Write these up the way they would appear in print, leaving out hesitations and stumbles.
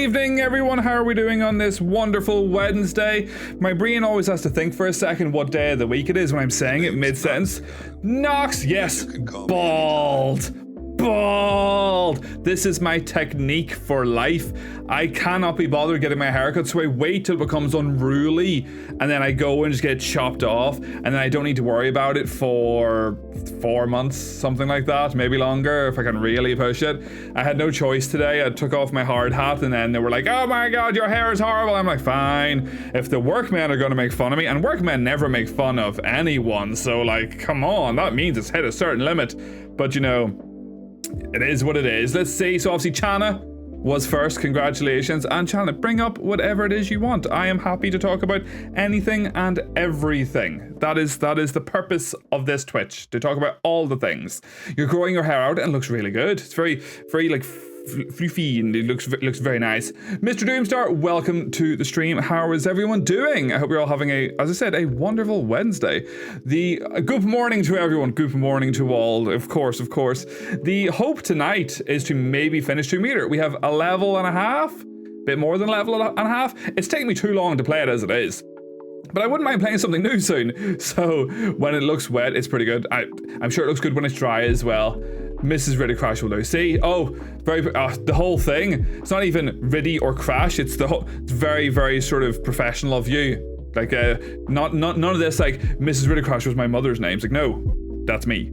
evening, everyone. How are we doing on this wonderful Wednesday? My brain always has to think for a second what day of the week it is when I'm saying it mid-sentence. Nox, yes, bald. Bald. This is my technique for life. I cannot be bothered getting my haircut, so I wait till it becomes unruly, and then I go and just get it chopped off, and then I don't need to worry about it for 4 months, something like that, maybe longer if I can really push it. I had no choice today. I took off my hard hat, and then they were like, oh my god, your hair is horrible. I'm like, fine. If the workmen are going to make fun of me, and workmen never make fun of anyone, so like, come on, that means it's hit a certain limit. But you know, it is what it is. Let's see. So obviously Chana was first. Congratulations. And Chana, bring up whatever it is you want. I am happy to talk about anything and everything. That is the purpose of this Twitch, to talk about all the things. You're growing your hair out and it looks really good. It's very like fluffy and it looks very nice. Mr. Doomstar, welcome to the stream. How is everyone doing? I hope you're all having as I said, a wonderful Wednesday. Good morning to everyone. Good morning to all. Of course. The hope tonight is to maybe finish 2 meter. We have a level and a half, bit more than a level and a half. It's taking me too long to play it as it is. But I wouldn't mind playing something new soon. So when it looks wet, it's pretty good. I'm sure it looks good when it's dry as well. Mrs. Riddy Crash will do. See? Oh, the whole thing. It's not even Riddy or Crash. It's it's very, very sort of professional of you. Like, none of this, like, Mrs. Riddy Crash was my mother's name. It's like, no, that's me.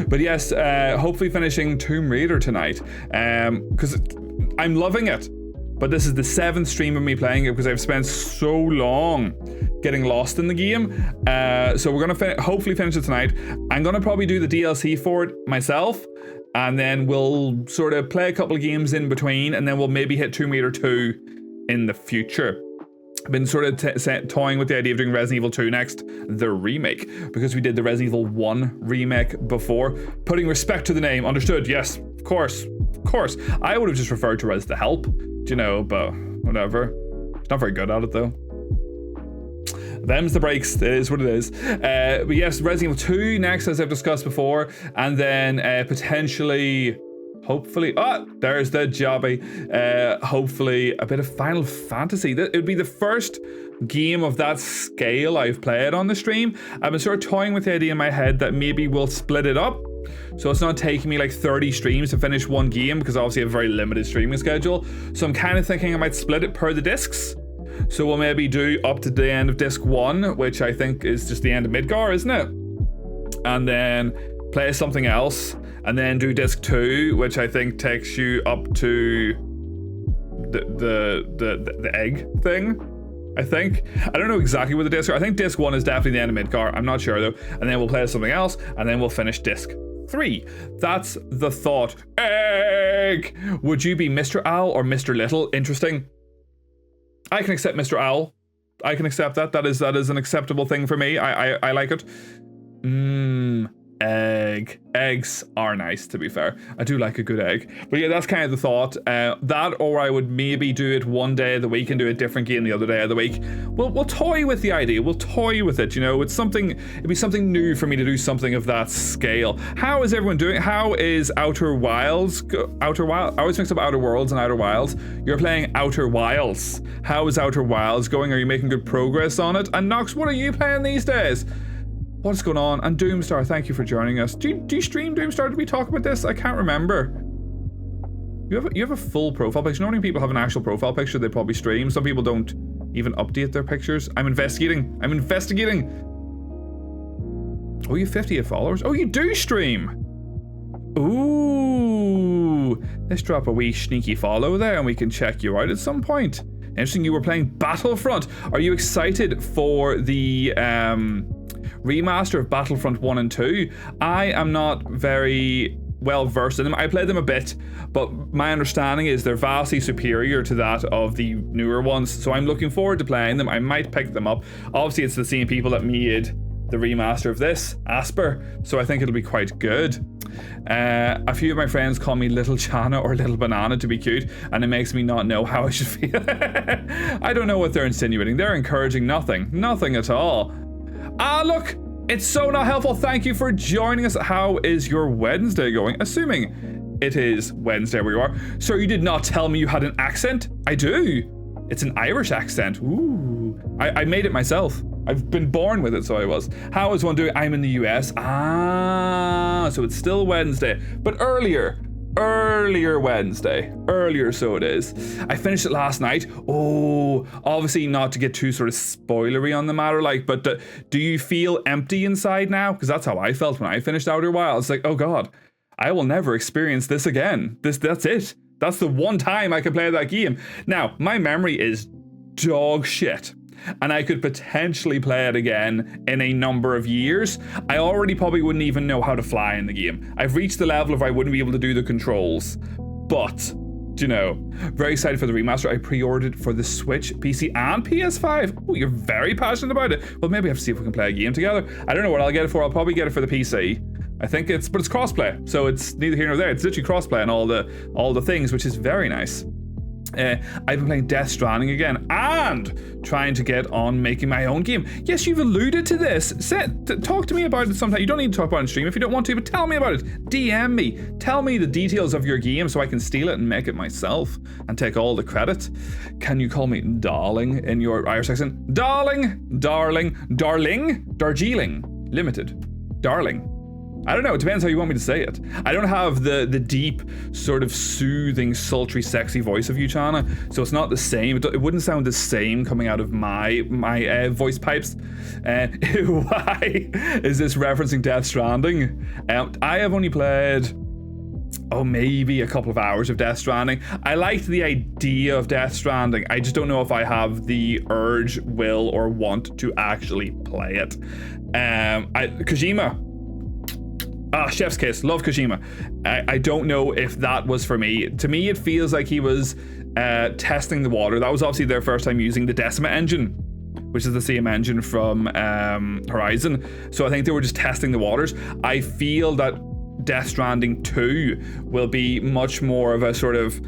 But yes, hopefully finishing Tomb Raider tonight. Because I'm loving it. But this is the 7th stream of me playing it because I've spent so long getting lost in the game. So we're going to hopefully finish it tonight. I'm going to probably do the DLC for it myself. And then we'll sort of play a couple of games in between. And then we'll maybe hit Tomb Raider 2 in the future. I've been sort of toying with the idea of doing Resident Evil 2 next, the remake. Because we did the Resident Evil 1 remake before. Putting respect to the name, understood, yes, of course. I would have just referred to it as The Help. You know, but whatever. It's not very good at it though. Them's the breaks. It is what it is. But yes, Resident Evil 2 next, as I've discussed before, and then potentially, hopefully, there's the jobby. Hopefully, a bit of Final Fantasy. It would be the first game of that scale I've played on the stream. I've been sort of toying with the idea in my head that maybe we'll split it up. So it's not taking me like 30 streams to finish one game because obviously I have a very limited streaming schedule. So I'm kind of thinking I might split it per the discs. So we'll maybe do up to the end of disc 1, which I think is just the end of Midgar, isn't it? And then play something else. And then do disc 2, which I think takes you up to the egg thing. I think. I don't know exactly what the disc are. I think disc 1 is definitely the end of Midgar. I'm not sure though. And then we'll play something else. And then we'll finish disc 3. That's the thought. Egg! Would you be Mr. Owl or Mr. Little? Interesting. I can accept Mr. Owl. I can accept that. That is an acceptable thing for me. I like it. Egg. Eggs are nice, to be fair. I do like a good egg. But yeah, that's kind of the thought. That, or I would maybe do it one day of the week and do a different game the other day of the week. We'll toy with the idea. We'll toy with it, you know. It'd be something new for me to do something of that scale. How is everyone doing? How is Outer Wilds? I always mix up Outer Worlds and Outer Wilds. You're playing Outer Wilds. How is Outer Wilds going? Are you making good progress on it? And Nox, what are you playing these days? What's going on? And Doomstar, thank you for joining us. Do you stream, Doomstar? Did we talk about this? I can't remember. You have a full profile picture. Not many people have an actual profile picture they probably stream. Some people don't even update their pictures. I'm investigating. Oh, you have 58 followers? Oh, you do stream. Ooh. Let's drop a wee sneaky follow there and we can check you out at some point. Interesting, you were playing Battlefront. Are you excited for the remaster of Battlefront 1 and 2? I am not very well versed in them. I played them a bit, but my understanding is they're vastly superior to that of the newer ones. So I'm looking forward to playing them. I might pick them up. Obviously, it's the same people that made the remaster of this, Asper, so I think it'll be quite good. A few of my friends call me Little Chana or Little Banana to be cute, and it makes me not know how I should feel. I don't know what they're insinuating. They're encouraging nothing at all. Look, it's so not helpful. Thank you for joining us. How is your Wednesday going? Assuming it is Wednesday where you are. Sir, you did not tell me you had an accent. I do. It's an Irish accent. Ooh. I made it myself. I've been born with it, so I was. How is one doing? I'm in the US. Ah, so it's still Wednesday, but earlier Wednesday. Earlier, so it is. I finished it last night. Oh, obviously not to get too sort of spoilery on the matter, like, but do you feel empty inside now? Because that's how I felt when I finished Outer Wilds. It's like, oh God, I will never experience this again. That's it. That's the one time I can play that game. Now, my memory is dog shit, and I could potentially play it again in a number of years. I already probably wouldn't even know how to fly in the game. I've reached the level of I wouldn't be able to do the controls. But, you know, very excited for the remaster. I pre-ordered for the Switch, PC, and PS5. Oh, you're very passionate about it. Well, maybe I have to see if we can play a game together. I don't know what I'll get it for. I'll probably get it for the PC. I think it's crossplay, so it's neither here nor there. It's literally crossplay and all the things, which is very nice. I've been playing Death Stranding again and trying to get on making my own game. Yes, you've alluded to this. Talk to me about it sometime. You don't need to talk about it on stream if you don't want to, but tell me about it. DM me. Tell me the details of your game so I can steal it and make it myself and take all the credit. Can you call me darling in your Irish accent? Darling, darling, darling, Darjeeling Limited. Darling. I don't know, it depends how you want me to say it. I don't have the deep, sort of soothing, sultry, sexy voice of you, Chana, so it's not the same. It wouldn't sound the same coming out of my voice pipes. Why is this referencing Death Stranding? I have only played, maybe a couple of hours of Death Stranding. I liked the idea of Death Stranding. I just don't know if I have the urge, will, or want to actually play it. Kojima. Chef's kiss. Love Kojima. I don't know if that was for me. To me, it feels like he was testing the water. That was obviously their first time using the Decima engine, which is the same engine from Horizon. So I think they were just testing the waters. I feel that Death Stranding 2 will be much more of a sort of,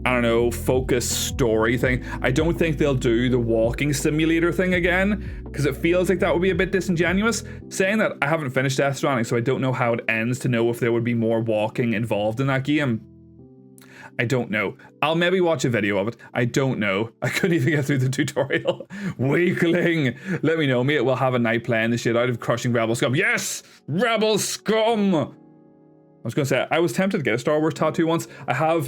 I don't know, focused story thing. I don't think they'll do the walking simulator thing again, because it feels like that would be a bit disingenuous. Saying that, I haven't finished Death Stranding, so I don't know how it ends to know if there would be more walking involved in that game. I don't know. I'll maybe watch a video of it. I don't know. I couldn't even get through the tutorial. Weakling. Let me know. We'll have a night playing the shit out of crushing Rebel Scum. Yes! Rebel Scum! I was going to say, I was tempted to get a Star Wars tattoo once. I have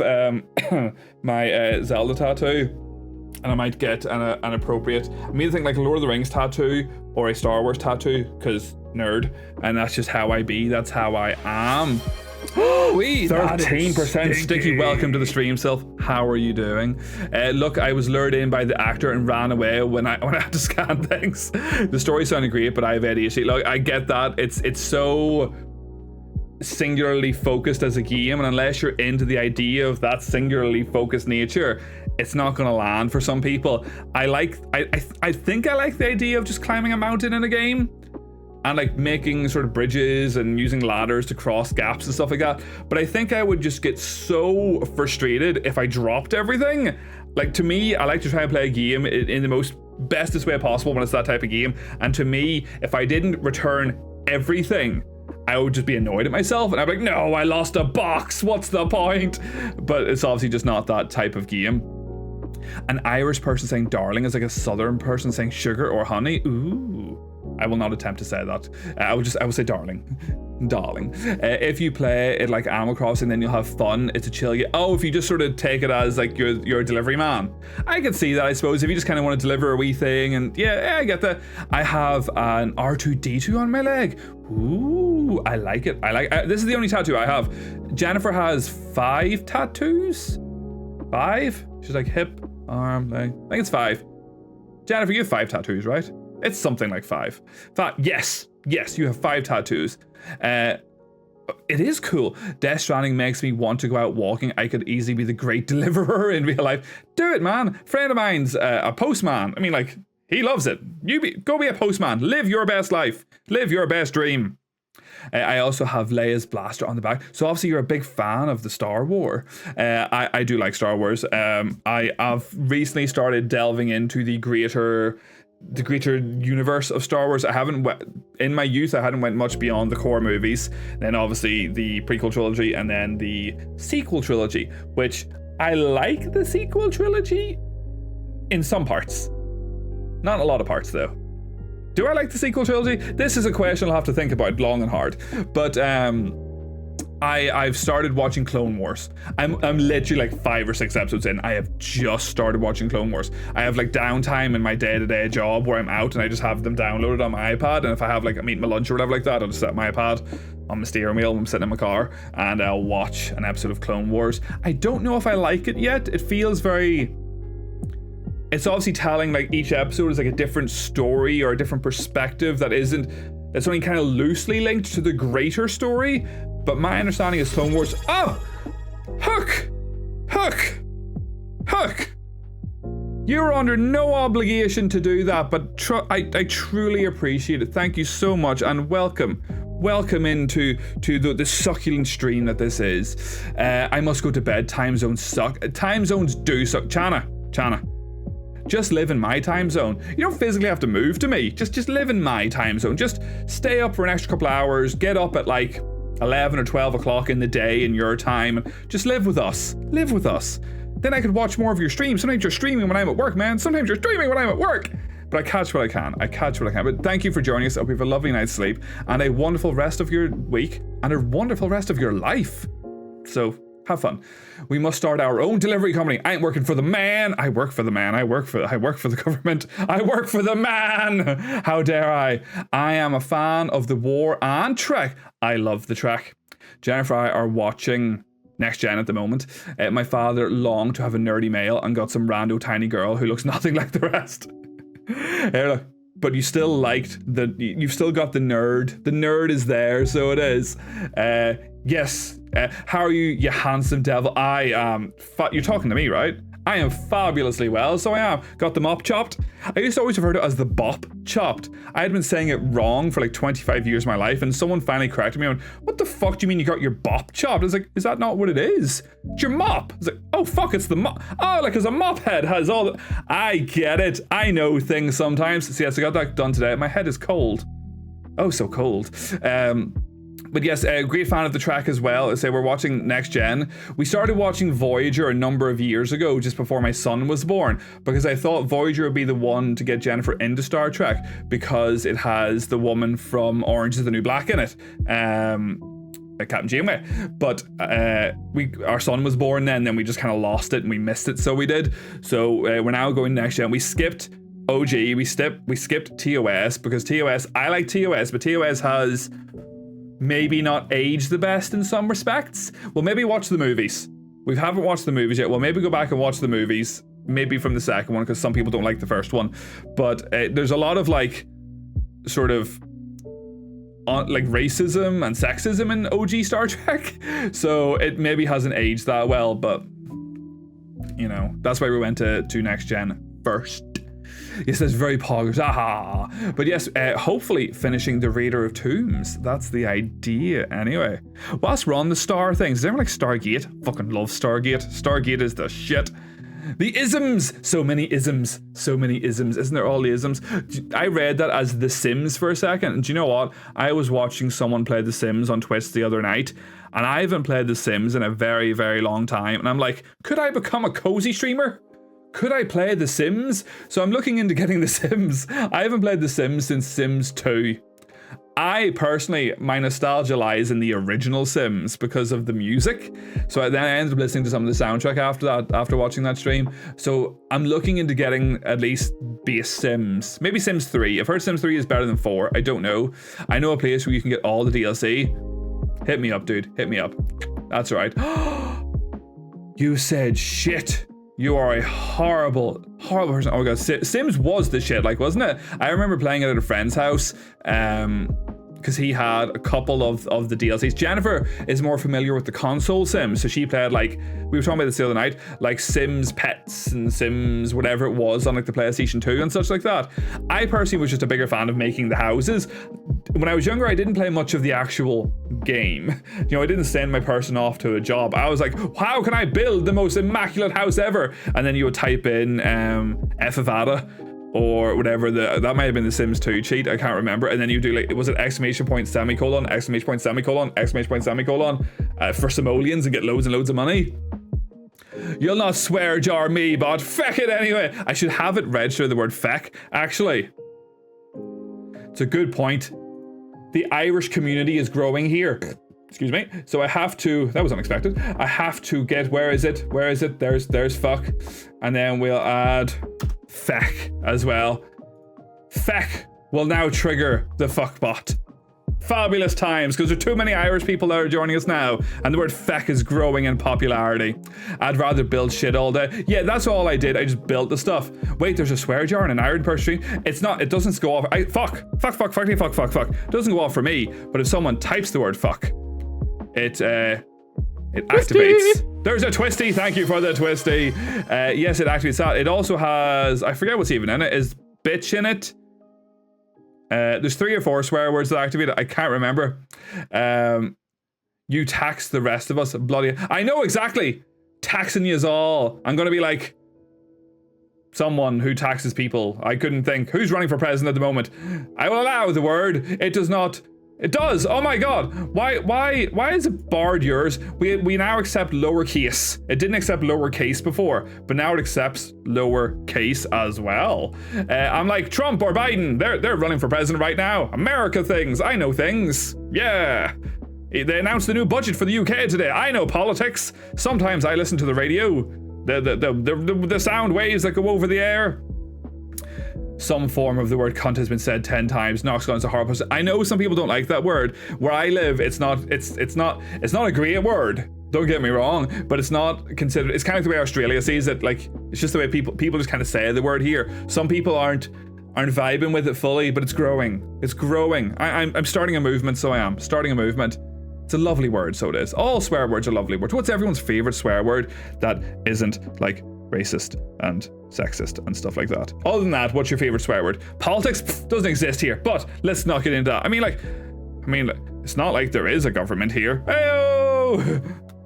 my Zelda tattoo, and I might get an appropriate, I'm either thinking like a Lord of the Rings tattoo or a Star Wars tattoo, because nerd, and that's just how I be, that's how I am. 13% Sticky, welcome to the stream, Sylph. How are you doing? Look, I was lured in by the actor and ran away when I had to scan things. The story sounded great, but I have ADHD. Look, I get that. It's so singularly focused as a game, and unless you're into the idea of that singularly focused nature, it's not going to land for some people. I think I like the idea of just climbing a mountain in a game and like making sort of bridges and using ladders to cross gaps and stuff like that, but I think I would just get so frustrated if I dropped everything. Like, to me, I like to try and play a game in the most bestest way possible when it's that type of game, and to me, if I didn't return everything, I would just be annoyed at myself, and I'd be like, no, I lost a box, what's the point? But it's obviously just not that type of game. An Irish person saying darling is like a southern person saying sugar or honey. Ooh, I will not attempt to say that. I will say darling. Darling. If you play it like Animal Crossing, then you'll have fun. It's a chill game. Oh, if you just sort of take it as like you're a delivery man, I can see that, I suppose. If you just kind of want to deliver a wee thing, and yeah, I get that. I have an R2D2 on my leg. Ooh, I like it. This is the only tattoo I have. Jennifer has 5 tattoos. 5? She's like hip, arm, leg. I think it's 5. Jennifer, you have 5 tattoos, right? It's something like 5. Yes, you have 5 tattoos. It is cool. Death Stranding makes me want to go out walking. I could easily be the great deliverer in real life. Do it, man. Friend of mine's a postman. I mean, like, he loves it. Go be a postman. Live your best life. Live your best dream. I also have Leia's blaster on the back. So obviously you're a big fan of the Star Wars. I do like Star Wars. I have recently started delving into the greater the greater universe of Star Wars. In my youth, I hadn't went much beyond the core movies. Then obviously the prequel trilogy and then the sequel trilogy, which I like the sequel trilogy in some parts. Not a lot of parts though. Do I like the sequel trilogy? This is a question I'll have to think about long and hard. But I've started watching Clone Wars. I'm literally like 5 or 6 episodes in. I have just started watching Clone Wars. I have like downtime in my day-to-day job where I'm out and I just have them downloaded on my iPad. And if I have like I'm eating my lunch or whatever like that, I'll just set my iPad on my steering wheel when I'm sitting in my car and I'll watch an episode of Clone Wars. I don't know if I like it yet. It feels very... It's obviously telling like each episode is like a different story or a different perspective that's only kind of loosely linked to the greater story. But my understanding is Clone Wars. Oh! Hook! You're under no obligation to do that, but I truly appreciate it. Thank you so much and welcome into the succulent stream that this is. I must go to bed. Time zones suck. Time zones do suck. Chana. Just live in my time zone. You don't physically have to move to me. Just live in my time zone. Just stay up for an extra couple hours. Get up at like 11 or 12 o'clock in the day in your time. And just live with us. Live with us. Then I could watch more of your streams. Sometimes you're streaming when I'm at work, man. Sometimes you're streaming when I'm at work. But I catch what I can. But thank you for joining us. I hope you have a lovely night's sleep and a wonderful rest of your week and a wonderful rest of your life. So have fun. We must start our own delivery company. I ain't working for the man. I work for the man. I work for the government. I work for the man. How dare I? I am a fan of the war and Trek. I love the Trek. Jennifer and I are watching Next Gen at the moment. My father longed to have a nerdy male and got some rando tiny girl who looks nothing like the rest. Here, look. But you still you've still got the nerd. The nerd is there, so it is. Yes. How are you, you handsome devil? You're talking to me, right? I am fabulously well, so I am. Got the mop chopped. I used to always refer to it as the bop chopped. I had been saying it wrong for like 25 years of my life, and someone finally corrected me on, what the fuck do you mean you got your bop chopped? I was like, is that not what it is? It's your mop. I was like, oh fuck, it's the mop. Oh, like, cause a mop head has all the... I get it. I know things sometimes. So yes, I got that done today. My head is cold. Oh, so cold. But yes, a great fan of the track as well. Say we're watching Next Gen. We started watching Voyager a number of years ago, just before my son was born, because I thought Voyager would be the one to get Jennifer into Star Trek because it has the woman from Orange is the New Black in it. Captain Janeway. But our son was born then we just kind of lost it and we missed it, so we did. So we're now going Next Gen. We skipped OG, we skipped TOS because TOS, I like TOS, but TOS has maybe not aged the best in some respects. Well, maybe watch the movies. We haven't watched the movies yet. Well, maybe go back and watch the movies, maybe from the second one, because some people don't like the first one. But there's a lot of like sort of like racism and sexism in OG Star Trek, so it maybe hasn't aged that well, but you know, that's why we went to Next Gen first. Yes, that's very poggers. Aha! But yes, hopefully finishing the Raider of Tombs. That's the idea, anyway. Whilst we're on the star things, does anyone like Stargate? Fucking love Stargate. Stargate is the shit. The isms! So many isms. Isn't there all the isms? I read that as The Sims for a second. And do you know what? I was watching someone play The Sims on Twitch the other night, and I haven't played The Sims in a very, very long time. And I'm like, could I become a cozy streamer? Could I play The Sims? So I'm looking into getting The Sims. I haven't played The Sims since Sims 2. I personally, my nostalgia lies in the original Sims because of the music. So then I ended up listening to some of the soundtrack after watching that stream. So I'm looking into getting at least base Sims. Maybe Sims 3. I've heard Sims 3 is better than 4. I don't know. I know a place where you can get all the DLC. Hit me up, dude. Hit me up. That's right. You said shit. You are a horrible person. Oh my god, Sims was the shit, like, wasn't it? I remember playing it at a friend's house, because he had a couple of the DLCs. Jennifer is more familiar with the console Sims, so she played, like, we were talking about this the other night, like Sims Pets and Sims whatever it was on like the PlayStation 2 and such like that. I personally was just a bigger fan of making the houses. When I was younger, I didn't play much of the actual game. You know, I didn't send my person off to a job. I was like, how can I build the most immaculate house ever? And then you would type in F of Ada or whatever, that might have been the Sims 2 cheat, I can't remember, and then you do like, was it exclamation point semicolon, exclamation point semicolon, exclamation point semicolon, for simoleons and get loads and loads of money. You'll not swear jar me, but feck it anyway. I should have it register the word feck, actually. It's a good point. The Irish community is growing here. Excuse me. So I have to, that was unexpected. I have to get, where is it? Where is it? There's fuck. And then we'll add feck as well. Feck will now trigger the fuck bot. Fabulous times, because there are too many Irish people that are joining us now, and the word feck is growing in popularity. I'd rather build shit all day. Yeah, that's all I did. I just built the stuff. Wait, there's a swear jar in an Iron Purse stream. It's not, it doesn't go off. Fuck. It doesn't go off for me, but if someone types the word fuck, it activates. There's a twisty. Thank you for the twisty. Yes, it activates that. It also has, I forget what's even in it. Is bitch in it? There's 3 or 4 swear words that activate it. I can't remember. You tax the rest of us. Bloody, I know exactly. Taxing yous all. I'm gonna be like someone who taxes people. I couldn't think. Who's running for president at the moment? I will allow the word. It does not. It does. Oh my god. Why is it barred yours? We now accept lowercase. It didn't accept lowercase before, but now it accepts lowercase as well. I'm like Trump or Biden. They're running for president right now. America things. I know things. Yeah. They announced the new budget for the UK today. I know politics. Sometimes I listen to the radio. The sound waves that go over the air. Some form of the word cunt has been said 10 times. Knox gun is a horrible person. I know some people don't like that word. Where I live, it's not a great word. Don't get me wrong, but it's not considered. It's kind of the way Australia sees it. Like, it's just the way people just kind of say the word here. Some people aren't vibing with it fully, but it's growing. It's growing. I'm starting a movement, so I am starting a movement. It's a lovely word, so it is. All swear words are lovely words. What's everyone's favorite swear word that isn't like racist and sexist and stuff like that? Other than that, what's your favorite swear word? Politics doesn't exist here, but let's not get into that. I mean, it's not like there is a government here. Hey-oh!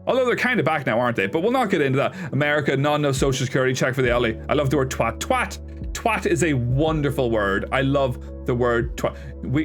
Although they're kind of back now, aren't they? But we'll not get into that. America, no social security check for the Ellie. I love the word twat. Twat is a wonderful word. I love the word twat.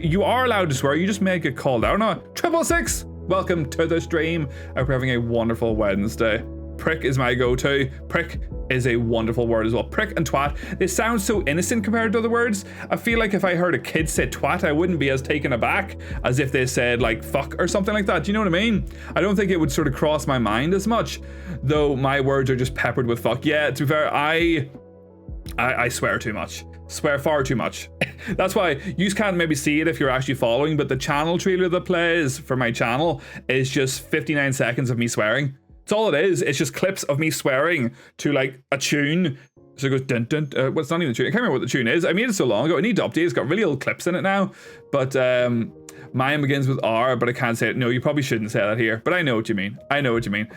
You are allowed to swear, you just may get called out. No, 666. Welcome to the stream. I hope you're having a wonderful Wednesday. Prick is my go-to. Prick is a wonderful word as well. Prick and twat. They sound so innocent compared to other words. I feel like if I heard a kid say twat, I wouldn't be as taken aback as if they said like fuck or something like that. Do you know what I mean? I don't think it would sort of cross my mind as much, though my words are just peppered with fuck. Yeah, to be fair, I swear too much. Swear far too much. That's why you can't maybe see it if you're actually following, but the channel trailer that plays for my channel is just 59 seconds of me swearing. That's all it is. It's just clips of me swearing to like a tune. So it goes dun dun. What's not even the tune? I can't remember what the tune is. I made it so long ago. I need to update. It's got really old clips in it now. But mine begins with R, but I can't say it. No, you probably shouldn't say that here. But I know what you mean. I know what you mean.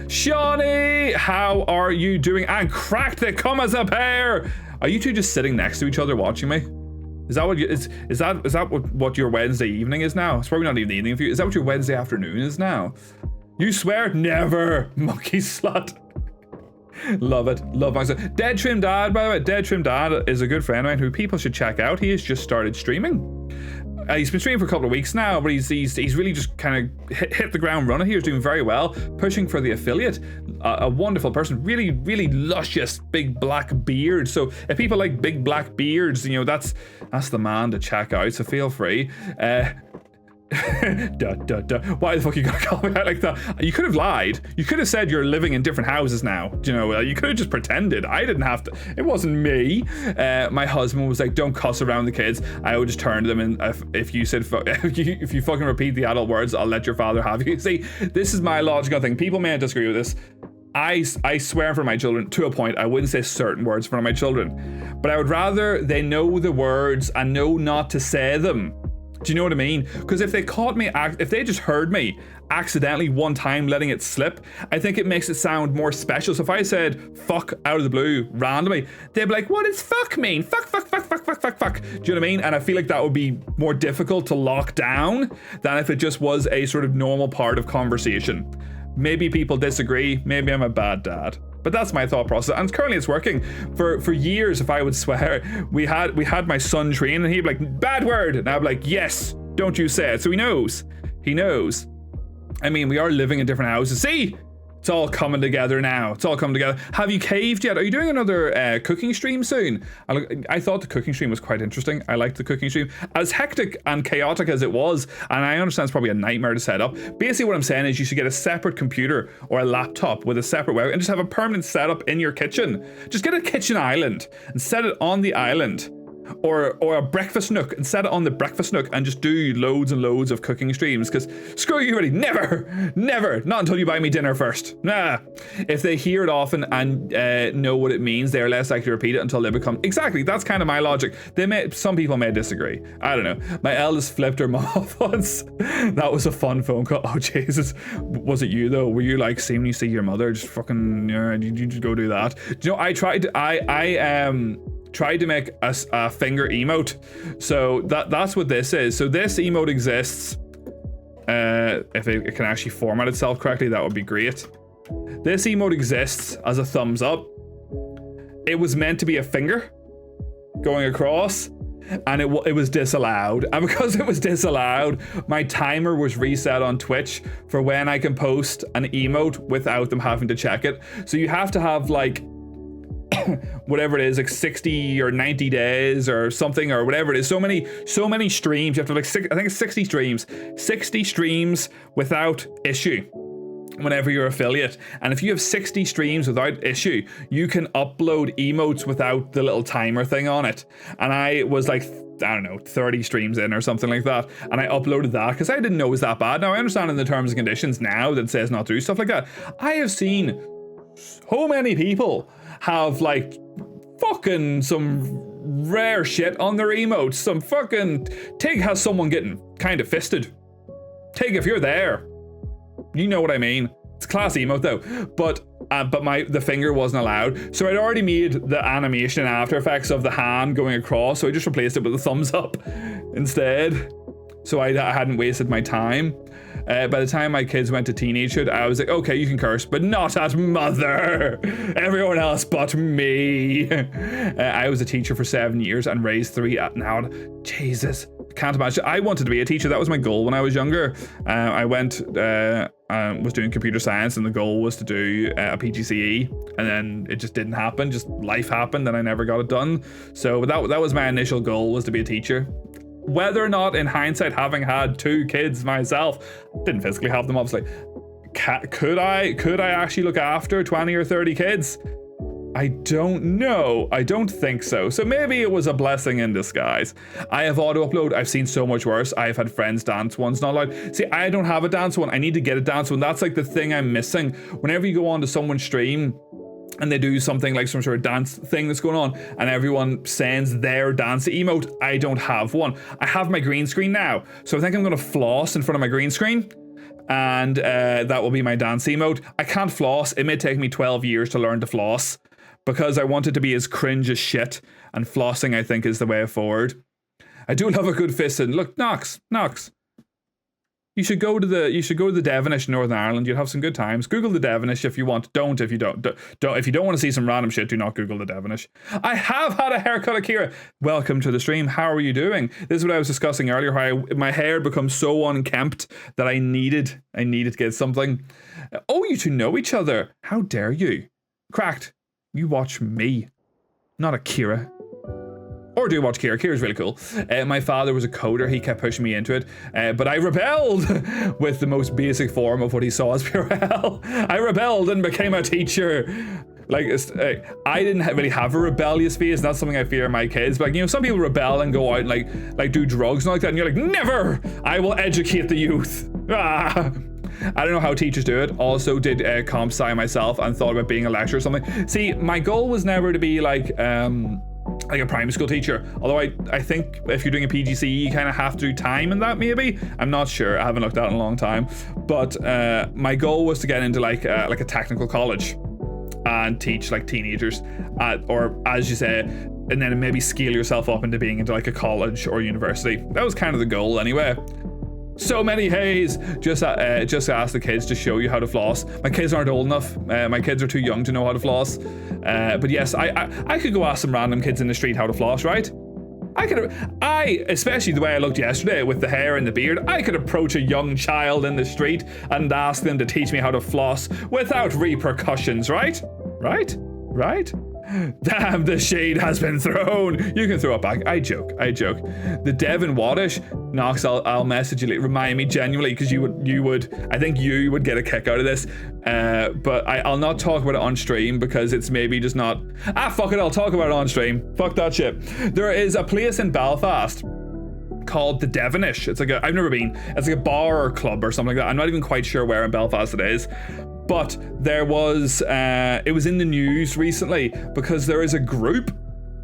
Shawnee, how are you doing? And cracked, they come as a pair. Are you two just sitting next to each other watching me? Is that what you, is that what your Wednesday evening is now? It's probably not even the evening for you. Is that what your Wednesday afternoon is now? You swear? Never, monkey slut. Love it. Love myself. Dead Trim Dad, by the way. Dead Trim Dad is a good friend of mine who people should check out. He has just started streaming. He's been streaming for a couple of weeks now, but he's really just kind of hit the ground running. He was doing very well, pushing for the affiliate. A wonderful person, really, really luscious big black beard. So if people like big black beards, you know, that's the man to check out. So feel free. Why the fuck you gotta call me out like that? You could have lied. You could have said you're living in different houses now. You know, you could have just pretended. I didn't have to. It wasn't me. My husband was like, "Don't cuss around the kids." I would just turn to them and if you said if you fucking repeat the adult words, I'll let your father have you. See, this is my logical thing. People may disagree with this. I swear in front of my children to a point. I wouldn't say certain words in front of my children, but I would rather they know the words and know not to say them. Do you know what I mean? Because if they caught me, if they just heard me accidentally one time letting it slip, I think it makes it sound more special. So if I said fuck out of the blue randomly, they'd be like, what does fuck mean? Fuck. Do you know what I mean? And I feel like that would be more difficult to lock down than if it just was a sort of normal part of conversation. Maybe people disagree. Maybe I'm a bad dad. But that's my thought process, and currently it's working. For years, if I would swear, we had my son train, and he'd be like, bad word, and I'd be like, yes, don't you say it. So he knows. He knows. I mean, we are living in different houses. See? It's all coming together now. It's all coming together. Have you caved yet? Are you doing another cooking stream soon? I thought the cooking stream was quite interesting. I liked the cooking stream. As hectic and chaotic as it was, and I understand it's probably a nightmare to set up. Basically what I'm saying is you should get a separate computer or a laptop with a separate web and just have a permanent setup in your kitchen. Just get a kitchen island and set it on the island. Or a breakfast nook and set it on the breakfast nook and just do loads and loads of cooking streams, because screw you, really, never, not until you buy me dinner first. Nah. If they hear it often and know what it means, they're less likely to repeat it until they become, exactly, that's kind of my logic. Some people may disagree. I don't know. My eldest flipped her mom off once. That was a fun phone call. Oh Jesus, was it you though? Were you like, seeing you see your mother, just fucking, you just go do that? Do you know, I tried to make a finger emote, so that's what this is. So this emote exists. If it can actually format itself correctly, that would be great. This emote exists as a thumbs up. It was meant to be a finger going across, and it was disallowed. And because it was disallowed, my timer was reset on Twitch for when I can post an emote without them having to check it. So you have to have like whatever it is, like 60 or 90 days or something, or whatever it is, so many streams. You have to have like I think it's 60 streams without issue whenever you're affiliate. And if you have 60 streams without issue, you can upload emotes without the little timer thing on it. And I was like, I don't know, 30 streams in or something like that, and I uploaded that because I didn't know it was that bad. Now I understand in the terms and conditions now that says not to do stuff like that. I have seen so many people have like fucking some rare shit on their emotes. Some fucking Tig has someone getting kind of fisted. Tig, if you're there, you know what I mean. It's a class emote though, but the finger wasn't allowed. So I'd already made the animation in After Effects of the hand going across, so I just replaced it with a thumbs up instead. So I hadn't wasted my time. By the time my kids went to teenagehood, I was like, okay, you can curse, but not at mother. Everyone else but me. I was a teacher for 7 years and raised 3 now. Jesus, can't imagine. I wanted to be a teacher. That was my goal when I was younger. I was doing computer science, and the goal was to do a PGCE, and then it just didn't happen. Just life happened, and I never got it done. So that was my initial goal, was to be a teacher. Whether or not, in hindsight, having had 2 kids myself, didn't physically have them obviously, could I actually look after 20 or 30 kids? I don't know. I don't think so. So maybe it was a blessing in disguise. I have auto upload. I've seen so much worse. I've had friends dance ones not allowed. See, I don't have a dance one. I need to get a dance one. That's like the thing I'm missing. Whenever you go on to someone's stream and they do something like some sort of dance thing that's going on, and everyone sends their dance emote, I don't have one. I have my green screen now, so I think I'm going to floss in front of my green screen, and that will be my dance emote. I can't floss. It may take me 12 years to learn to floss, because I want it to be as cringe as shit, and flossing, I think, is the way forward. I do love a good fist, and look, Knox. You should go to the Devonish in Northern Ireland. You'll have some good times. Google the Devonish if you want. Don't if you don't. If you don't want to see some random shit, do not Google the Devonish. I have had a haircut, Akira. Welcome to the stream. How are you doing? This is what I was discussing earlier. How my hair becomes so unkempt that I needed to get something. Oh, you two know each other. How dare you? Cracked. You watch me, not Akira. Or do watch Kira. Kira's really cool. My father was a coder. He kept pushing me into it. But I rebelled with the most basic form of what he saw as pure hell. I rebelled and became a teacher. Like, I didn't really have a rebellious phase. That's something I fear in my kids. But, some people rebel and go out and like do drugs and like that. And you're like, never! I will educate the youth. Ah! I don't know how teachers do it. Also did comp sci myself and thought about being a lecturer or something. See, my goal was never to be like a primary school teacher, although I think if you're doing a PGCE you kind of have to do time in that, maybe. I'm not sure, I haven't looked at it in a long time, but my goal was to get into like a technical college and teach like teenagers or as you say, and then maybe scale yourself up into being into like a college or university. That was kind of the goal anyway. So many hays. Just ask the kids to show you how to floss. My kids aren't old enough. My kids are too young to know how to floss. But yes, I could go ask some random kids in the street how to floss, right? Especially the way I looked yesterday with the hair and the beard, I could approach a young child in the street and ask them to teach me how to floss without repercussions, right? Right? Damn, the shade has been thrown. You can throw it back. I joke. The Devon Waddish, Knox, I'll message you. Remind me genuinely, because you would. I think you would get a kick out of this. But I'll not talk about it on stream because it's maybe just not. Fuck it. I'll talk about it on stream. Fuck that shit. There is a place in Belfast called the Devonish. It's like I've never been. It's like a bar or club or something like that. I'm not even quite sure where in Belfast it is. But there was, it was in the news recently because there is a group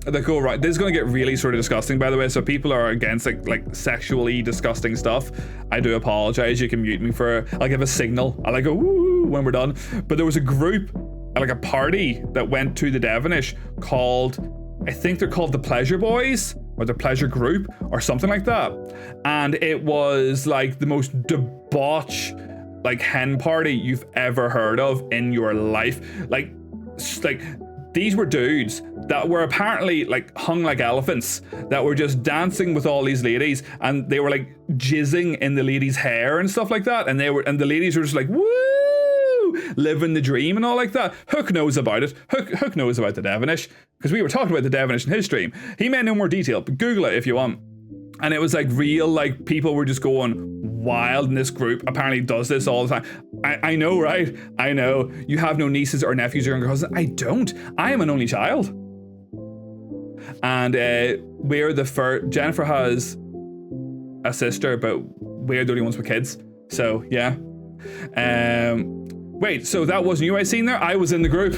that go right. This is going to get really sort of disgusting, by the way. So people are against like sexually disgusting stuff. I do apologize. You can mute me I'll give a signal. I'll like go woo when we're done. But there was a group, like a party that went to the Devonish called, I think they're called the Pleasure Boys or the Pleasure Group or something like that. And it was like the most debauched like hen party you've ever heard of in your life. Like these were dudes that were apparently like hung like elephants that were just dancing with all these ladies, and they were like jizzing in the ladies' hair and stuff like that, and the ladies were just like woo, living the dream and all like that. Hook knows about it. Hook knows about the Devonish because we were talking about the Devonish in his stream. He may know more detail, but Google it if you want. And it was like real, like people were just going wild, and this group apparently does this all the time. I know, right? I know. You have no nieces or nephews or younger cousins. I don't. I am an only child. And we're the first. Jennifer has a sister, but we're the only ones with kids. So, yeah. Wait, so that wasn't you I seen there? I was in the group.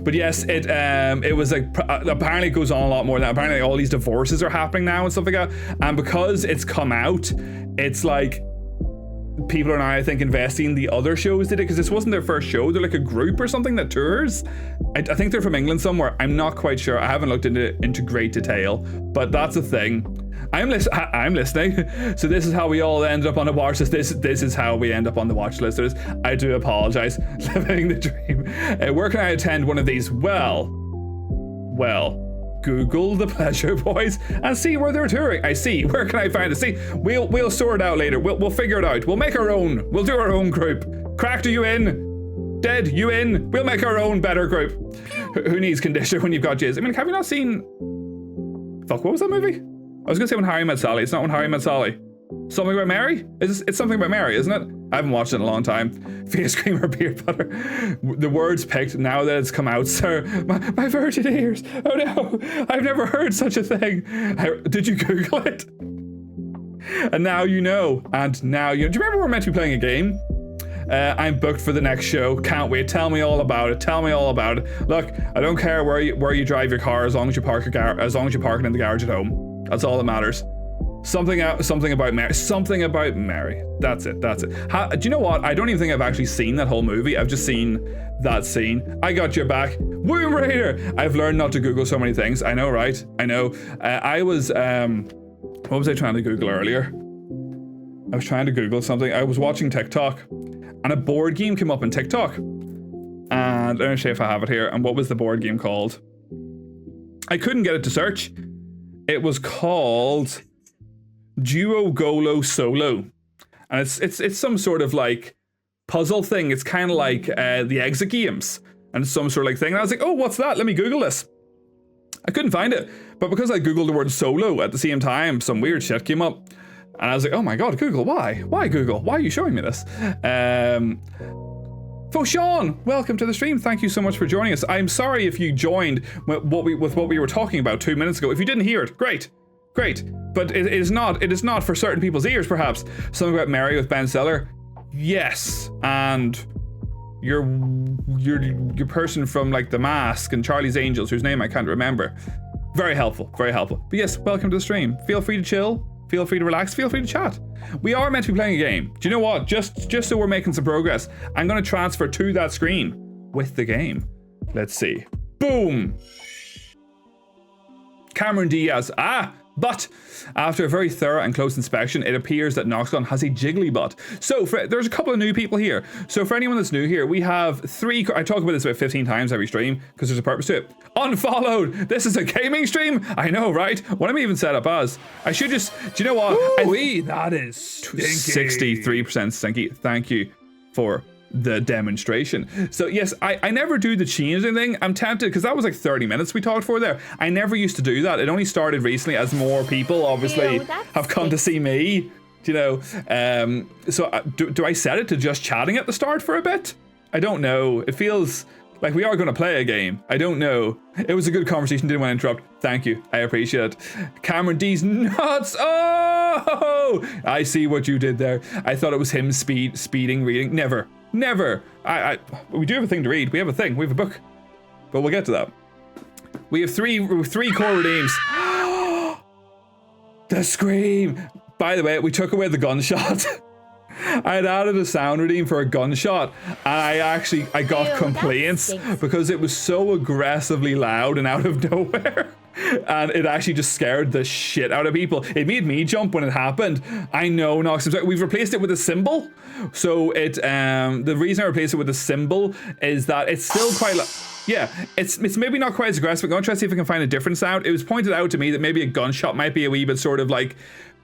But yes, it was like, apparently it goes on a lot more than that. Apparently all these divorces are happening now and stuff like that. And because it's come out, it's like people are now, I think, investing the other shows they did, because this wasn't their first show. They're like a group or something that tours. I think they're from England somewhere. I'm not quite sure. I haven't looked into great detail, but that's a thing. I'm listening. So this is how we all end up on a watch list. This is how we end up on the watch list. I do apologize. Living the dream. Where can I attend one of these? Well, Google the Pleasure Boys and see where they're touring. I see. Where can I find it? See, we'll sort it out later. We'll figure it out. We'll make our own. We'll do our own group. Cracked, are you in? Dead, you in? We'll make our own better group. Who needs conditioner when you've got jizz? I mean, have you not seen? Fuck, what was that movie? I was gonna say When Harry Met Sally. It's not When Harry Met Sally. Something About Mary? It's Something About Mary, isn't it? I haven't watched it in a long time. Face cream or peanut butter. The words picked now that it's come out, sir. My virgin ears. Oh no, I've never heard such a thing. Did you Google it? And now you know. And now you know. Do you remember we're meant to be playing a game? I'm booked for the next show. Can't wait. Tell me all about it. Look, I don't care where you drive your car as long as you park it in the garage at home. That's all that matters. Something about Mary. Something about Mary. That's it. Do you know what? I don't even think I've actually seen that whole movie. I've just seen that scene. I got your back. Womb Raider. I've learned not to Google so many things. I know, right? I know. I was, what was I trying to Google earlier? I was trying to Google something. I was watching TikTok and a board game came up in TikTok. And let me see if I have it here. And what was the board game called? I couldn't get it to search. It was called Duo Golo Solo, and it's some sort of like puzzle thing. It's kind of like the Exit Games, and some sort of like thing. And I was like, oh, what's that? Let me Google this. I couldn't find it, but because I Googled the word solo at the same time, some weird shit came up, and I was like, oh my god, Google, why? Why Google? Why are you showing me this? Sean, welcome to the stream. Thank you so much for joining us. I'm sorry if you joined with what we were talking about 2 minutes ago. If you didn't hear it, great. But it is not for certain people's ears, perhaps. Something About Mary with Ben Stiller. Yes, and your person from like The Mask and Charlie's Angels, whose name I can't remember. Very helpful. But yes, welcome to the stream. Feel free to chill. Feel free to relax. Feel free to chat. We are meant to be playing a game. Do you know what? Just so we're making some progress, I'm going to transfer to that screen with the game. Let's see. Boom. Cameron Diaz. But after a very thorough and close inspection, it appears that Noxgon has a Jigglypuff. So there's a couple of new people here. So for anyone that's new here, we have 3. I talk about this about 15 times every stream because there's a purpose to it. Unfollowed. This is a gaming stream. I know, right? What am I even set up as? I should just. Do you know what? That is stinky. 63% stinky. Thank you for the demonstration. So yes, I never do the changing thing. I'm tempted because that was like 30 minutes we talked for there. I never used to do that. It only started recently as more people obviously have come to see me, you know. So do I set it to just chatting at the start for a bit? I don't know. It feels like we are going to play a game. I don't know. It was a good conversation. Didn't want to interrupt. Thank you. I appreciate it. Cameron D's nuts. Oh, I see what you did there. I thought it was him speeding reading. Never. We do have a thing to read. We have a thing. We have a book. But we'll get to that. We have three core redeems. The scream. By the way, we took away the gunshot. I had added a sound redeem for a gunshot, and I got complaints because it was so aggressively loud and out of nowhere. And it actually just scared the shit out of people. It made me jump when it happened. I know, Nox. We've replaced it with a symbol. So the reason I replaced it with a symbol is that it's still quite yeah, it's maybe not quite as aggressive. I'm gonna try to see if I can find a different sound. It was pointed out to me that maybe a gunshot might be a wee bit sort of like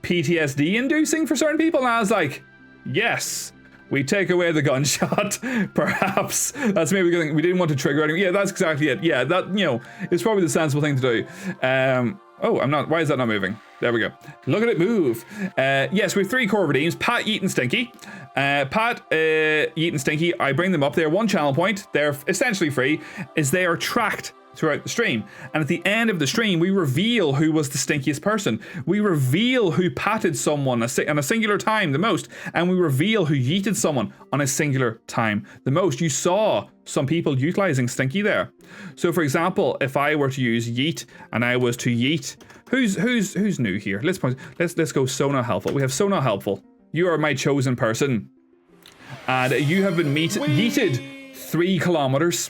PTSD inducing for certain people, and I was like, yes, we take away the gunshot. Perhaps that's maybe good thing. We didn't want to trigger anything. Yeah, that's exactly it. Yeah, that, you know, is probably the sensible thing to do. Oh, I'm not. Why is that not moving? There we go. Look at it move. Yes, we have 3 core redeems. Pat, Yeet, and Stinky. Pat, Yeet, and Stinky. I bring them up there. 1 channel point. They're essentially free. Is they are tracked throughout the stream, and at the end of the stream we reveal who was the stinkiest person. We reveal who patted someone on a singular time the most, and we reveal who yeeted someone on a singular time the most. You saw some people utilizing Stinky there. So for example, if I were to use yeet and I was to yeet, who's new here? Let's go So Not Helpful. We have So Not Helpful. You are my chosen person, and you have been yeeted 3 kilometers.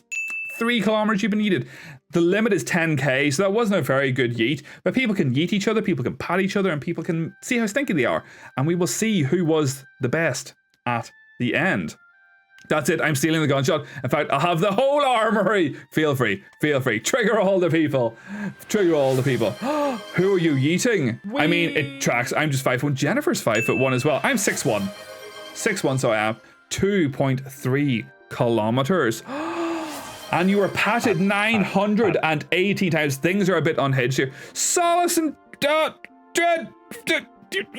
3 kilometers you've been yeeted. The limit is 10k, so that wasn't a very good yeet. But people can yeet each other, people can pat each other, and people can see how stinky they are. And we will see who was the best at the end. That's it. I'm stealing the gunshot. In fact, I'll have the whole armory. Feel free. Feel free. Trigger all the people. Trigger all the people. Who are you yeeting? Whee! I mean, it tracks. I'm just 5'1". Jennifer's 5'1" as well. I'm 6'1". 6'1", so I am 2.3 kilometers. And you were patted 980 times. Things are a bit unhinged here. Solace and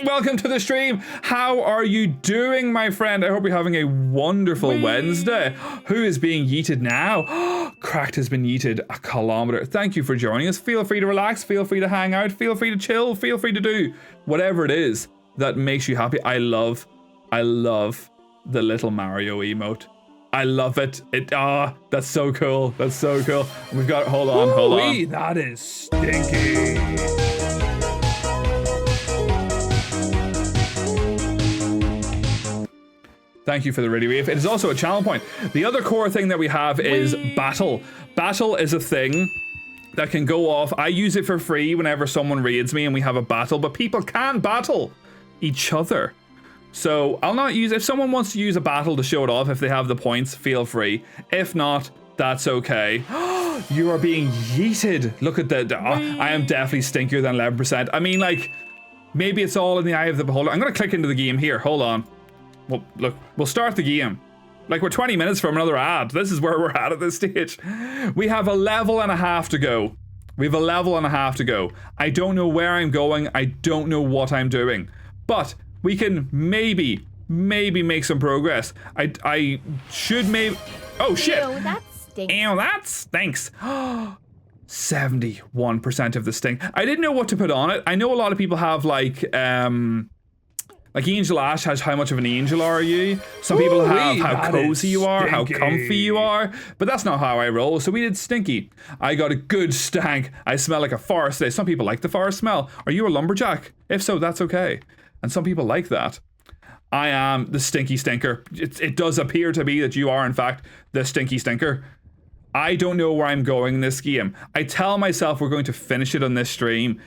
welcome to the stream. How are you doing, my friend? I hope you're having a wonderful Wednesday. Who is being yeeted now? Cracked has been yeeted 1 kilometer. Thank you for joining us. Feel free to relax. Feel free to hang out. Feel free to chill. Feel free to do whatever it is that makes you happy. I love the little Mario emote. I love it. That's so cool. That's so cool. We've got, hold on. That is stinky. Thank you for the ready wave. It is also a channel point. The other core thing that we have is battle. Battle is a thing that can go off. I use it for free whenever someone raids me and we have a battle, but people can battle each other. So I'll not use, if someone wants to use a battle to show it off, if they have the points, feel free. If not, that's okay. You are being yeeted. Look at that. I am definitely stinkier than 11%. I mean, like, maybe it's all in the eye of the beholder. I'm going to click into the game here. Hold on. Well, look, we'll start the game. Like, we're 20 minutes from another ad. This is where we're at this stage. We have a level and a half to go. We have a level and a half to go. I don't know where I'm going. I don't know what I'm doing. But we can maybe make some progress. I should maybe... Oh, shit. Ew, that stinks. Ew, that stinks. 71% of the stink. I didn't know what to put on it. I know a lot of people have, like Angel Ash has how much of an angel are you. Some people have how cozy you are, how comfy you are. But that's not how I roll. So we did stinky. I got a good stank. I smell like a forest today. Some people like the forest smell. Are you a lumberjack? If so, that's okay. And some people like that. I am the stinky stinker. It does appear to be that you are, in fact, the stinky stinker. I don't know where I'm going in this game. I tell myself we're going to finish it on this stream.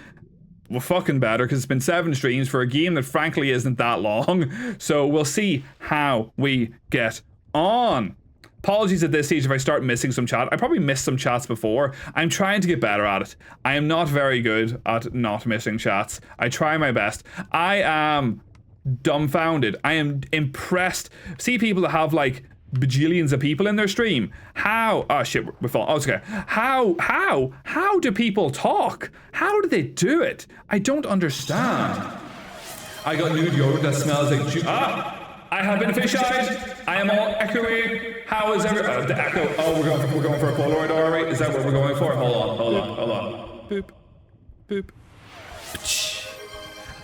well, fucking better, because it's been 7 streams for a game that frankly isn't that long. So we'll see how we get on. Apologies at this stage if I start missing some chat. I probably missed some chats before. I'm trying to get better at it. I am not very good at not missing chats. I try my best. I am dumbfounded. I am impressed. See people that have like bajillions of people in their stream. How? Oh shit, we're falling. Oh, it's okay. How do people talk? How do they do it? I don't understand. I got nude yogurt that smells like I have been fisheyed. I am all echoey. How is the echo? Oh, we're going for a Polaroid, are we? Is that what we're going for? Hold on. Boop, boop.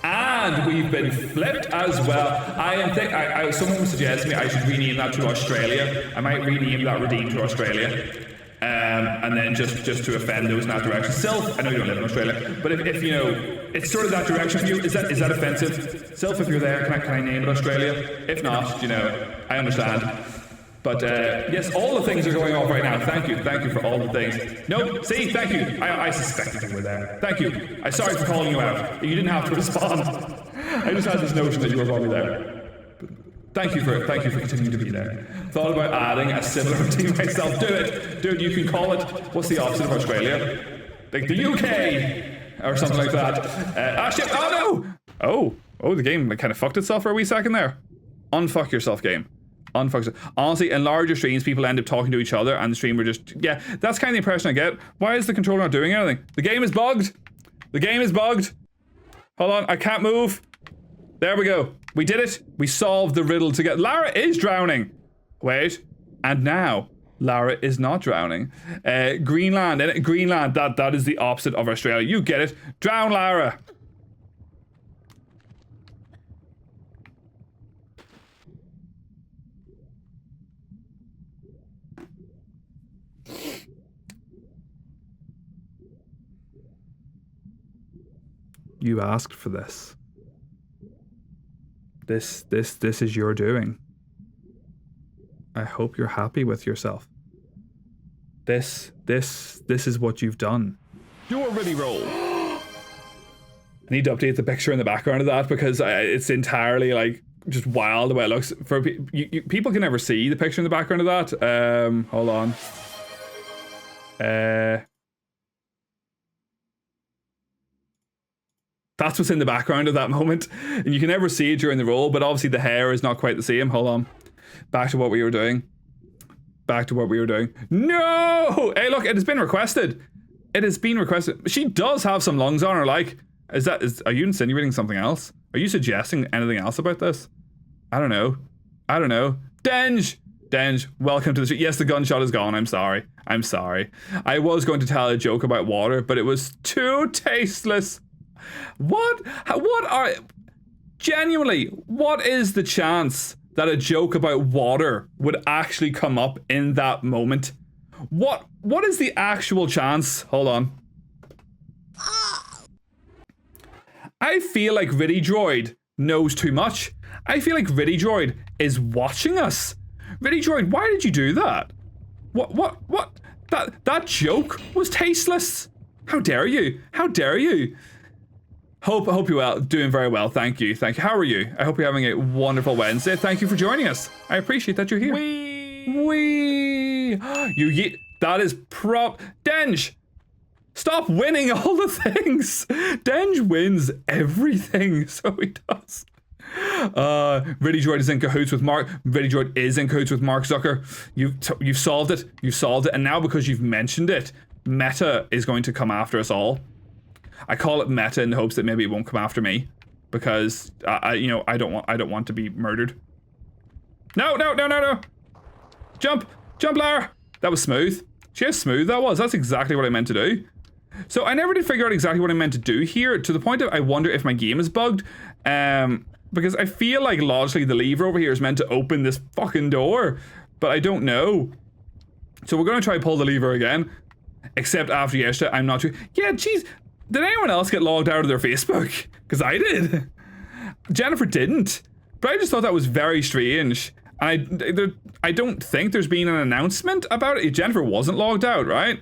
And we've been flipped as well. I am someone suggested me I should rename that to Australia. I might rename that Redeem to Australia. And then just to offend those in that direction. Sylph, I know you don't live in Australia, but if you know, it's sort of that direction for you. Is that offensive? Sylph, if you're there, can I name it Australia? If not, you know, I understand. But yes, all the things are going off right now. Thank you for all the things. No, see, thank you. I suspected you were there. Thank you. I'm sorry for calling you out. You didn't have to respond. I just had this notion that you were probably there. Thank you for continuing to be there. Thought about adding a similar routine myself. Do it. Dude, you can call it, what's the opposite of Australia? Like the UK or something like that. Shit, oh no! Oh, the game kind of fucked itself for a wee second there. Unfuck yourself, game. Unfuck yourself. Honestly, in larger streams, people end up talking to each other and the streamer just, yeah, that's kind of the impression I get. Why is the controller not doing anything? The game is bugged. The game is bugged. Hold on, I can't move. There we go. We did it. We solved the riddle together. Lara is drowning. Wait. And now, Lara is not drowning. Greenland. Greenland, that is the opposite of Australia. You get it. Drown, Lara. You asked for this. This is your doing. I hope you're happy with yourself. This is what you've done. You already roll. I need to update the picture in the background of that because it's entirely like just wild the way it looks. For people can never see the picture in the background of that. Hold on. That's what's in the background of that moment. And you can never see it during the roll, but obviously the hair is not quite the same. Hold on. Back to what we were doing. No! Hey, look, it has been requested. It has been requested. She does have some lungs on her, like. Are you insinuating something else? Are you suggesting anything else about this? I don't know. Denge, welcome to the street. Yes, the gunshot is gone. I'm sorry. I was going to tell a joke about water, but it was too tasteless. Genuinely, what is the chance that a joke about water would actually come up in that moment? What is the actual chance? Hold on. I feel like Riddy Droid knows too much. I feel like Riddy Droid is watching us. Riddy Droid, why did you do that? What? That joke was tasteless. How dare you? Hope you're well, doing very well. Thank you. How are you? I hope you're having a wonderful Wednesday. Thank you for joining us. I appreciate that you're here. Wee. That is Denge, stop winning all the things. Denge wins everything, so he does. Riddy Droid is in cahoots with Mark. Riddy Droid is in cahoots with Mark Zucker. You've solved it. And now because you've mentioned it, Meta is going to come after us all. I call it Meta in the hopes that maybe it won't come after me, because I don't want to be murdered. No! Jump, Lara. That was smooth. See how smooth that was? That's exactly what I meant to do. So I never did figure out exactly what I meant to do here, to the point of I wonder if my game is bugged. Because I feel like logically the lever over here is meant to open this fucking door, but I don't know. So we're gonna try to pull the lever again. Except after yesterday, I'm not sure. Yeah, jeez. Did anyone else get logged out of their Facebook? Because I did. Jennifer didn't. But I just thought that was very strange. And I don't think there's been an announcement about it. Jennifer wasn't logged out, right?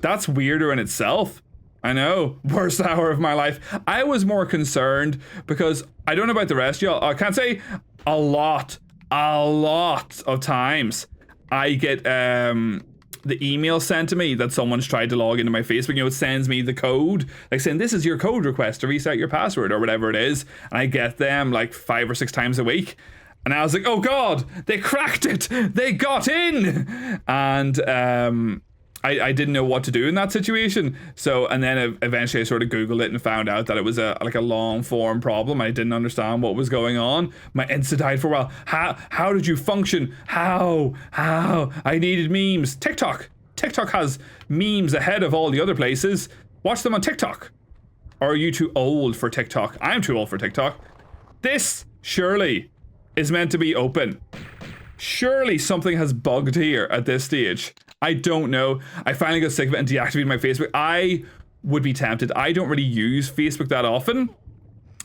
That's weirder in itself. I know. Worst hour of my life. I was more concerned because I don't know about the rest of y'all. I can't say a lot of times I get the email sent to me that someone's tried to log into my Facebook. You know, it sends me the code, like saying this is your code request to reset your password or whatever it is. And I get them like 5 or 6 times a week. And I was like, oh God, they cracked it. They got in. And I didn't know what to do in that situation. So, and then eventually I sort of Googled it and found out that it was a long form problem. I didn't understand what was going on. My Insta died for a while. How did you function? How? I needed memes. TikTok has memes ahead of all the other places. Watch them on TikTok. Or are you too old for TikTok? I'm too old for TikTok. This, surely, is meant to be open. Surely something has bugged here at this stage. I don't know. I finally got sick of it and deactivated my Facebook. I would be tempted. I don't really use Facebook that often.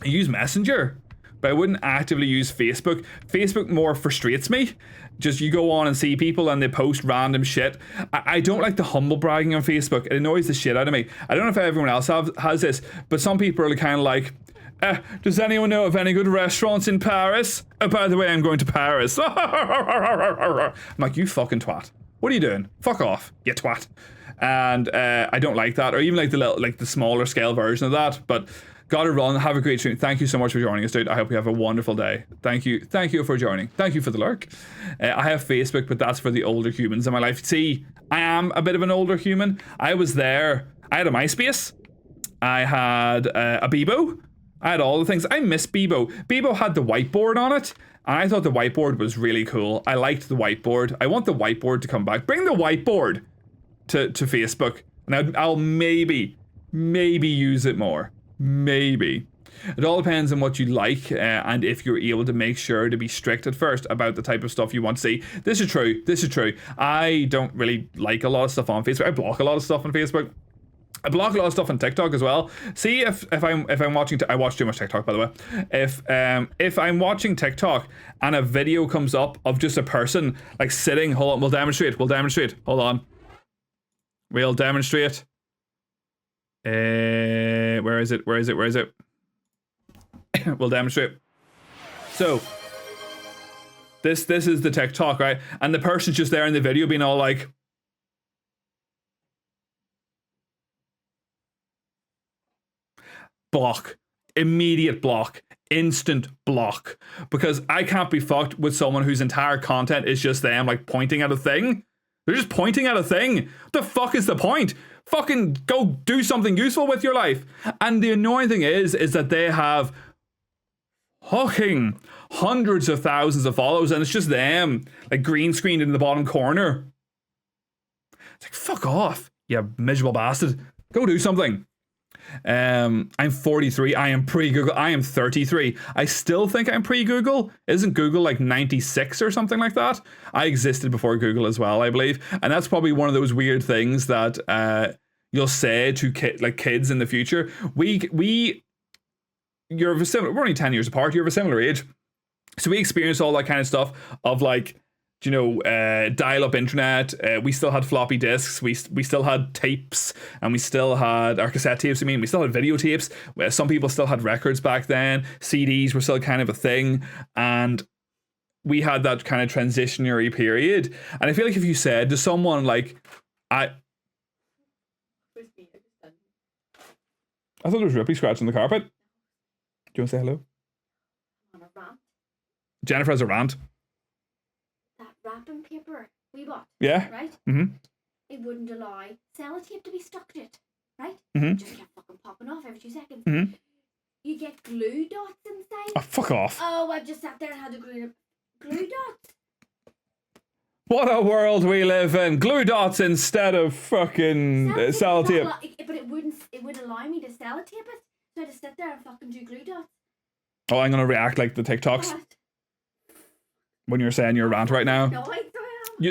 I use Messenger, but I wouldn't actively use Facebook. Facebook more frustrates me. Just you go on and see people and they post random shit. I don't like the humble bragging on Facebook. It annoys the shit out of me. I don't know if everyone else has this, but some people are kind of like, does anyone know of any good restaurants in Paris? Oh, by the way, I'm going to Paris. I'm like, you fucking twat. What are you doing? Fuck off, you twat. And I don't like that, or even like the smaller scale version of that. But gotta run. Have a great stream. Thank you so much for joining us, dude. I hope you have a wonderful day. Thank you for joining. Thank you for the lurk. I have Facebook, but that's for the older humans in my life. See, I am a bit of an older human. I was there. I had a MySpace. I had a Bebo. I had all the things. I miss Bebo. Bebo had the whiteboard on it. And I thought the whiteboard was really cool. I liked the whiteboard. I want the whiteboard to come back. Bring the whiteboard to Facebook. And I'll maybe use it more. Maybe. It all depends on what you like and if you're able to make sure to be strict at first about the type of stuff you want to see. This is true. I don't really like a lot of stuff on Facebook. I block a lot of stuff on Facebook. I block a lot of stuff on TikTok as well. See if I'm watching. I watch too much TikTok, by the way. If I'm watching TikTok and a video comes up of just a person like sitting, hold on, we'll demonstrate. Hold on, we'll demonstrate. Where is it? We'll demonstrate. So this is the TikTok, right? And the person's just there in the video being all like. Block. Immediate block. Instant block. Because I can't be fucked with someone whose entire content is just them like pointing at a thing. They're just pointing at a thing. What the fuck is the point? Fucking go do something useful with your life. And the annoying thing is that they have fucking hundreds of thousands of followers and it's just them like green screened in the bottom corner. It's like, fuck off, you miserable bastard. Go do something. I'm 43. I am pre-Google. I am 33. I still think I'm pre-Google. Isn't Google like 96 or something like that? I existed before Google as well, I believe. And that's probably one of those weird things that you'll say to kids in the future. We're only 10 years apart. You're of a similar age. So we experienced all that kind of stuff of like, you know, dial-up internet. We still had floppy disks. We still had tapes, and we still had our cassette tapes. I mean, we still had videotapes. Some people still had records back then. CDs were still kind of a thing, and we had that kind of transitionary period. And I feel like if you said to someone like, I thought there was Rippy scratching the carpet. Do you want to say hello? On a rant. Jennifer has a rant. Wrapping paper we bought. Yeah. Right? Mm-hmm. It wouldn't allow sellotape to be stuck to it. Right? Mm-hmm. Just kept fucking popping off every 2 seconds. Mm-hmm. You get glue dots inside. Oh, fuck off. Oh, I just sat there and had to glue dots. What a world we live in. Glue dots instead of fucking sellotape. But it wouldn't allow me to sellotape it. So I had to sit there and fucking do glue dots. Oh, I'm gonna react like the TikToks. What? When you're saying your rant right now. No, I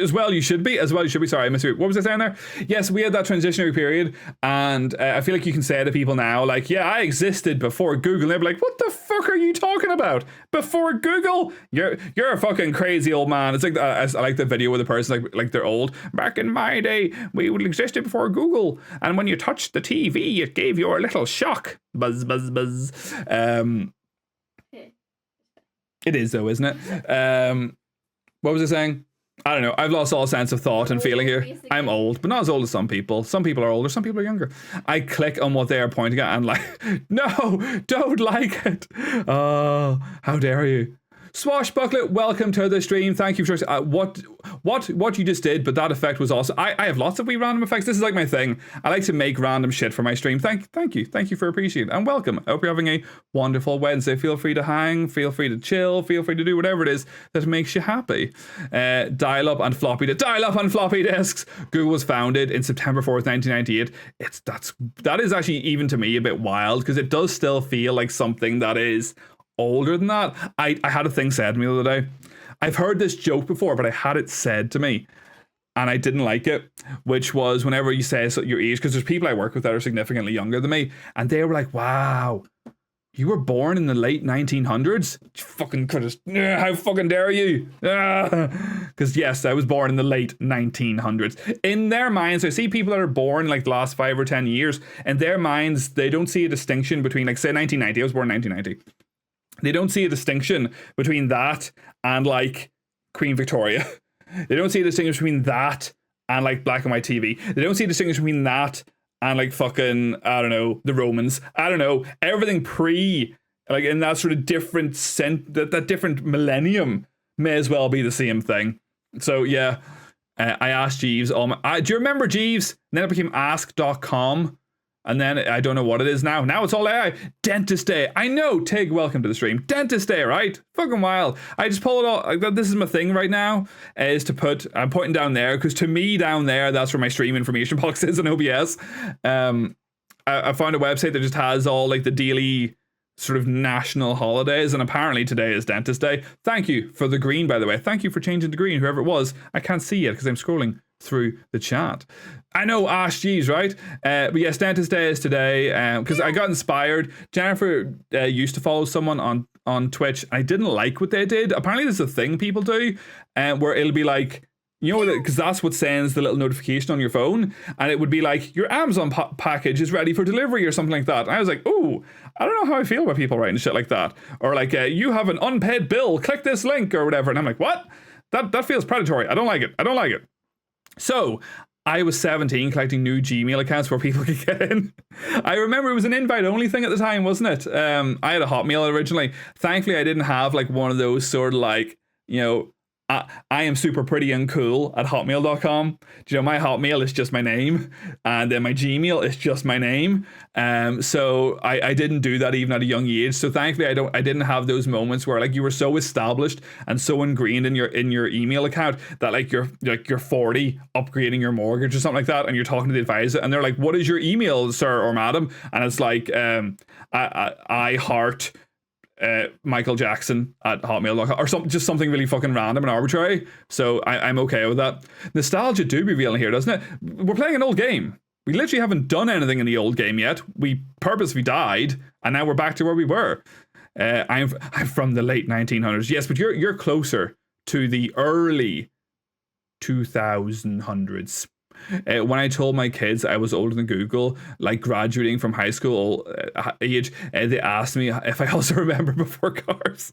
As well, you should be. Sorry, I missed you. What was I saying there? Yes, we had that transitionary period, and I feel like you can say to people now, like, yeah, I existed before Google. And they'll be like, what the fuck are you talking about? Before Google? You're a fucking crazy old man. It's like I like the video with the person like they're old. Back in my day, we existed before Google, and when you touched the TV, it gave you a little shock. Buzz, buzz, buzz. It is though, isn't it? What was I saying? I don't know. I've lost all sense of thought and feeling here. I'm old, but not as old as some people. Some people are older, some people are younger. I click on what they are pointing at and like, no, don't like it. Oh, how dare you. Swashbuckler, welcome to the stream. Thank you for what you just did, but that effect was awesome. I have lots of wee random effects. This is like my thing. I like to make random shit for my stream. Thank you for appreciating, and welcome. I hope you're having a wonderful Wednesday. Feel free to hang, feel free to chill, feel free to do whatever it is that makes you happy. Dial-up and floppy disks. Google was founded in September 4th, 1998. That is actually, even to me, a bit wild, because it does still feel like something that is older than that. I had a thing said to me the other day. I've heard this joke before, but I had it said to me and I didn't like it, which was whenever you say your age, because there's people I work with that are significantly younger than me, and they were like, wow, you were born in the late 1900s? Fucking how fucking dare you? Because yes, I was born in the late 1900s. In their minds, I see people that are born like the last 5 or 10 years, in their minds, they don't see a distinction between, like, say 1990. I was born in 1990. They don't see a distinction between that and like Queen Victoria. They don't see a distinction between that and like black and white TV. They don't see a distinction between that and like fucking, I don't know, the Romans. I don't know, everything pre, like in that sort of different that different millennium may as well be the same thing. So yeah, I asked Jeeves, do you remember Jeeves? And then it became ask.com. And then I don't know what it is now. Now it's all AI. Dentist Day. I know. Tig, welcome to the stream. Dentist Day, right? Fucking wild. I just pull it all. This is my thing right now, is to put, I'm pointing down there, because to me down there, that's where my stream information box is in OBS. I found a website that just has all like the daily sort of national holidays, and apparently today is Dentist Day. Thank you for the green, by the way. Thank you for changing the green, whoever it was. I can't see it because I'm scrolling through the chat. I know, Ash G's, right? But yes, Dentist Day is today, because I got inspired. Jennifer used to follow someone on Twitch. I didn't like what they did. Apparently there's a thing people do where it'll be like, you know, because that's what sends the little notification on your phone, and it would be like, your Amazon package is ready for delivery or something like that. And I was like, ooh, I don't know how I feel about people writing shit like that. Or like, you have an unpaid bill, click this link or whatever. And I'm like, what? That feels predatory. I don't like it. So I was 17 collecting new Gmail accounts where people could get in. I remember it was an invite only thing at the time, wasn't it? I had a Hotmail originally. Thankfully, I didn't have like one of those sort of like, you know, I am super pretty and cool at hotmail.com. Do you know, my Hotmail is just my name, and then my Gmail is just my name. So I didn't do that even at a young age. So thankfully I didn't have those moments where like you were so established and so ingrained in your email account that like you're 40 upgrading your mortgage or something like that, and you're talking to the advisor and they're like, what is your email, sir or madam? And it's like I heart Michael Jackson at hotmail.com or just something really fucking random and arbitrary. So I'm okay with that. Nostalgia do be revealing here, doesn't it? We're playing an old game. We literally haven't done anything in the old game yet. We purposely died, and now we're back to where we were. I'm from the late 1900s. Yes, but you're closer to the early 2000s. When I told my kids I was older than Google, like graduating from high school age, they asked me if I also remember before cars.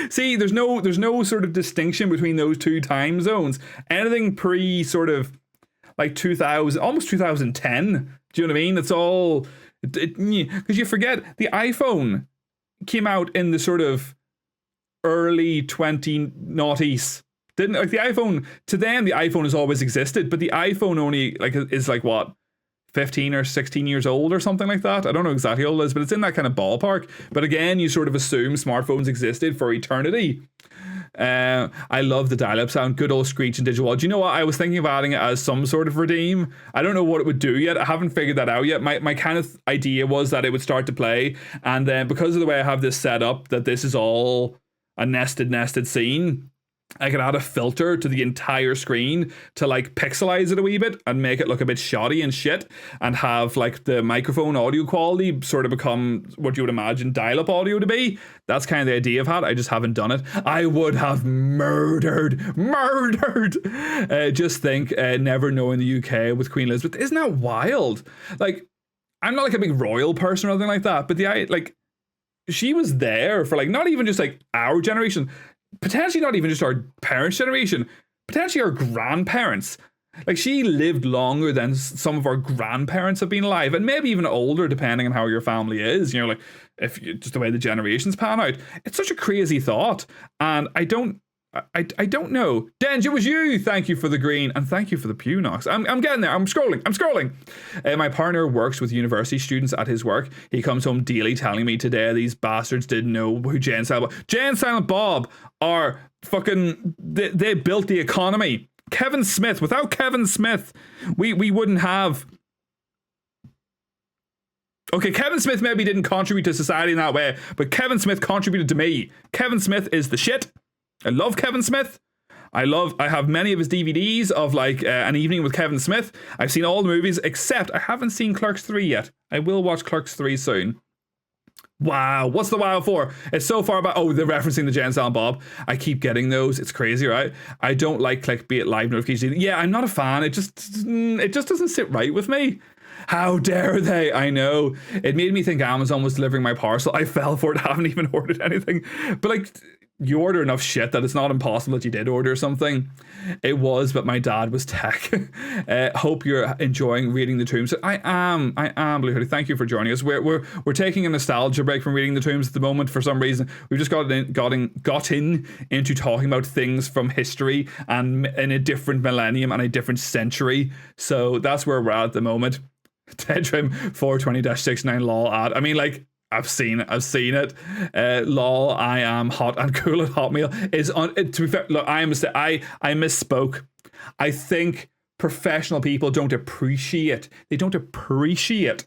See, there's no sort of distinction between those two time zones. Anything pre sort of like 2000, almost 2010. Do you know what I mean? It's all, because you forget the iPhone came out in the sort of early 2000s. Didn't, like, the iPhone, to them the iPhone has always existed, but the iPhone only like is like what, 15 or 16 years old or something like that. I don't know exactly how old it is, but it's in that kind of ballpark. But again, you sort of assume smartphones existed for eternity. I love the dial-up sound, good old screech and digital. Do you know what? I was thinking of adding it as some sort of redeem. I don't know what it would do yet. I haven't figured that out yet. My kind of idea was that it would start to play, and then because of the way I have this set up, that this is all a nested scene, I could add a filter to the entire screen to like pixelize it a wee bit and make it look a bit shoddy and shit, and have like the microphone audio quality sort of become what you would imagine dial-up audio to be. That's kind of the idea I've had. I just haven't done it. I would have murdered. Just think, never knowing the UK with Queen Elizabeth. Isn't that wild? Like, I'm not like a big royal person or anything like that, but like, she was there for like not even just like our generation, potentially not even just our parents' generation, potentially our grandparents. Like, she lived longer than some of our grandparents have been alive, and maybe even older, depending on how your family is. You know, like if you, just the way the generations pan out. It's such a crazy thought, and I don't know. Denge, it was you. Thank you for the green, and thank you for the pew knocks. I'm getting there. I'm scrolling. My partner works with university students at his work. He comes home daily telling me today these bastards didn't know who Jay and Silent Bob are. Fucking they built the economy. Kevin Smith. Without Kevin Smith, we wouldn't have. Okay, Kevin Smith maybe didn't contribute to society in that way, but Kevin Smith contributed to me. Kevin Smith is the shit. I love Kevin Smith. I have many of his DVDs of like An Evening with Kevin Smith. I've seen all the movies except I haven't seen Clerks 3 yet. I will watch Clerks 3 soon. Wow, what's the wow for? It's so far back. Oh, they're referencing the Jay and Silent Bob. I keep getting those. It's crazy, right? I don't like clickbait live notifications. Yeah, I'm not a fan. It just doesn't sit right with me. How dare they? I know. It made me think Amazon was delivering my parcel. I fell for it. I haven't even ordered anything. But like, you order enough shit that it's not impossible that you did order something. It was, but my dad was tech. Hope you're enjoying reading the tombs. I am, Blue Hoodie. Thank you for joining us. We're taking a nostalgia break from reading the tombs at the moment for some reason. We've just got into talking about things from history and in a different millennium and a different century. So that's where we're at the moment. Tedrim 420-69 lol ad. I mean, like, I've seen it. Lol, I am hot and cool at Hotmail is on. To be fair, look, I misspoke. I think professional people don't appreciate. They don't appreciate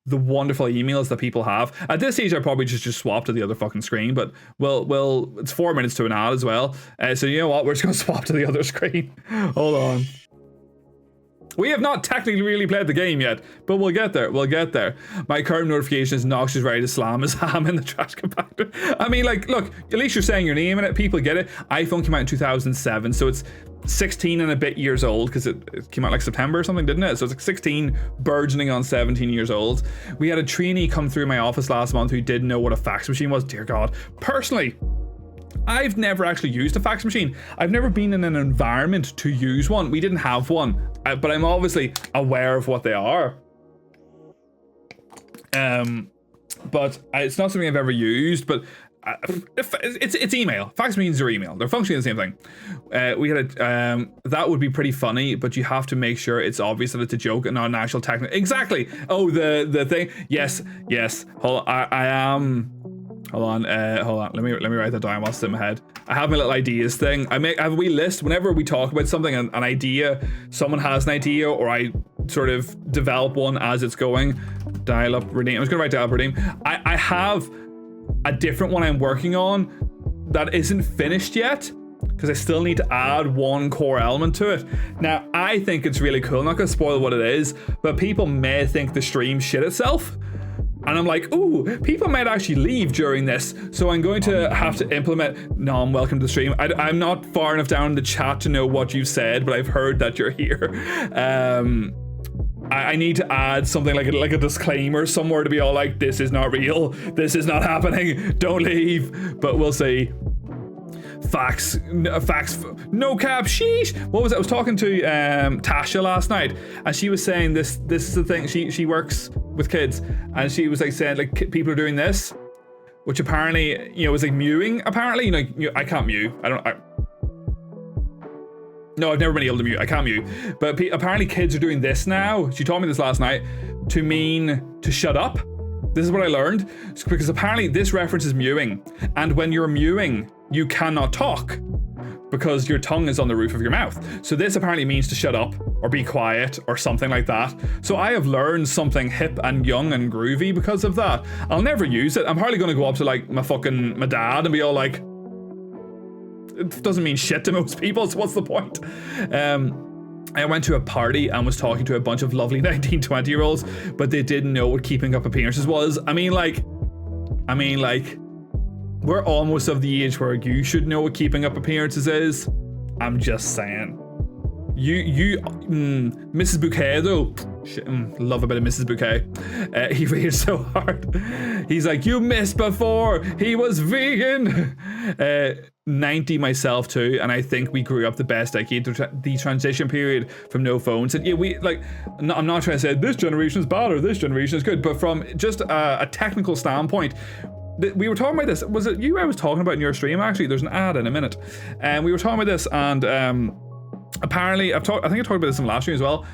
the wonderful emails that people have. At this stage, I probably just swap to the other fucking screen. But well, it's 4 minutes to an ad as well. So you know what? We're just gonna swap to the other screen. Hold on. We have not technically really played the game yet, but we'll get there. My current notification is Nox is ready to slam his ham in the trash compactor. I mean, like, look, at least you're saying your name in it. People get it. iPhone came out in 2007, so it's 16 and a bit years old, because it came out like September or something, didn't it? So it's like 16 burgeoning on 17 years old. We had a trainee come through my office last month who didn't know what a fax machine was. Dear God. Personally, I've never actually used a fax machine. I've never been in an environment to use one. We didn't have one, but I'm obviously aware of what they are. But it's not something I've ever used, but it's email. Fax machines are email. They're functionally the same thing. We had that would be pretty funny, but you have to make sure it's obvious that it's a joke and not an actual technical. Exactly. Oh, the thing. Yes. Hold on. Hold on. Let me write that down while it's in my head. I have my little ideas thing. I have a wee list whenever we talk about something, an idea, someone has an idea, or I sort of develop one as it's going. Dial up redeem. I'm just gonna write dial up redeem. I have a different one I'm working on that isn't finished yet, because I still need to add one core element to it. Now, I think it's really cool. I'm not gonna spoil what it is, but people may think the stream shit itself. And I'm like, ooh, people might actually leave during this. So I'm going to have to implement, Nom, welcome to the stream. I'm not far enough down in the chat to know what you've said, but I've heard that you're here. I need to add something like a disclaimer somewhere to be all like, this is not real. This is not happening. Don't leave. But we'll see. Fax, no cap, sheesh. What was it? I was talking to Tasha last night, and she was saying this is the thing. She works with kids, and she was like saying like people are doing this, which apparently, you know, is like mewing. Apparently, I can't mew. No, I've never been able to mute. I can't mute. But apparently kids are doing this now. She told me this last night to mean to shut up. This is what I learned. Because apparently this references mewing. And when you're mewing, you cannot talk because your tongue is on the roof of your mouth. So this apparently means to shut up or be quiet or something like that. So I have learned something hip and young and groovy because of that. I'll never use it. I'm hardly going to go up to like my dad and be all like, it doesn't mean shit to most people, so what's the point? I went to a party and was talking to a bunch of lovely 19, 20-year-olds, but they didn't know what keeping up appearances was. I mean, like, we're almost of the age where you should know what keeping up appearances is. I'm just saying. Mrs. Bouquet though, love a bit of Mrs. Bouquet. He reads so hard. He's like, you missed before, he was vegan. 90 myself too, and I think we grew up the best decade, the transition period from no phones. And yeah, we like, I'm not trying to say this generation is bad or this generation is good, but from just a technical standpoint, we were talking about this. Was it you I was talking about in your stream? Actually, there's an ad in a minute, and we were talking about this, and apparently I think I talked about this in last stream as well.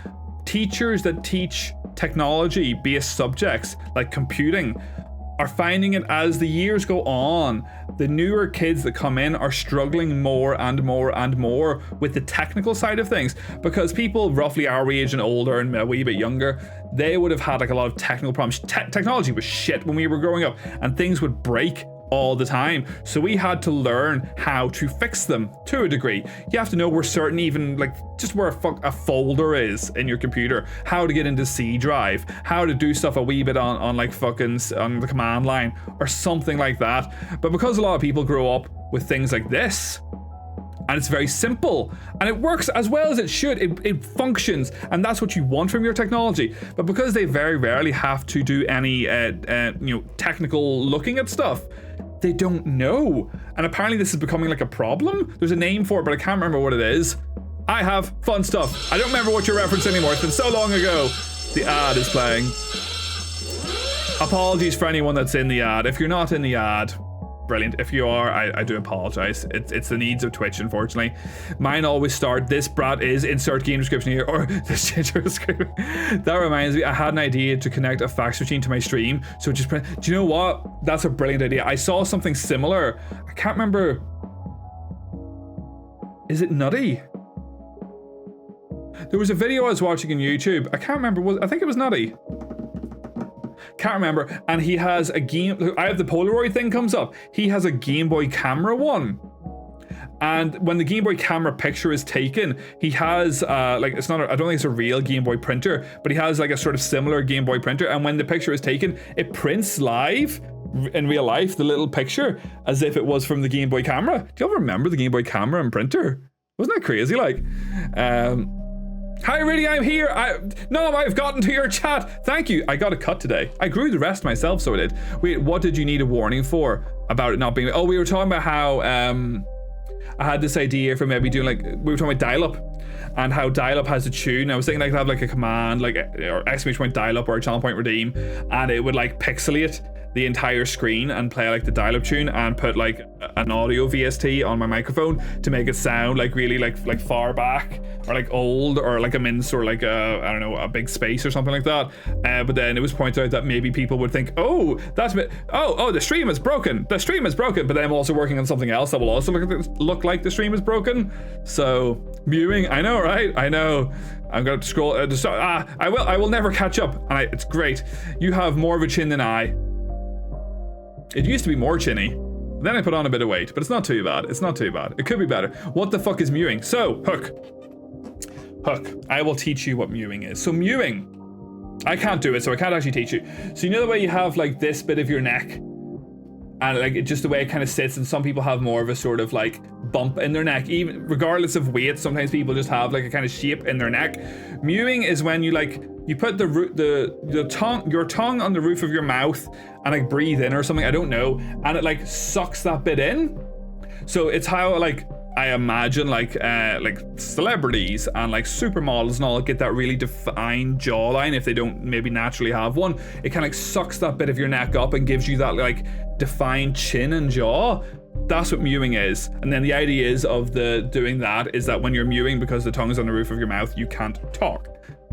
Teachers that teach technology-based subjects like computing are finding it as the years go on, the newer kids that come in are struggling more and more and more with the technical side of things, because people roughly our age and older and a wee bit younger, they would have had like a lot of technical problems. Technology was shit when we were growing up, and things would break all the time, so we had to learn how to fix them to a degree. You have to know where certain, even like just where a folder is in your computer, how to get into C drive, how to do stuff a wee bit on like fucking on the command line or something like that. But because a lot of people grow up with things like this, and it's very simple and it works as well as it should, it functions, and that's what you want from your technology. But because they very rarely have to do any technical looking at stuff, they don't know. And apparently this is becoming like a problem. There's a name for it, but I can't remember what it is. I have fun stuff. I don't remember what you're referencing anymore. It's been so long ago. The ad is playing. Apologies for anyone that's in the ad. If you're not in the ad, brilliant. If you are, I do apologize. It's the needs of Twitch, unfortunately. Mine always start, this brat is, insert game description here, or this ginger screaming. That reminds me, I had an idea to connect a fax machine to my stream, so just, do you know what? That's a brilliant idea. I saw something similar. I can't remember. Is it Nutty? There was a video I was watching on YouTube. I can't remember. I think it was Nutty. Can't remember. And he has a game. I have the Polaroid thing comes up. He has a Game Boy camera one. And when the Game Boy camera picture is taken, he has like, it's not, I don't think it's a real Game Boy printer, but he has like a sort of similar Game Boy printer. And when the picture is taken, it prints live in real life, the little picture, as if it was from the Game Boy camera. Do you all remember the Game Boy camera and printer? Wasn't that crazy? Like, hi, really, I'm here. I've gotten to your chat. Thank you. I got a cut today. I grew the rest myself, so I did. Wait, what did you need a warning for about it not being? Oh, we were talking about how I had this idea for maybe doing like, we were talking about dial-up and how dial-up has a tune. I was thinking I could have like a command, like or ! dial-up or a channel point redeem, and it would like pixelate the entire screen and play like the dial-up tune and put like an audio VST on my microphone to make it sound like really like far back or like old, or like I'm in sort of like I don't know, a big space or something like that. But then it was pointed out that maybe people would think, oh, that's the stream is broken. The stream is broken. But then I'm also working on something else that will also look like the stream is broken. So mewing, I know, right? I know. I'm gonna scroll. I will never catch up, and it's great. You have more of a chin than I. It used to be more chinny. Then I put on a bit of weight, but it's not too bad. It's not too bad. It could be better. What the fuck is mewing? So, Hook, I will teach you what mewing is. So mewing, I can't do it, so I can't actually teach you. So you know the way you have like this bit of your neck, and like just the way it kind of sits, and some people have more of a sort of like bump in their neck, even regardless of weight. Sometimes people just have like a kind of shape in their neck. Mewing is when you like, you put your tongue on the roof of your mouth and like breathe in or something, I don't know, and it like sucks that bit in. So it's how like I imagine like celebrities and like supermodels and all get that really defined jawline if they don't maybe naturally have one. It kind of like sucks that bit of your neck up and gives you that like defined chin and jaw. That's what mewing is. And then the idea is of doing that is that when you're mewing, because the tongue is on the roof of your mouth, you can't talk.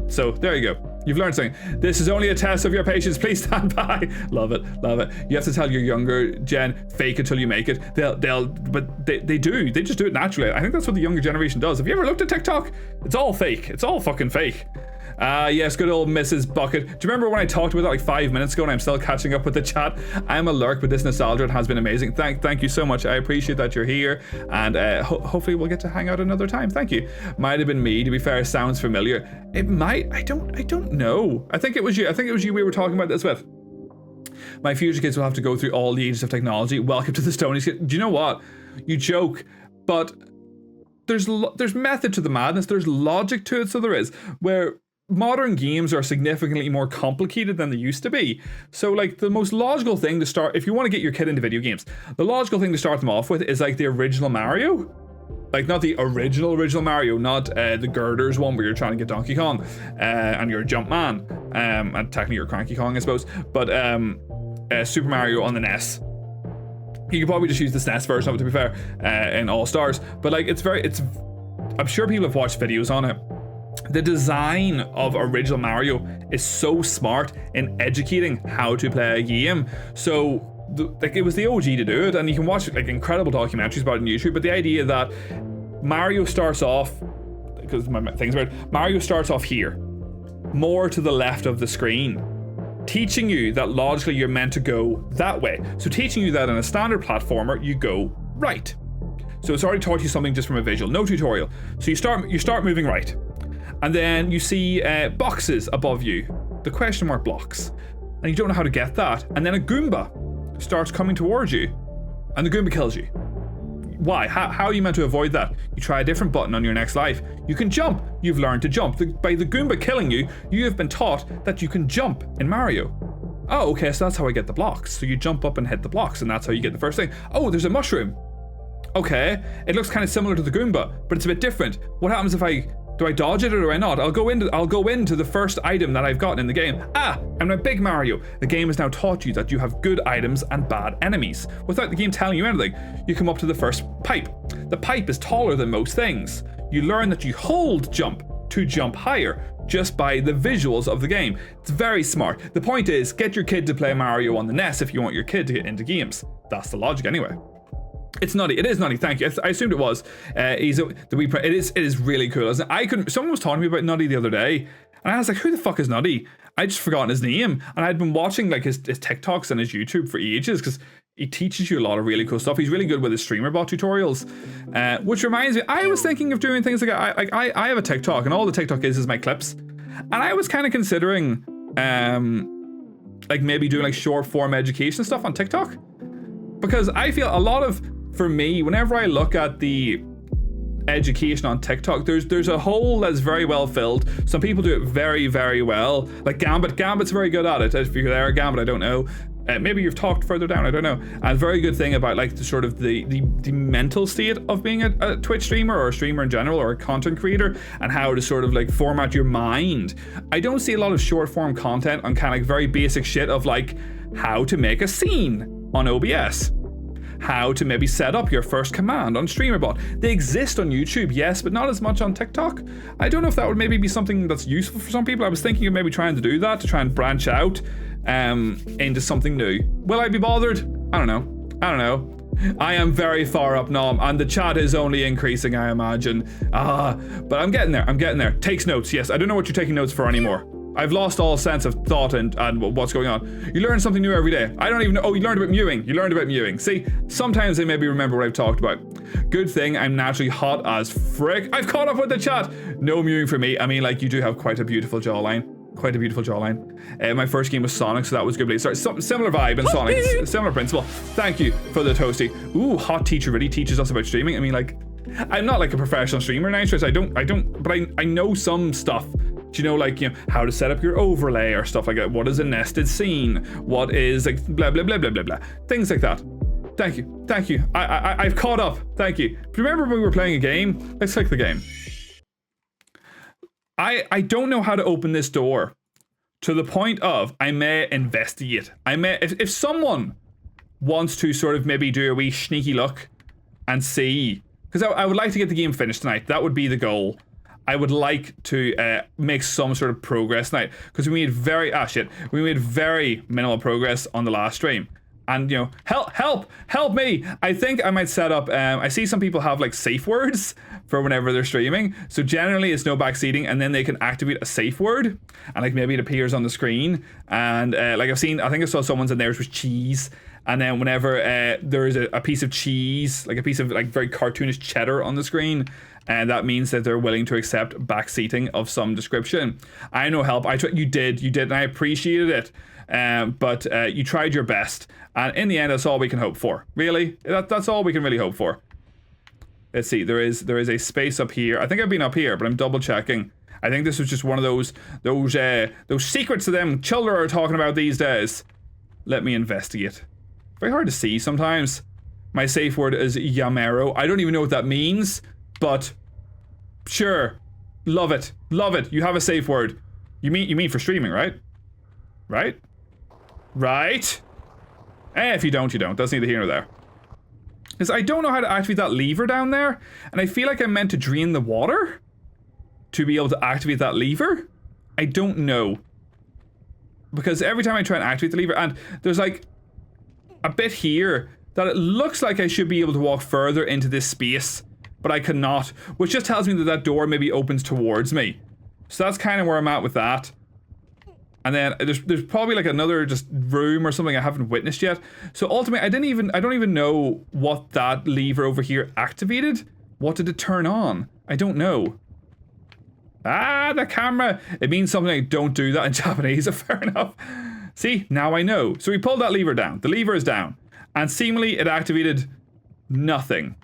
So there you go. You've learned something. This is only a test of your patience. Please stand by. Love it. Love it. You have to tell your younger gen, fake it till you make it. But they do. They just do it naturally. I think that's what the younger generation does. Have you ever looked at TikTok? It's all fake. It's all fucking fake. Yes, good old Mrs. Bucket. Do you remember when I talked about that like 5 minutes ago and I'm still catching up with the chat? I'm a lurk, but this nostalgia has been amazing. Thank you so much. I appreciate that you're here, and hopefully we'll get to hang out another time. Thank you. Might have been me, to be fair. Sounds familiar. It might. I don't know. I think it was you. I think it was you we were talking about this with. My future kids will have to go through all the ages of technology. Welcome to the Stonies. Do you know what? You joke, but there's method to the madness. There's logic to it, so there is. Where modern games are significantly more complicated than they used to be. So like the most logical thing to start, if you want to get your kid into video games, the logical thing to start them off with is like the original Mario. Like not the original Mario, not the Girders one where you're trying to get Donkey Kong and you're a jump man, and technically you're Cranky Kong, I suppose, but Super Mario on the NES. You could probably just use the SNES version of it, to be fair, in All Stars, but like I'm sure people have watched videos on it. The design of original Mario is so smart in educating how to play a game. So like it was the OG to do it, and you can watch like incredible documentaries about it on YouTube. But the idea that Mario starts off, because my thing's weird, Mario starts off here, more to the left of the screen, teaching you that logically you're meant to go that way. So teaching you that in a standard platformer, you go right. So it's already taught you something just from a visual, no tutorial. So you start moving right. And then you see boxes above you, the question mark blocks, and you don't know how to get that. And then a Goomba starts coming towards you, and the Goomba kills you. Why? How are you meant to avoid that? You try a different button on your next life. You can jump. You've learned to jump. By the Goomba killing you, you have been taught that you can jump in Mario. Oh, okay, so that's how I get the blocks. So you jump up and hit the blocks, and that's how you get the first thing. Oh, there's a mushroom. Okay, it looks kind of similar to the Goomba, but it's a bit different. What happens if do I dodge it or do I not? I'll go into the first item that I've gotten in the game. I'm a big Mario. The game has now taught you that you have good items and bad enemies. Without the game telling you anything, you come up to the first pipe. The pipe is taller than most things. You learn that you hold jump to jump higher just by the visuals of the game. It's very smart. The point is, get your kid to play Mario on the NES if you want your kid to get into games. That's the logic anyway. It's nutty. It is nutty. Thank you. I assumed it was. It is really cool. Someone was talking to me about Nutty the other day, and I was like, "Who the fuck is Nutty?" I just forgotten his name, and I'd been watching like his TikToks and his YouTube for ages because he teaches you a lot of really cool stuff. He's really good with his streamer bot tutorials, which reminds me, I was thinking of doing things like I have a TikTok, and all the TikTok is my clips, and I was kind of considering like maybe doing like short form education stuff on TikTok, because I feel a lot of, for me, whenever I look at the education on TikTok, there's a hole that's very well filled. Some people do it very, very well. Like Gambit's very good at it. If you're there, Gambit, I don't know. Maybe you've talked further down, I don't know. And very good thing about like the sort of the mental state of being a Twitch streamer or a streamer in general or a content creator, and how to sort of like format your mind. I don't see a lot of short form content on kind of like very basic shit of like how to make a scene on OBS. How to maybe set up your first command on StreamerBot. They exist on YouTube, yes, but not as much on TikTok. I don't know if that would maybe be something that's useful for some people. I was thinking of maybe trying to do that, to try and branch out into something new. Will I be bothered? I don't know. I am very far up now, and the chat is only increasing, I imagine. But I'm getting there. Takes notes, yes. I don't know what you're taking notes for anymore. I've lost all sense of thought and what's going on. You learn something new every day. I don't even know. Oh, you learned about mewing. See, sometimes I maybe remember what I've talked about. Good thing I'm naturally hot as frick. I've caught up with the chat. No mewing for me. I mean, like, you do have quite a beautiful jawline. My first game was Sonic, so that was good. Sorry, similar vibe in Sonic, similar principle. Thank you for the toasty. Ooh, hot teacher really teaches us about streaming. I mean, like, I'm not like a professional streamer, nitrous. I don't, but I know some stuff. Do you know, like, you know, how to set up your overlay or stuff like that? What is a nested scene? What is like blah blah blah blah blah blah, things like that. Thank you. I've caught up. Thank you. But remember when we were playing a game? Let's click the game. I don't know how to open this door to the point of I may investigate. I may, if someone wants to sort of maybe do a wee sneaky look and see, because I would like to get the game finished tonight. That would be the goal. I would like to make some sort of progress tonight, because we made very minimal progress on the last stream. And, you know, help me. I think I might set up, I see some people have like safe words for whenever they're streaming. So generally it's no backseating, and then they can activate a safe word, and like maybe it appears on the screen. And like I think I saw someone's in there which was cheese. And then whenever there is a piece of cheese, like a piece of like very cartoonish cheddar on the screen, and that means that they're willing to accept backseating of some description. I know, help. You did, and I appreciated it. But you tried your best, and in the end, that's all we can hope for. Really, that's all we can really hope for. Let's see. There is a space up here. I think I've been up here, but I'm double checking. I think this was just one of those secrets that them children are talking about these days. Let me investigate. Very hard to see sometimes. My safe word is Yamero. I don't even know what that means, but sure, love it, love it. You have a safe word. You mean for streaming, right? Right? Right? If you don't, you don't. That's neither here nor there. Because I don't know how to activate that lever down there, and I feel like I'm meant to drain the water to be able to activate that lever. I don't know. Because every time I try and activate the lever, and there's like a bit here that it looks like I should be able to walk further into this space, but I cannot, which just tells me that that door maybe opens towards me. So that's kind of where I'm at with that. And then there's probably like another just room or something I haven't witnessed yet. So ultimately, I don't even know what that lever over here activated. What did it turn on? I don't know. Ah, the camera. It means something like don't do that in Japanese. Fair enough. See, now I know. So we pulled that lever down. The lever is down. And seemingly it activated nothing.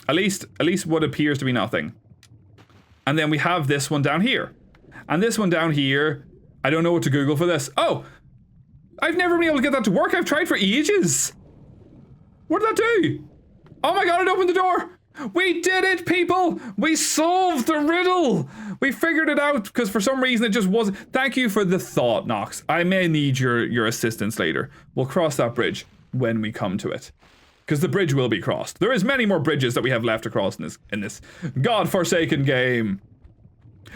At least what appears to be nothing. And then we have this one down here. And this one down here, I don't know what to Google for this. Oh! I've never been able to get that to work. I've tried for ages. What did that do? Oh my god, it opened the door! We did it, people! We solved the riddle! We figured it out, because for some reason it just wasn't. Thank you for the thought, Nox. I may need your assistance later. We'll cross that bridge when we come to it. Because the bridge will be crossed. There is many more bridges that we have left to cross in this godforsaken game.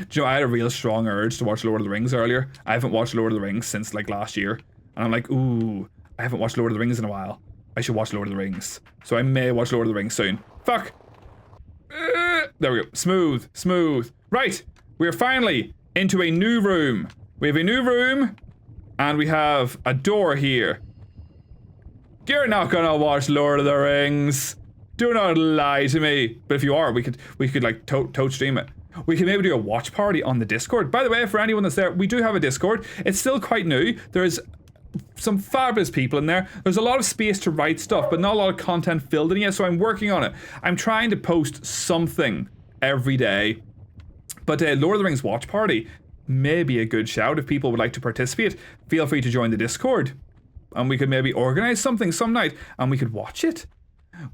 Do you know, I had a real strong urge to watch Lord of the Rings earlier. I haven't watched Lord of the Rings since like last year. And I'm like, ooh, I haven't watched Lord of the Rings in a while. I should watch Lord of the Rings. So I may watch Lord of the Rings soon. Fuck! There we go. Smooth, smooth. Right, we are finally into a new room. We have a new room, and we have a door here. You're not gonna watch Lord of the Rings. Do not lie to me. But if you are, we could like tote stream it. We can maybe do a watch party on the Discord. By the way, for anyone that's there, we do have a Discord. It's still quite new. There's some fabulous people in there. There's a lot of space to write stuff, but not a lot of content filled in yet, so I'm working on it. I'm trying to post something every day. But Lord of the Rings watch party may be a good shout. If people would like to participate, feel free to join the Discord. And we could maybe organize something some night, and we could watch it.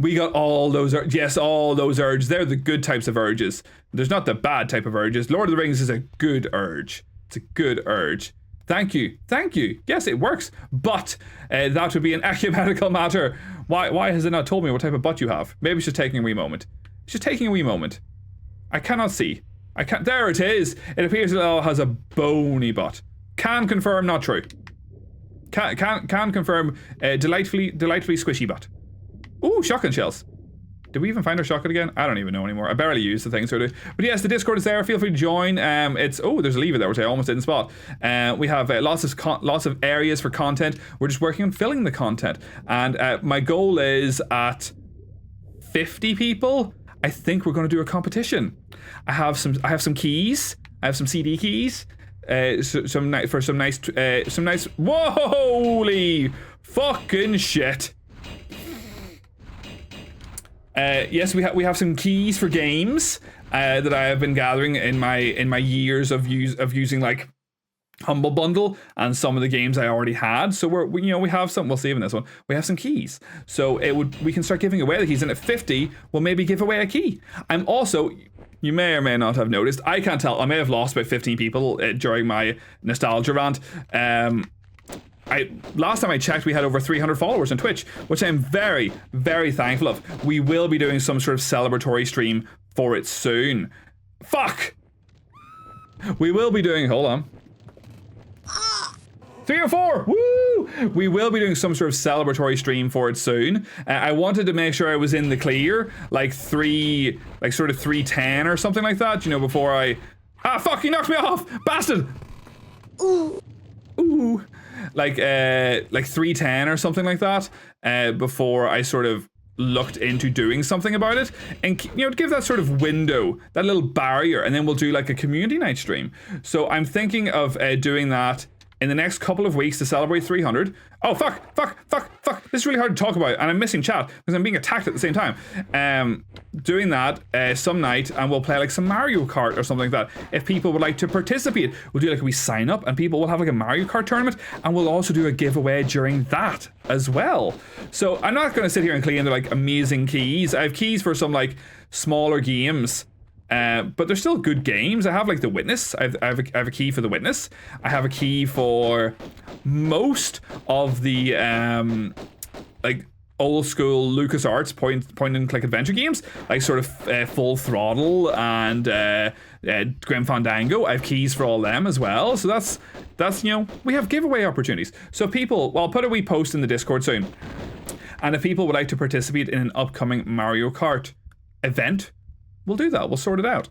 We got all those, yes, all those urges. They're the good types of urges. There's not the bad type of urges. Lord of the Rings is a good urge. It's a good urge. Thank you. Thank you. Yes, it works. But that would be an ecumenical matter. Why has it not told me what type of butt you have? Maybe it's just taking a wee moment. It's just taking a wee moment. I cannot see. I can't. There it is. It appears it all has a bony butt. Can confirm, not true. Can confirm, delightfully squishy butt. Ooh, shotgun shells. Did we even find our shotgun again? I don't even know anymore. I barely use the thing, so do. But yes, the Discord is there. Feel free to join. There's a lever there, which I almost didn't spot. We have lots of areas for content. We're just working on filling the content, and my goal is at 50 people. I think we're going to do a competition. I have some keys. I have some CD keys. Some nice. Whoa! Holy fucking shit! Yes, we have some keys for games that I have been gathering in my years of using like Humble Bundle and some of the games I already had. So we have some. We'll save in this one. We have some keys, so we can start giving away the keys. And at 50, we'll maybe give away a key. I'm also. You may or may not have noticed. I can't tell. I may have lost about 15 people during my nostalgia rant. Last time I checked, we had over 300 followers on Twitch, which I'm very, very thankful of. We will be doing some sort of celebratory stream for it soon. Fuck! We will be doing, hold on. 304. Woo! We will be doing some sort of celebratory stream for it soon. I wanted to make sure I was in the clear, like sort of 310 or something like that, you know, before I... Ah, fuck, he knocked me off! Bastard! Ooh. Ooh. Like 310 or something like that, before I sort of looked into doing something about it, and you know, give that sort of window, that little barrier, and then we'll do like a community night stream. So I'm thinking of doing that in the next couple of weeks to celebrate 300. Oh, fuck. This is really hard to talk about, and I'm missing chat because I'm being attacked at the same time. Doing that some night, and we'll play like some Mario Kart or something like that. If people would like to participate, we'll do like we sign up, and people will have like a Mario Kart tournament, and we'll also do a giveaway during that as well. So I'm not going to sit here and claim they're like amazing keys. I have keys for some like smaller games. But they're still good games. I have like The Witness. I have a key for The Witness. I have a key for most of the like old school LucasArts point and click adventure games, like sort of Full Throttle and Grim Fandango. I have keys for all them as well. So that's you know, we have giveaway opportunities. So people, well, I'll put a wee post in the Discord soon. And if people would like to participate in an upcoming Mario Kart event, we'll do that. We'll sort it out.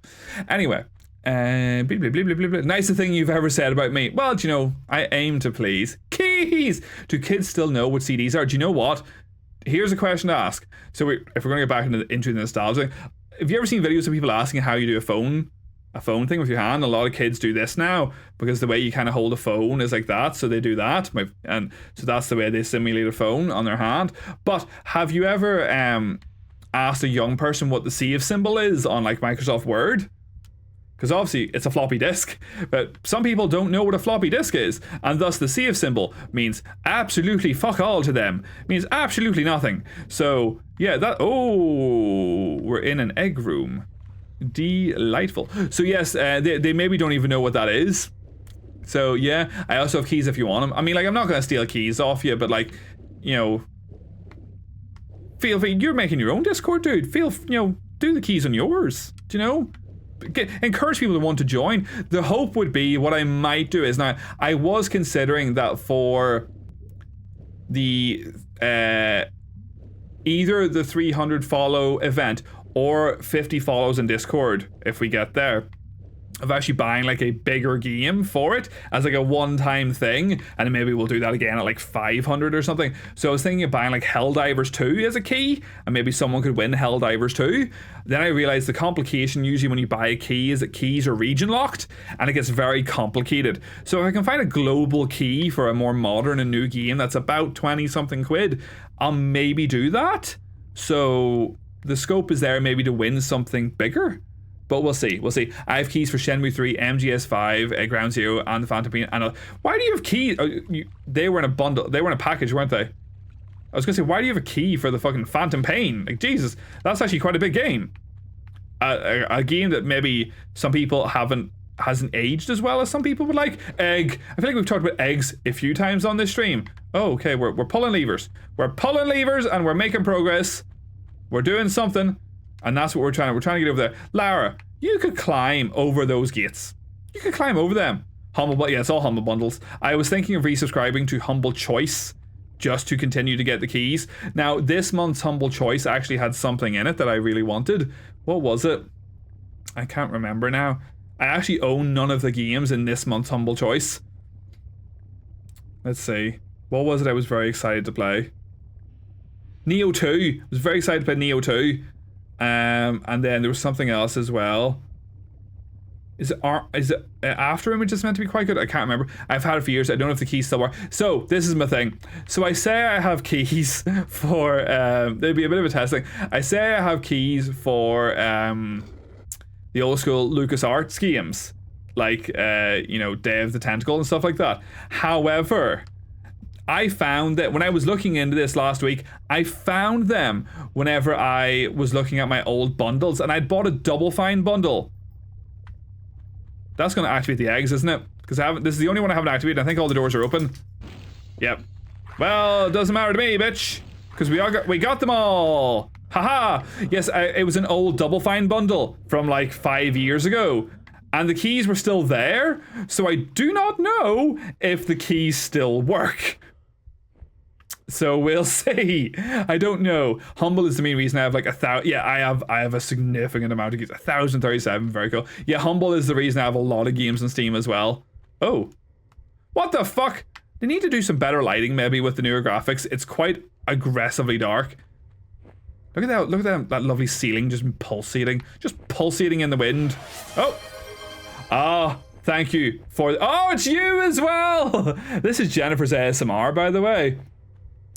Anyway, nicest thing you've ever said about me. Well, do you know, I aim to please. Keys! Do kids still know what CDs are? Do you know what? Here's a question to ask. So if we're going to get back into the nostalgia, have you ever seen videos of people asking how you do a phone thing with your hand? A lot of kids do this now because the way you kind of hold a phone is like that, so they do that, and so that's the way they simulate a phone on their hand. But have you ever asked a young person what the save symbol is on like Microsoft Word? Because obviously it's a floppy disk, but some people don't know what a floppy disk is, and thus the save symbol means absolutely fuck all to them. It means absolutely nothing. So yeah, we're in an egg room. Delightful. So yes, they maybe don't even know what that is. So yeah, I also have keys if you want them. I mean, like, I'm not gonna steal keys off you, but like, you know, feel free. You're making your own Discord, dude. You know, do the keys on yours. Do you know? Encourage people to want to join. The hope would be, what I might do is, now I was considering that for the either the 300 follow event or 50 follows in Discord, if we get there, of actually buying like a bigger game for it as like a one-time thing, and then maybe we'll do that again at like 500 or something. So I was thinking of buying like Helldivers 2 as a key, and maybe someone could win Helldivers 2. Then I realized the complication usually when you buy a key is that keys are region locked, and it gets very complicated. So if I can find a global key for a more modern and new game that's about 20 something quid, I'll maybe do that. So the scope is there maybe to win something bigger. But we'll see. I have keys for Shenmue 3, MGS5, Ground Zero, and the Phantom Pain. And why do you have keys? They were in a bundle. They were in a package, weren't they? I was gonna say, why do you have a key for the fucking Phantom Pain? Like, Jesus, that's actually quite a big game. A game that maybe some people hasn't aged as well as some people would like. Egg. I feel like we've talked about eggs a few times on this stream. Oh, okay, we're pulling levers. We're pulling levers and we're making progress. We're doing something. And that's what we're trying to get over there. Lara, you could climb over those gates. You could climb over them. Yeah, it's all Humble Bundles. I was thinking of resubscribing to Humble Choice just to continue to get the keys. Now, this month's Humble Choice actually had something in it that I really wanted. What was it? I can't remember now. I actually own none of the games in this month's Humble Choice. Let's see. What was it I was very excited to play? Neo 2. I was very excited to play Neo 2. And then there was something else as well. Is it After Images meant to be quite good? I can't remember. I've had it for years. I don't know if the keys still work. So this is my thing. So I say I have keys for there'd be a bit of a testing. I say I have keys for the old school LucasArts games, like you know, Day of the Tentacle and stuff like that. However, I found that when I was looking into this last week, I found them whenever I was looking at my old bundles, and I'd bought a Double Fine bundle. That's going to activate the eggs, isn't it? Because this is the only one I haven't activated. I think all the doors are open. Yep. Well, it doesn't matter to me, bitch, because we got them all. Haha. Yes, it was an old Double Fine bundle from like 5 years ago. and the keys were still there, so I do not know if the keys still work. So we'll see. I don't know. Humble is the main reason I have like 1,000. Yeah, I have a significant amount of games. 1,037. Very cool. Yeah, Humble is the reason I have a lot of games on Steam as well. Oh, what the fuck? They need to do some better lighting maybe with the newer graphics. It's quite aggressively dark. Look at that! Look at that lovely ceiling just pulsating in the wind. Oh, thank you for. Oh, it's you as well. This is Jennifer's ASMR, by the way.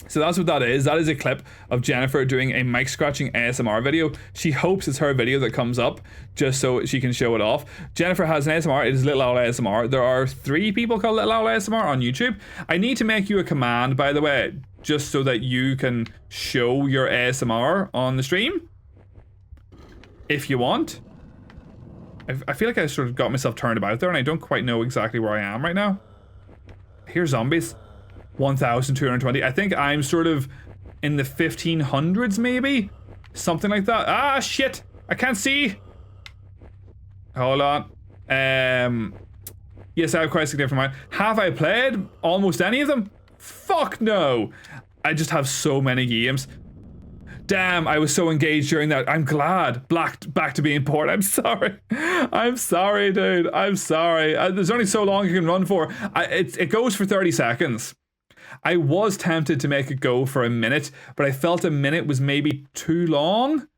So that's what that is. That is a clip of Jennifer doing a mic scratching ASMR video. She hopes it's her video that comes up just so she can show it off. Jennifer has an ASMR. It is Little Owl ASMR. There are 3 people called Little Owl ASMR on YouTube. I need to make you a command, by the way, just so that you can show your ASMR on the stream. If you want. I feel like I sort of got myself turned about there and I don't quite know exactly where I am right now. Here's zombies. 1,220. I think I'm sort of in the 1,500s maybe? Something like that. Ah, shit! I can't see! Hold on. Yes, I have quite a significant amount. Have I played almost any of them? Fuck no! I just have so many games. Damn, I was so engaged during that. I'm glad. Back to being bored. I'm sorry. I'm sorry, dude. I'm sorry. There's only so long you can run for. It goes for 30 seconds. I was tempted to make it go for a minute, but I felt a minute was maybe too long.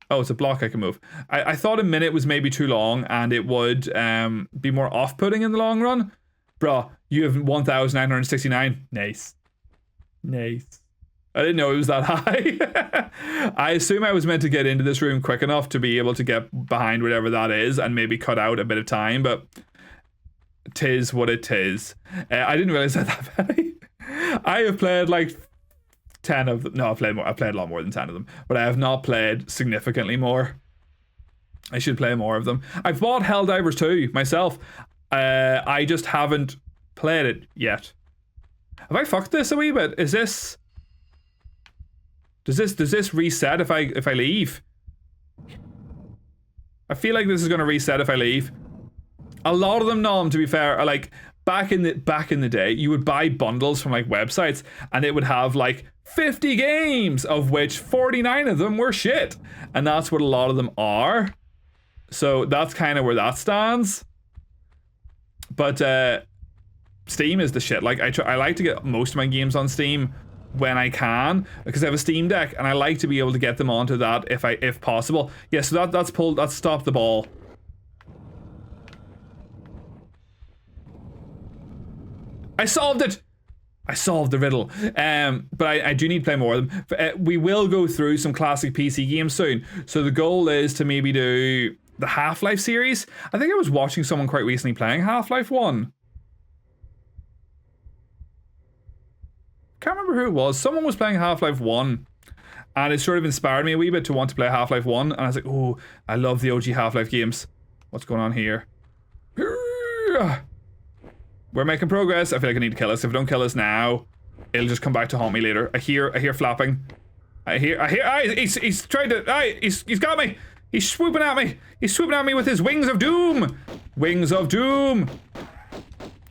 Oh, it's a block I can move. I thought a minute was maybe too long and it would be more off-putting in the long run. Bruh, you have 1,969. Nice. Nice. I didn't know it was that high. I assume I was meant to get into this room quick enough to be able to get behind whatever that is and maybe cut out a bit of time, but... tis what it is. I didn't realize that many. I have played like 10 of them. No, I've played a lot more than 10 of them, but I have not played significantly more. I should play more of them. I've bought Helldivers 2 myself. I just haven't played it yet. Have I fucked this a wee bit? Is this... Does this reset if I leave? I feel like this is gonna reset if I leave. A lot of them, Nom, to be fair, are like back in the day, you would buy bundles from like websites and it would have like 50 games, of which 49 of them were shit. And that's what a lot of them are. So that's kind of where that stands. But Steam is the shit. Like I like to get most of my games on Steam when I can, because I have a Steam Deck and I like to be able to get them onto that if possible. Yeah, so that's stopped the ball. I solved it! I solved the riddle. But I do need to play more of them. We will go through some classic PC games soon. So the goal is to maybe do the Half-Life series. I think I was watching someone quite recently playing Half-Life 1. Can't remember who it was. Someone was playing Half-Life 1. And it sort of inspired me a wee bit to want to play Half-Life 1. And I was like, oh, I love the OG Half-Life games. What's going on here? We're making progress. I feel like I need to kill us. If I don't kill us now, it'll just come back to haunt me later. I hear flapping. He's trying to, he's got me. He's swooping at me. He's swooping at me with his wings of doom. Wings of doom.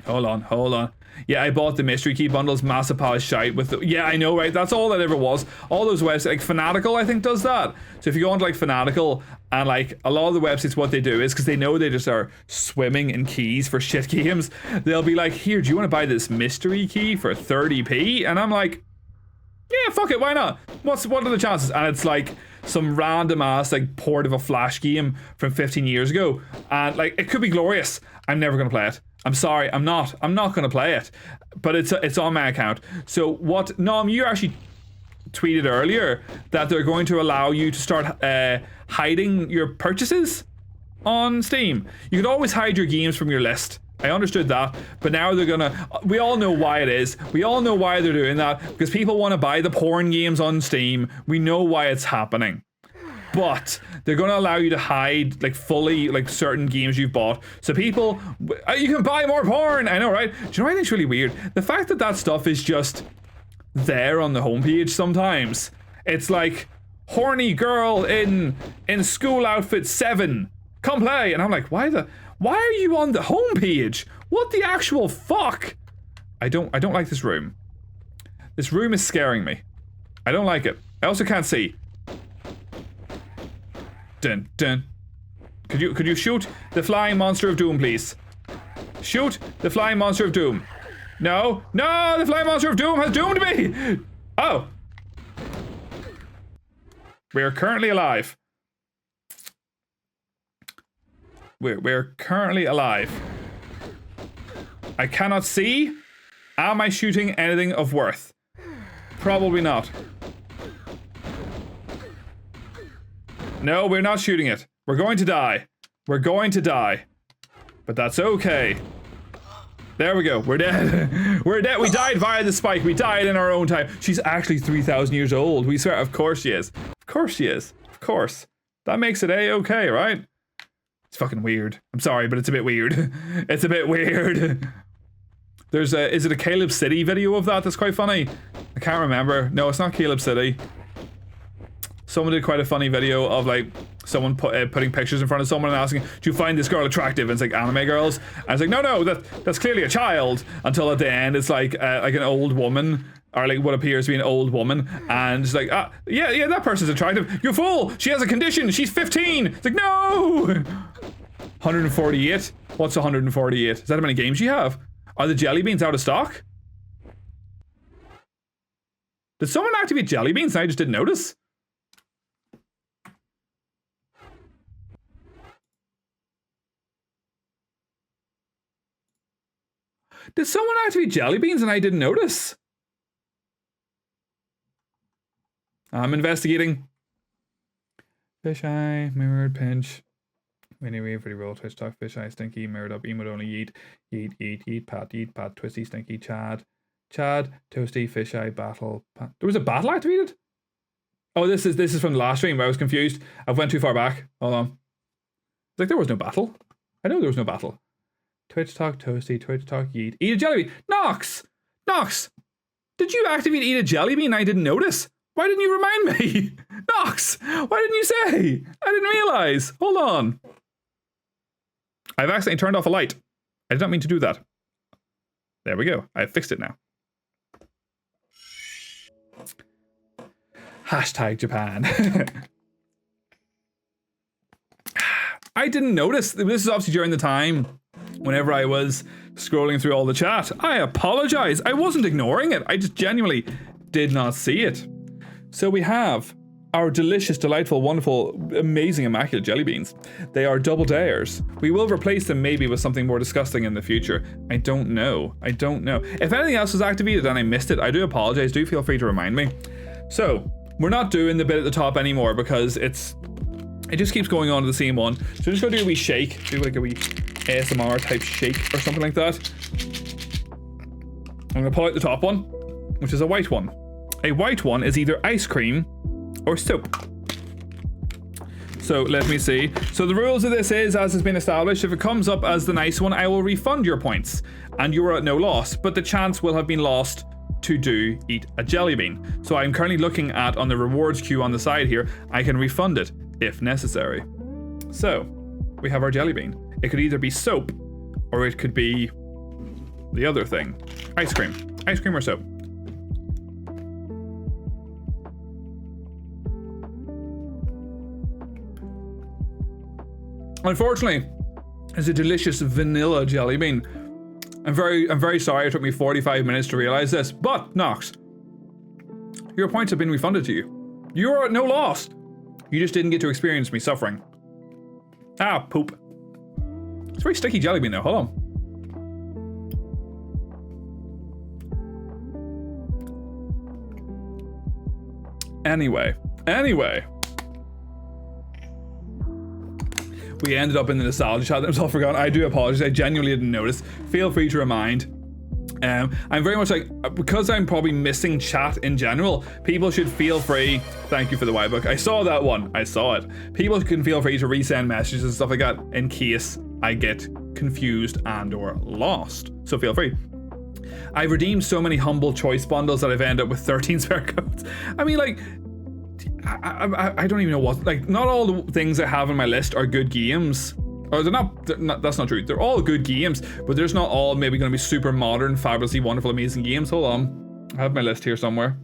Hold on. Yeah, I bought the mystery key bundles, massive pile of shite with the, yeah, I know, right? That's all that ever was. All those websites, like Fanatical, I think does that. So if you go onto like Fanatical, and like a lot of the websites, what they do is, because they know they just are swimming in keys for shit games, they'll be like, here, do you want to buy this mystery key for 30p? And I'm like, yeah, fuck it, why not? What are the chances? And it's like some random ass like port of a Flash game from 15 years ago, and like it could be glorious. I'm never gonna play it. I'm sorry, I'm not gonna play it, but it's on my account. So what, Nom, you actually tweeted earlier that they're going to allow you to start hiding your purchases on Steam. You could always hide your games from your list. I understood that, but now they're gonna, we all know why it is. We all know why they're doing that, because people want to buy the porn games on Steam. We know why it's happening. But they're going to allow you to hide like fully like certain games you've bought, so people, you can buy more porn. I know, right? Do you know what I think's really weird? The fact that that stuff is just there on the homepage sometimes. It's like horny girl in school outfit 7, come play. And I'm like, why are you on the home page? What the actual fuck? I don't like this room. This room is scaring me. I don't like it. I also can't see. Dun dun. Could you shoot the flying monster of doom, please? Shoot the flying monster of doom. No, no, the flying monster of doom has doomed me. Oh. We are currently alive. We're currently alive. I cannot see. Am I shooting anything of worth? Probably not. No, we're not shooting it. We're going to die. We're going to die. But that's okay. There we go. We're dead. We're dead. We died via the spike. We died in our own time. She's actually 3,000 years old. We swear. Of course she is. Of course she is. Of course. That makes it A-okay, right? It's fucking weird. I'm sorry, but it's a bit weird. It's a bit weird. There's a... Is it a Caleb City video of that that's quite funny? I can't remember. No, it's not Caleb City. Someone did quite a funny video of like someone putting pictures in front of someone and asking, do you find this girl attractive? And it's like anime girls. And it's like, no, that's clearly a child. Until at the end it's like an old woman, or like what appears to be an old woman. And it's like, yeah, that person's attractive. You fool! She has a condition. She's 15. It's like, no! 148? What's 148? Is that how many games you have? Are the jelly beans out of stock? Did someone activate jelly beans and I just didn't notice? Did someone activate jelly beans and I didn't notice? I'm investigating. Fisheye, mirrored pinch. Anyway, for the roll, twitch talk, fisheye, stinky, mirrored up, emote only, yeet, pat, twisty, stinky, Chad, toasty, fisheye, battle. There was a battle activated? Oh, this is from the last stream. I was confused. I went too far back. Hold on. It's like there was no battle. I know there was no battle. Twitch talk, toasty, twitch talk, yeet. Eat a jelly bean. Nox! Did you activate eat a jelly bean? I didn't notice. Why didn't you remind me? Nox! Why didn't you say? I didn't realize. Hold on. I've accidentally turned off a light. I did not mean to do that. There we go. I fixed it now. Hashtag Japan. I didn't notice. This is obviously during the time whenever I was scrolling through all the chat. I apologize. I wasn't ignoring it. I just genuinely did not see it. So we have our delicious, delightful, wonderful, amazing, immaculate jelly beans. They are double dares. We will replace them maybe with something more disgusting in the future. I don't know. If anything else was activated and I missed it, I do apologize. Do feel free to remind me. So we're not doing the bit at the top anymore because it just keeps going on to the same one. So just go do a wee shake. Do like a wee ASMR type shake or something like that. I'm gonna pull out the top one, which is a white one. A white one is either ice cream or soap. So let me see. So the rules of this is, as has been established, if it comes up as the nice one, I will refund your points and you are at no loss, but the chance will have been lost to eat a jelly bean. So I'm currently looking at on the rewards queue on the side here, I can refund it if necessary. So we have our jelly bean. It could either be soap or it could be the other thing. Ice cream or soap. Unfortunately, it's a delicious vanilla jelly bean. I'm very sorry it took me 45 minutes to realize this, but Nox, your points have been refunded to you. You are at no loss. You just didn't get to experience me suffering. Ah, poop. It's a very sticky jelly bean though, hold on. Anyway. We ended up in the nostalgia chat. That was all forgotten. I do apologize. I genuinely didn't notice. Feel free to remind. I'm very much like, because I'm probably missing chat in general, people should feel free. Thank you for the white book. I saw that one. I saw it. People can feel free to resend messages and stuff like that in case I get confused and or lost. So feel free. I've redeemed so many humble choice bundles that I've ended up with 13 spare codes. I mean, like, I don't even know what, like, not all the things I have on my list are good games. Or they're not, that's not true. They're all good games, but there's not all maybe going to be super modern, fabulously wonderful, amazing games. Hold on. I have my list here somewhere.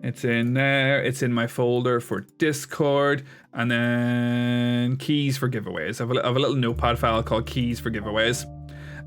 It's in there. It's in my folder for Discord. And then keys for giveaways. I have a little notepad file called keys for giveaways.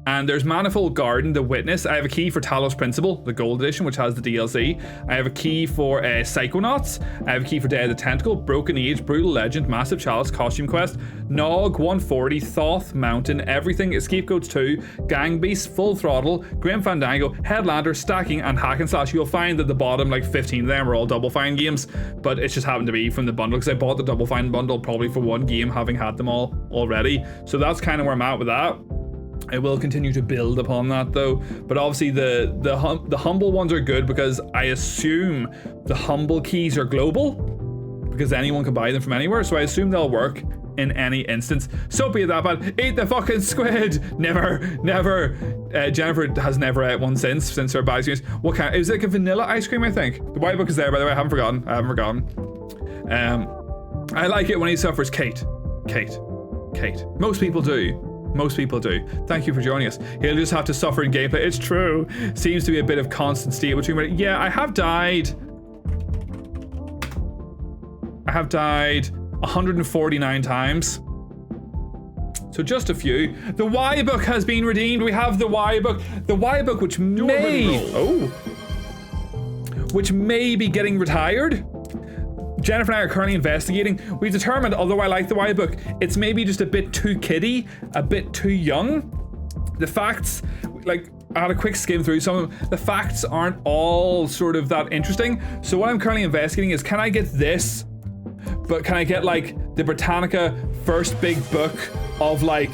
And there's Manifold Garden, The Witness. I have a key for Talos Principle, the Gold Edition, which has the DLC. I have a key for Psychonauts. I have a key for Day of the Tentacle, Broken Age, Brutal Legend, Massive Chalice, Costume Quest, Nog 140, Thoth Mountain, Everything, Scapegoats 2, Gang Beast, Full Throttle, Grim Fandango, Headlander, Stacking, and Hack and Slash. You'll find that the bottom, like 15 of them, are all Double Fine games, but it just happened to be from the bundle because I bought the Double Fine bundle probably for one game, having had them all already. So that's kind of where I'm at with that. I will continue to build upon that though, but obviously the humble ones are good because I assume the humble keys are global because anyone can buy them from anywhere, so I assume they'll work in any instance. So be it that bad. Eat the fucking squid. Never. Jennifer has never ate one since her bad experience. What kind? It was like a vanilla ice cream, I think. The white book is there, by the way. I haven't forgotten. I like it when he suffers. Kate. Most people do. Thank you for joining us. He'll just have to suffer in gameplay. It's true. Seems to be a bit of constant steal between. Yeah, I have died 149 times. So just a few. The Y book has been redeemed. We have the Y book. The Y book, which may be getting retired. Jennifer and I are currently investigating. We've determined, although I like the Y book, it's maybe just a bit too kiddie, a bit too young. The facts, like, I had a quick skim through some of them. The facts aren't all sort of that interesting. So what I'm currently investigating is, can I get this, but can I get like the Britannica first big book of like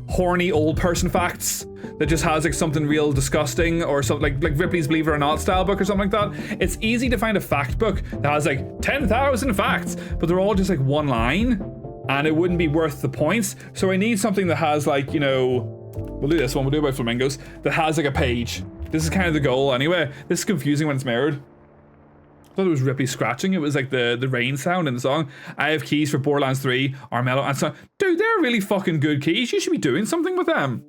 horny old person facts that just has like something real disgusting or something like Ripley's Believe It or Not style book or something like that. It's easy to find a fact book that has like 10,000 facts, but they're all just like one line and it wouldn't be worth the points. So I need something that has like, you know, we'll do this one, we'll do about flamingos, that has like a page. This is kind of the goal anyway. This is confusing when it's mirrored. I thought it was Ripley scratching. It was like the rain sound in the song. I have keys for Borderlands 3, Armello, and so on. Dude, they're really fucking good keys. You should be doing something with them.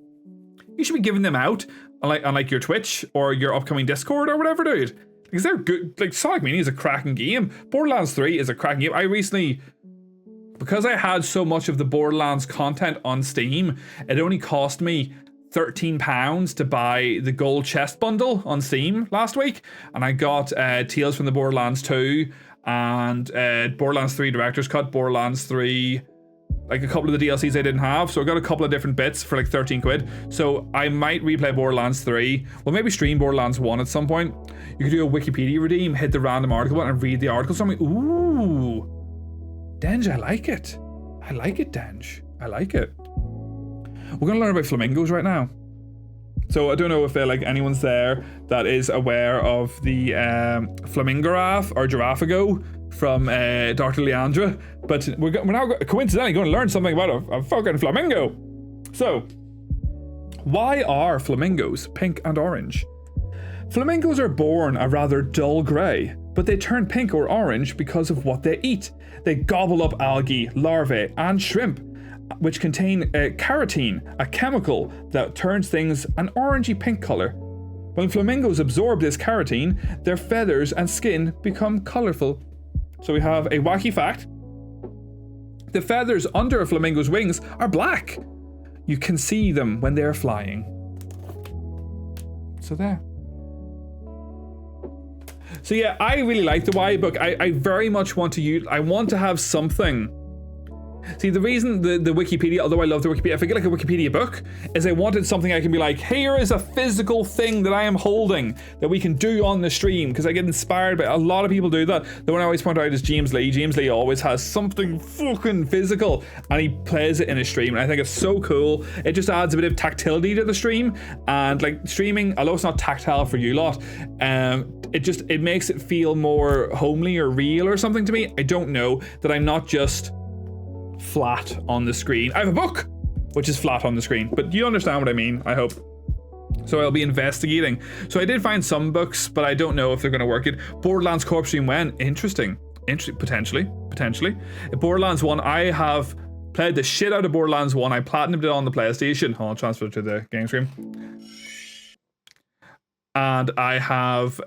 You should be giving them out on like your Twitch or your upcoming Discord or whatever, dude. Because they're good. Like, Sonic Mania is a cracking game. Borderlands 3 is a cracking game. I recently, because I had so much of the Borderlands content on Steam, it only cost me £13 to buy the gold chest bundle on Steam last week, and I got Tales from the Borderlands 2 and Borderlands 3 Director's Cut, Borderlands 3, like a couple of the DLCs I didn't have, so I got a couple of different bits for like 13 quid. So I might replay Borderlands 3. Well, maybe stream Borderlands 1 at some point. You could do a Wikipedia redeem, hit the random article button and read the article. So I'm like, ooh, Denge, I like it. Denge. I like it. We're gonna learn about flamingos right now. So I don't know if like anyone's there that is aware of the flamingoraph or giraffago from Dr. Leandra, but we're now coincidentally going to learn something about a fucking flamingo. So, why are flamingos pink and orange? Flamingos are born a rather dull grey, but they turn pink or orange because of what they eat. They gobble up algae, larvae, and shrimp, which contain carotene, a chemical that turns things an orangey pink color. When flamingos absorb this carotene, their feathers and skin become colorful. So we have a wacky fact. The feathers under a flamingo's wings are black. You can see them when they're flying. So there. So yeah, I really like the Y book. I very much want to use, I want to have something. See, the reason the Wikipedia, although I love the Wikipedia, if I get like a Wikipedia book, is I wanted something I can be like, here is a physical thing that I am holding that we can do on the stream, because I get inspired by, a lot of people do that. The one I always point out is James Lee. James Lee always has something fucking physical and he plays it in a stream, and I think it's so cool. It just adds a bit of tactility to the stream, and like streaming, although it's not tactile for you lot, it makes it feel more homely or real or something to me. I don't know, that I'm not just flat on the screen. I have a book which is flat on the screen, but you understand what I mean, I hope. So I'll be investigating. So I did find some books, but I don't know if they're going to work it. Borderlands co-op stream when? Interesting. Potentially. Borderlands 1, I have played the shit out of Borderlands 1. I platinumed it on the PlayStation. I'll transfer to the game screen. And I have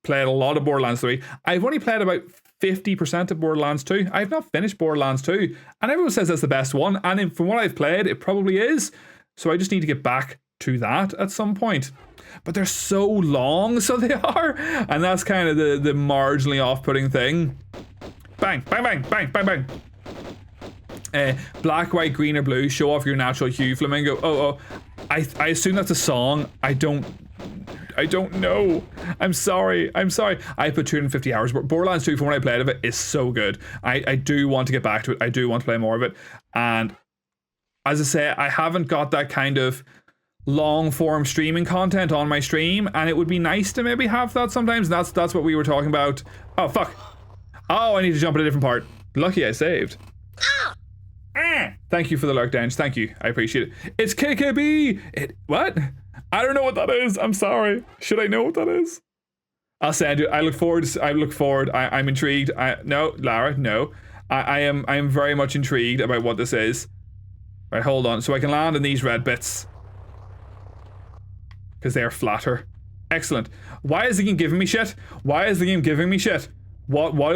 played a lot of Borderlands 3. I've only played about 50% of Borderlands 2. I've not finished Borderlands 2. And everyone says that's the best one. And from what I've played, it probably is. So I just need to get back to that at some point. But they're so long, so they are. And that's kind of the marginally off-putting thing. Bang, bang, bang, bang, bang, bang. Black, white, green, or blue. Show off your natural hue, Flamingo. Oh. I assume that's a song. I don't know. I'm sorry. I put 250 hours. But Borderlands 2, from what I played of it, is so good. I do want to get back to it. I do want to play more of it. And as I say, I haven't got that kind of long form streaming content on my stream, and it would be nice to maybe have that sometimes. That's what we were talking about. Oh fuck. Oh, I need to jump at a different part. Lucky I saved. Thank you for the lurk, Denge. Thank you. I appreciate it. It's KKB. What? I don't know what that is. I'm sorry. Should I know what that is? I'll send you. I look forward. I'm intrigued. No, Lara, no. I am very much intrigued about what this is. Right, hold on. So I can land in these red bits. Because they are flatter. Excellent. Why is the game giving me shit? What is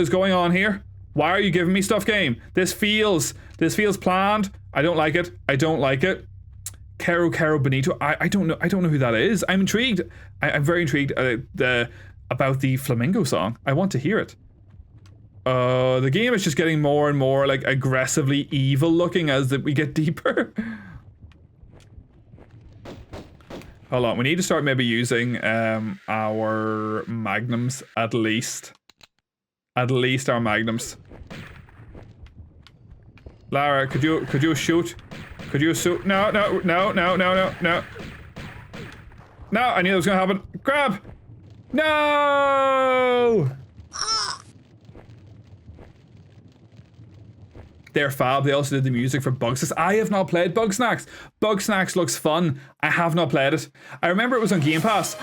going on here? Why are you giving me stuff, game? This feels planned. I don't like it. Caro Benito. I don't know who that is. I'm intrigued. I'm very intrigued about the Flamingo song. I want to hear it. The game is just getting more and more like aggressively evil looking as we get deeper. Hold on, we need to start maybe using our magnums at least. At least our magnums. Lara, could you shoot? Could you shoot? No. No, I knew that was gonna happen. Grab! No! They're fab. They also did the music for Bugsnax. I have not played Bugsnax. Bugsnax looks fun. I have not played it. I remember it was on Game Pass.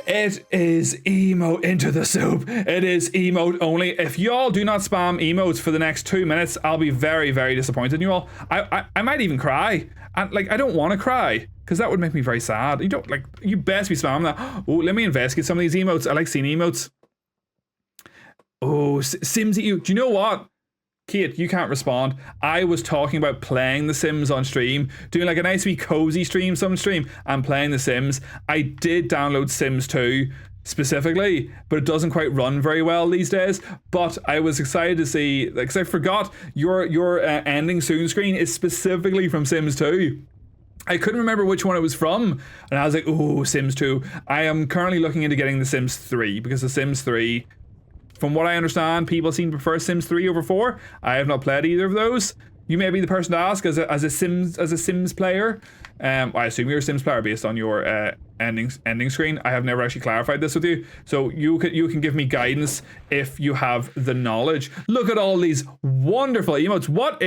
It is emote into the soup. It is emote only. If y'all do not spam emotes for the next 2 minutes, I'll be very, very disappointed in you all. I might even cry. And like, I don't want to cry because that would make me very sad. You best be spamming that. Oh, let me investigate some of these emotes. I like seeing emotes. Oh, Sims at you. Do you know what? Kate, you can't respond. I was talking about playing The Sims on stream, doing like a nice wee cozy stream, and playing The Sims. I did download Sims 2 specifically, but it doesn't quite run very well these days. But I was excited to see, like, 'cause I forgot your ending soon screen is specifically from Sims 2. I couldn't remember which one it was from, and I was like, oh, Sims 2. I am currently looking into getting The Sims 3 because The Sims 3. From what I understand, people seem to prefer Sims 3 over 4. I have not played either of those. You may be the person to ask as a Sims player. I assume you're a Sims player based on your ending screen. I have never actually clarified this with you, so you can give me guidance if you have the knowledge. Look at all these wonderful emotes. What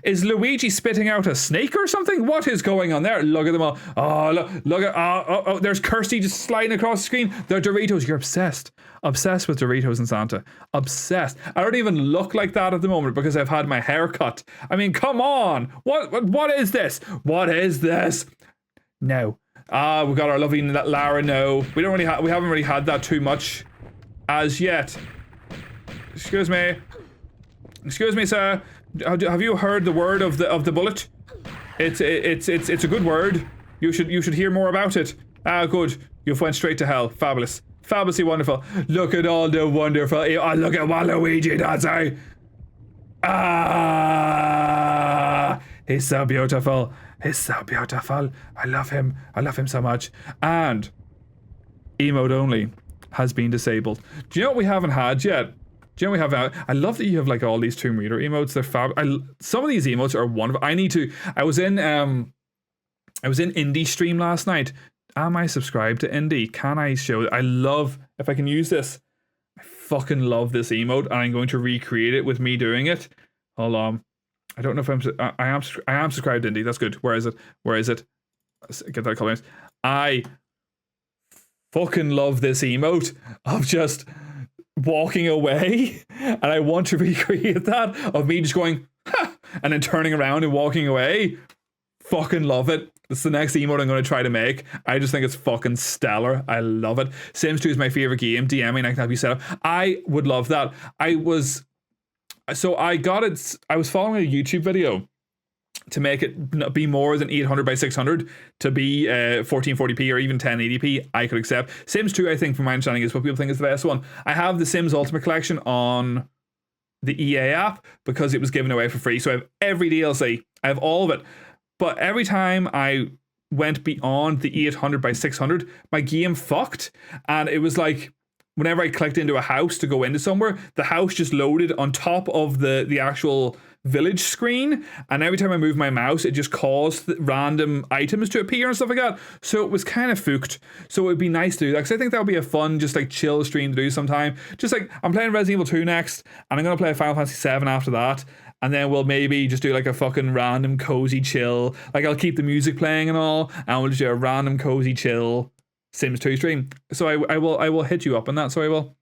is Luigi spitting out a snake or something? What is going on there? Look at them all. Oh, look at there's Kirsty just sliding across the screen. They're Doritos. You're obsessed with Doritos and Santa. Obsessed. I don't even look like that at the moment because I've had my hair cut. I mean, come on. What is this? What is this? No. We got our lovely Lara. No, we haven't really had that too much as yet. Excuse me, sir. Have you heard the word of the bullet? It's a good word. You should hear more about it. Good. You've went straight to hell. Fabulous. Fabulously wonderful. Look at all the wonderful. Oh, look at Waluigi dancing. He's so beautiful. I love him. So much. And emote only has been disabled. Do you know what we haven't had yet? I love that you have like all these Tomb Raider emotes. They're fab. Some of these emotes are wonderful. I was in Indie stream last night. Am I subscribed to Indie? Can I show it? I love, if I can use this, I fucking love this emote, and I'm going to recreate it with me doing it. Hold on. I don't know if I am subscribed to Indie. That's good. Where is it? get that color. I fucking love this emote of just walking away, and I want to recreate that of me just going ha, and then turning around and walking away. Fucking love it. It's the next emote I'm going to try to make. I just think it's fucking stellar. I love it. Sims 2 is my favorite game. DM me and I can have you set up. I would love that. I was following a YouTube video to make it be more than 800 by 600 to be 1440p or even 1080p. I could accept. Sims 2, I think, from my understanding, is what people think is the best one. I have the Sims Ultimate Collection on the EA app because it was given away for free. So I have every DLC. I have all of it. But every time I went beyond the 800 by 600, my game fucked. And it was like, whenever I clicked into a house to go into somewhere, the house just loaded on top of the actual village screen. And every time I moved my mouse, it just caused random items to appear and stuff like that. So it was kind of fooked. So it would be nice to do that, because I think that would be a fun, just like chill stream to do sometime. Just like, I'm playing Resident Evil 2 next, and I'm going to play Final Fantasy 7 after that. And then we'll maybe just do like a fucking random cozy chill. Like, I'll keep the music playing and all, and we'll just do a random cozy chill Sims 2 stream. So I will hit you up on that. So I will.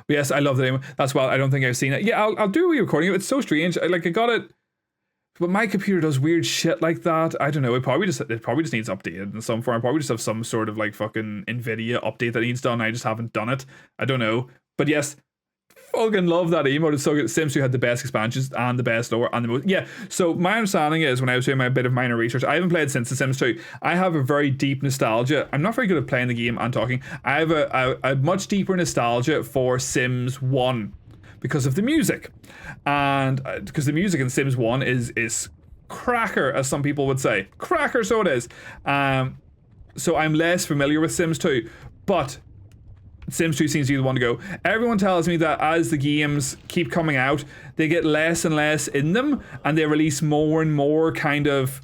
Yes, I love the name. That's why I don't think I've seen it. Yeah, I'll do a recording. It's so strange. I got it, but my computer does weird shit like that. I don't know. It probably just needs updated in some form. Probably just have some sort of like fucking Nvidia update that needs done. I just haven't done it. I don't know. But yes, fucking love that emote. It's so good. Sims 2 had the best expansions and the best lore and the most. Yeah. So my understanding is, when I was doing my bit of minor research, I haven't played since the Sims 2. I have a very deep nostalgia. I'm not very good at playing the game and talking. I have a much deeper nostalgia for Sims 1 because of the music, and because the music in Sims 1 is cracker, as some people would say. Cracker, so it is. So I'm less familiar with Sims 2, but Sims 2 seems to be the one to go. Everyone tells me that as the games keep coming out, they get less and less in them, and they release more and more kind of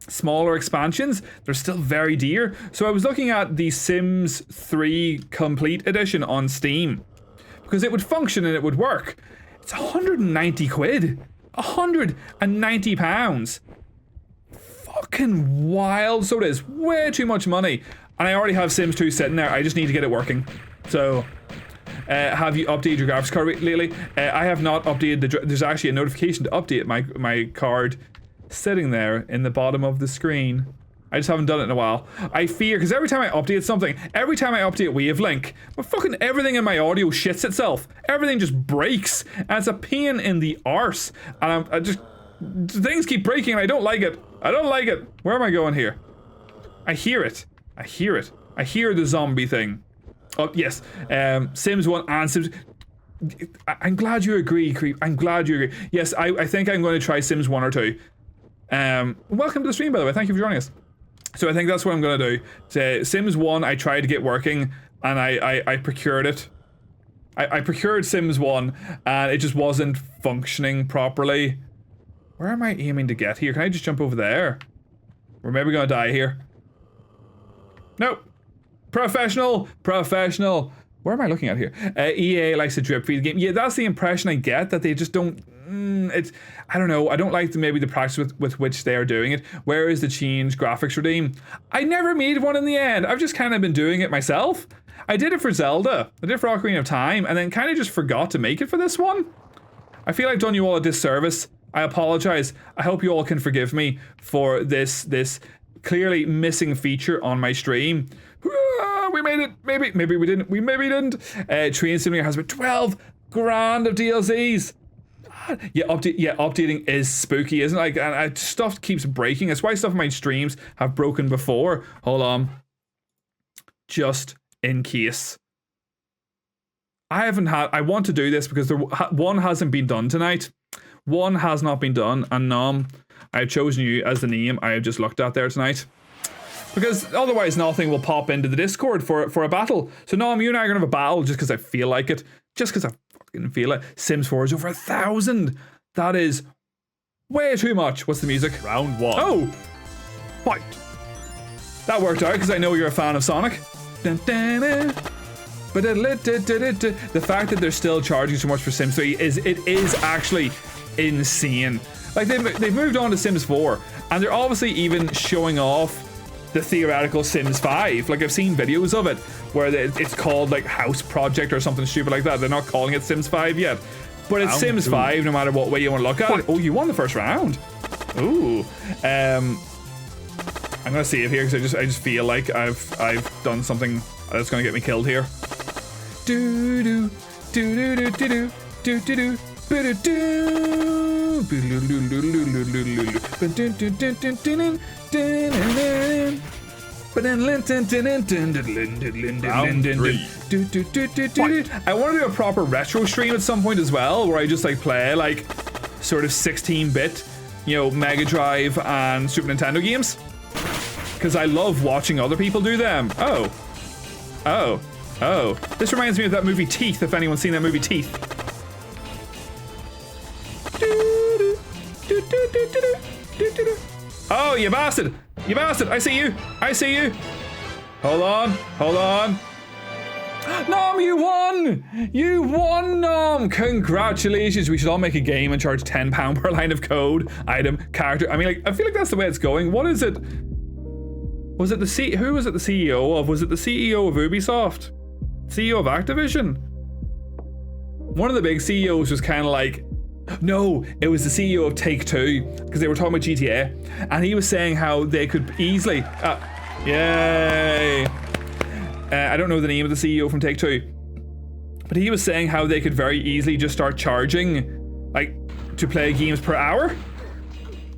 smaller expansions. They're still very dear. So I was looking at the Sims 3 Complete Edition on Steam, because it would function and it would work. It's 190 quid. 190 pounds. Fucking wild. So it is. Way too much money. And I already have Sims 2 sitting there. I just need to get it working. So, have you updated your graphics card lately? I have not updated there's actually a notification to update my card sitting there in the bottom of the screen. I just haven't done it in a while. I fear, because every time I update something, every time I update Wavelink, well, fucking everything in my audio shits itself. Everything just breaks. And it's a pain in the arse. And I just, things keep breaking and I don't like it. I don't like it. Where am I going here? I hear it. I hear it. I hear the zombie thing. Oh, yes. Sims 1 and Sims... I'm glad you agree, Creep. I'm glad you agree. Yes, I think I'm going to try Sims 1 or 2. Welcome to the stream, by the way. Thank you for joining us. So I think that's what I'm going to do. Sims 1, I tried to get working, and I procured it. I procured Sims 1, and it just wasn't functioning properly. Where am I aiming to get here? Can I just jump over there? We're maybe going to die here. Nope. Professional. Where am I looking at here? EA likes to drip feed the game. Yeah, that's the impression I get, that they just don't... I don't know. I don't like maybe the practice with which they are doing it. Where is the change graphics redeem? I never made one in the end. I've just kind of been doing it myself. I did it for Zelda. I did it for Ocarina of Time, and then kind of just forgot to make it for this one. I feel I've done you all a disservice. I apologize. I hope you all can forgive me for this clearly missing feature on my stream. We made it. Maybe we didn't. Maybe didn't. Train Simulator has been 12 grand of DLCs. Yeah, updating is spooky, isn't it? Like, and stuff keeps breaking. That's why stuff in my streams have broken before. Hold on. Just in case. I want to do this because one hasn't been done tonight. One has not been done, and Nom, I've chosen you as the name I have just looked at there tonight. Because otherwise nothing will pop into the Discord for a battle. So Nom, you and I are going to have a battle just because I feel like it. Just because I fucking feel it. Sims 4 is over 1,000. That is way too much. What's the music? Round 1. Oh! Fight! That worked out because I know you're a fan of Sonic. Dun, dun, dun. The fact that they're still charging so much for Sims 3 is actually insane. Like they've moved on to Sims 4, and they're obviously even showing off the theoretical Sims 5. Like I've seen videos of it where it's called like House Project or something stupid like that. They're not calling it Sims 5 yet, but it's Sims 5 no matter what way you want to look at it. Oh, you won the first round. Ooh. I'm gonna save here because I just feel like I've done something that's gonna get me killed here. Do do do do do do do do do. I want to do a proper retro stream at some point as well, where I just like play like sort of 16-bit, you know, Mega Drive and Super Nintendo games, because I love watching other people do them. Oh, this reminds me of that movie Teeth, if anyone's seen that movie Teeth. Oh, you bastard! You bastard! I see you! I see you! Hold on! Hold on! Nom, you won! You won, Nom! Congratulations! We should all make a game and charge £10 per line of code, item, character. I mean, like, I feel like that's the way it's going. What is it? Was it the who was it the CEO of? Was it the CEO of Ubisoft? CEO of Activision? One of the big CEOs was kind of like, no, it was the CEO of Take-Two, because they were talking about GTA, and he was saying how they could easily, yay! I don't know the name of the CEO from Take-Two, but he was saying how they could very easily just start charging, like, to play games per hour.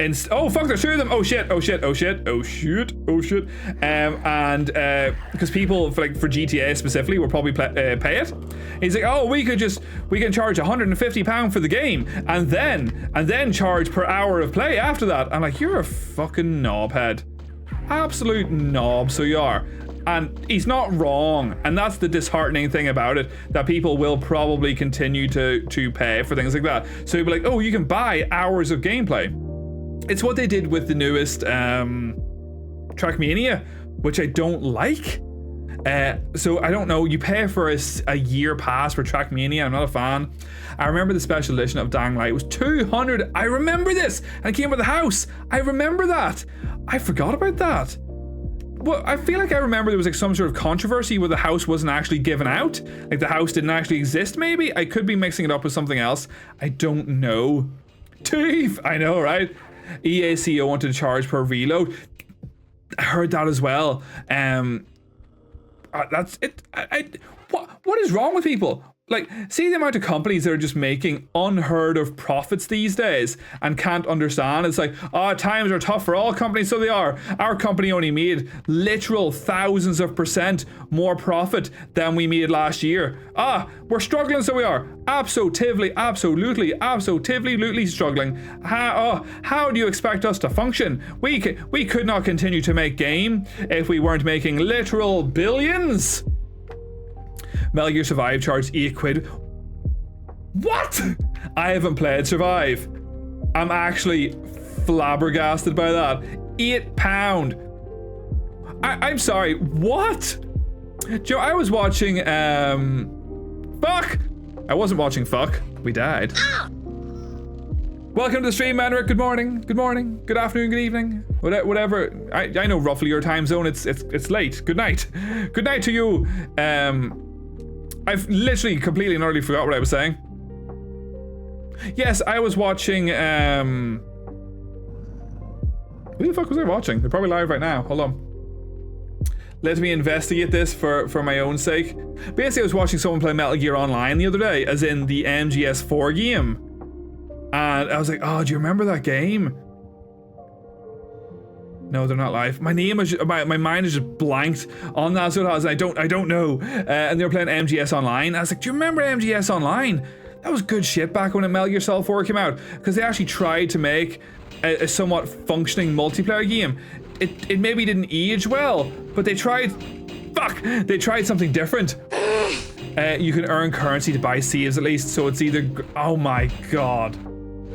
And oh fuck, there's two of them. Oh shit, oh shit, oh shit, oh shit, oh shit. And because people for GTA specifically will probably pay it. He's like, oh, we can charge £150 for the game and then charge per hour of play after that. I'm like, you're a fucking knobhead. Absolute knob, so you are. And he's not wrong, and that's the disheartening thing about it, that people will probably continue to pay for things like that. So you'll be like, oh, you can buy hours of gameplay. It's what they did with the newest Trackmania, which I don't like. So I don't know, you pay for a year pass for Trackmania. I'm not a fan. I remember the special edition of Dying Light was 200. I remember this, and it came with the house. I remember that. I forgot about that. Well, I feel like I remember there was like some sort of controversy where the house wasn't actually given out. Like the house didn't actually exist, maybe. I could be mixing it up with something else. I don't know. Teeth! I know, right? EA CEO wanted to charge per reload. I heard that as well. That's it. What is wrong with people? Like, see the amount of companies that are just making unheard of profits these days and can't understand. It's like, oh, times are tough for all companies, so they are. Our company only made literal thousands of % more profit than we made last year. We're struggling, so we are. Absolutely struggling. How do you expect us to function? We could not continue to make game if we weren't making literal billions. Metal Gear Survive charged £8. What? I haven't played Survive. I'm actually flabbergasted by that. £8. I'm sorry, what? Joe, I was watching, fuck! I wasn't watching fuck. We died. Welcome to the stream, Manrick. Good morning, good afternoon, good evening. Whatever. I know roughly your time zone. It's late. Good night. Good night to you. I've literally completely and utterly forgot what I was saying. Yes, I was watching, who the fuck was I watching? They're probably live right now. Hold on. Let me investigate this for my own sake. Basically, I was watching someone play Metal Gear Online the other day, as in the MGS4 game. And I was like, oh, do you remember that game? No, they're not live. My mind is just blanked on that. So I don't know. And they were playing MGS Online. I was like, do you remember MGS Online? That was good shit back when Metal Gear Solid 4 came out, because they actually tried to make a somewhat functioning multiplayer game. It maybe didn't age well, but they tried. Fuck! They tried something different. You can earn currency to buy saves at least, so it's either. Oh my god.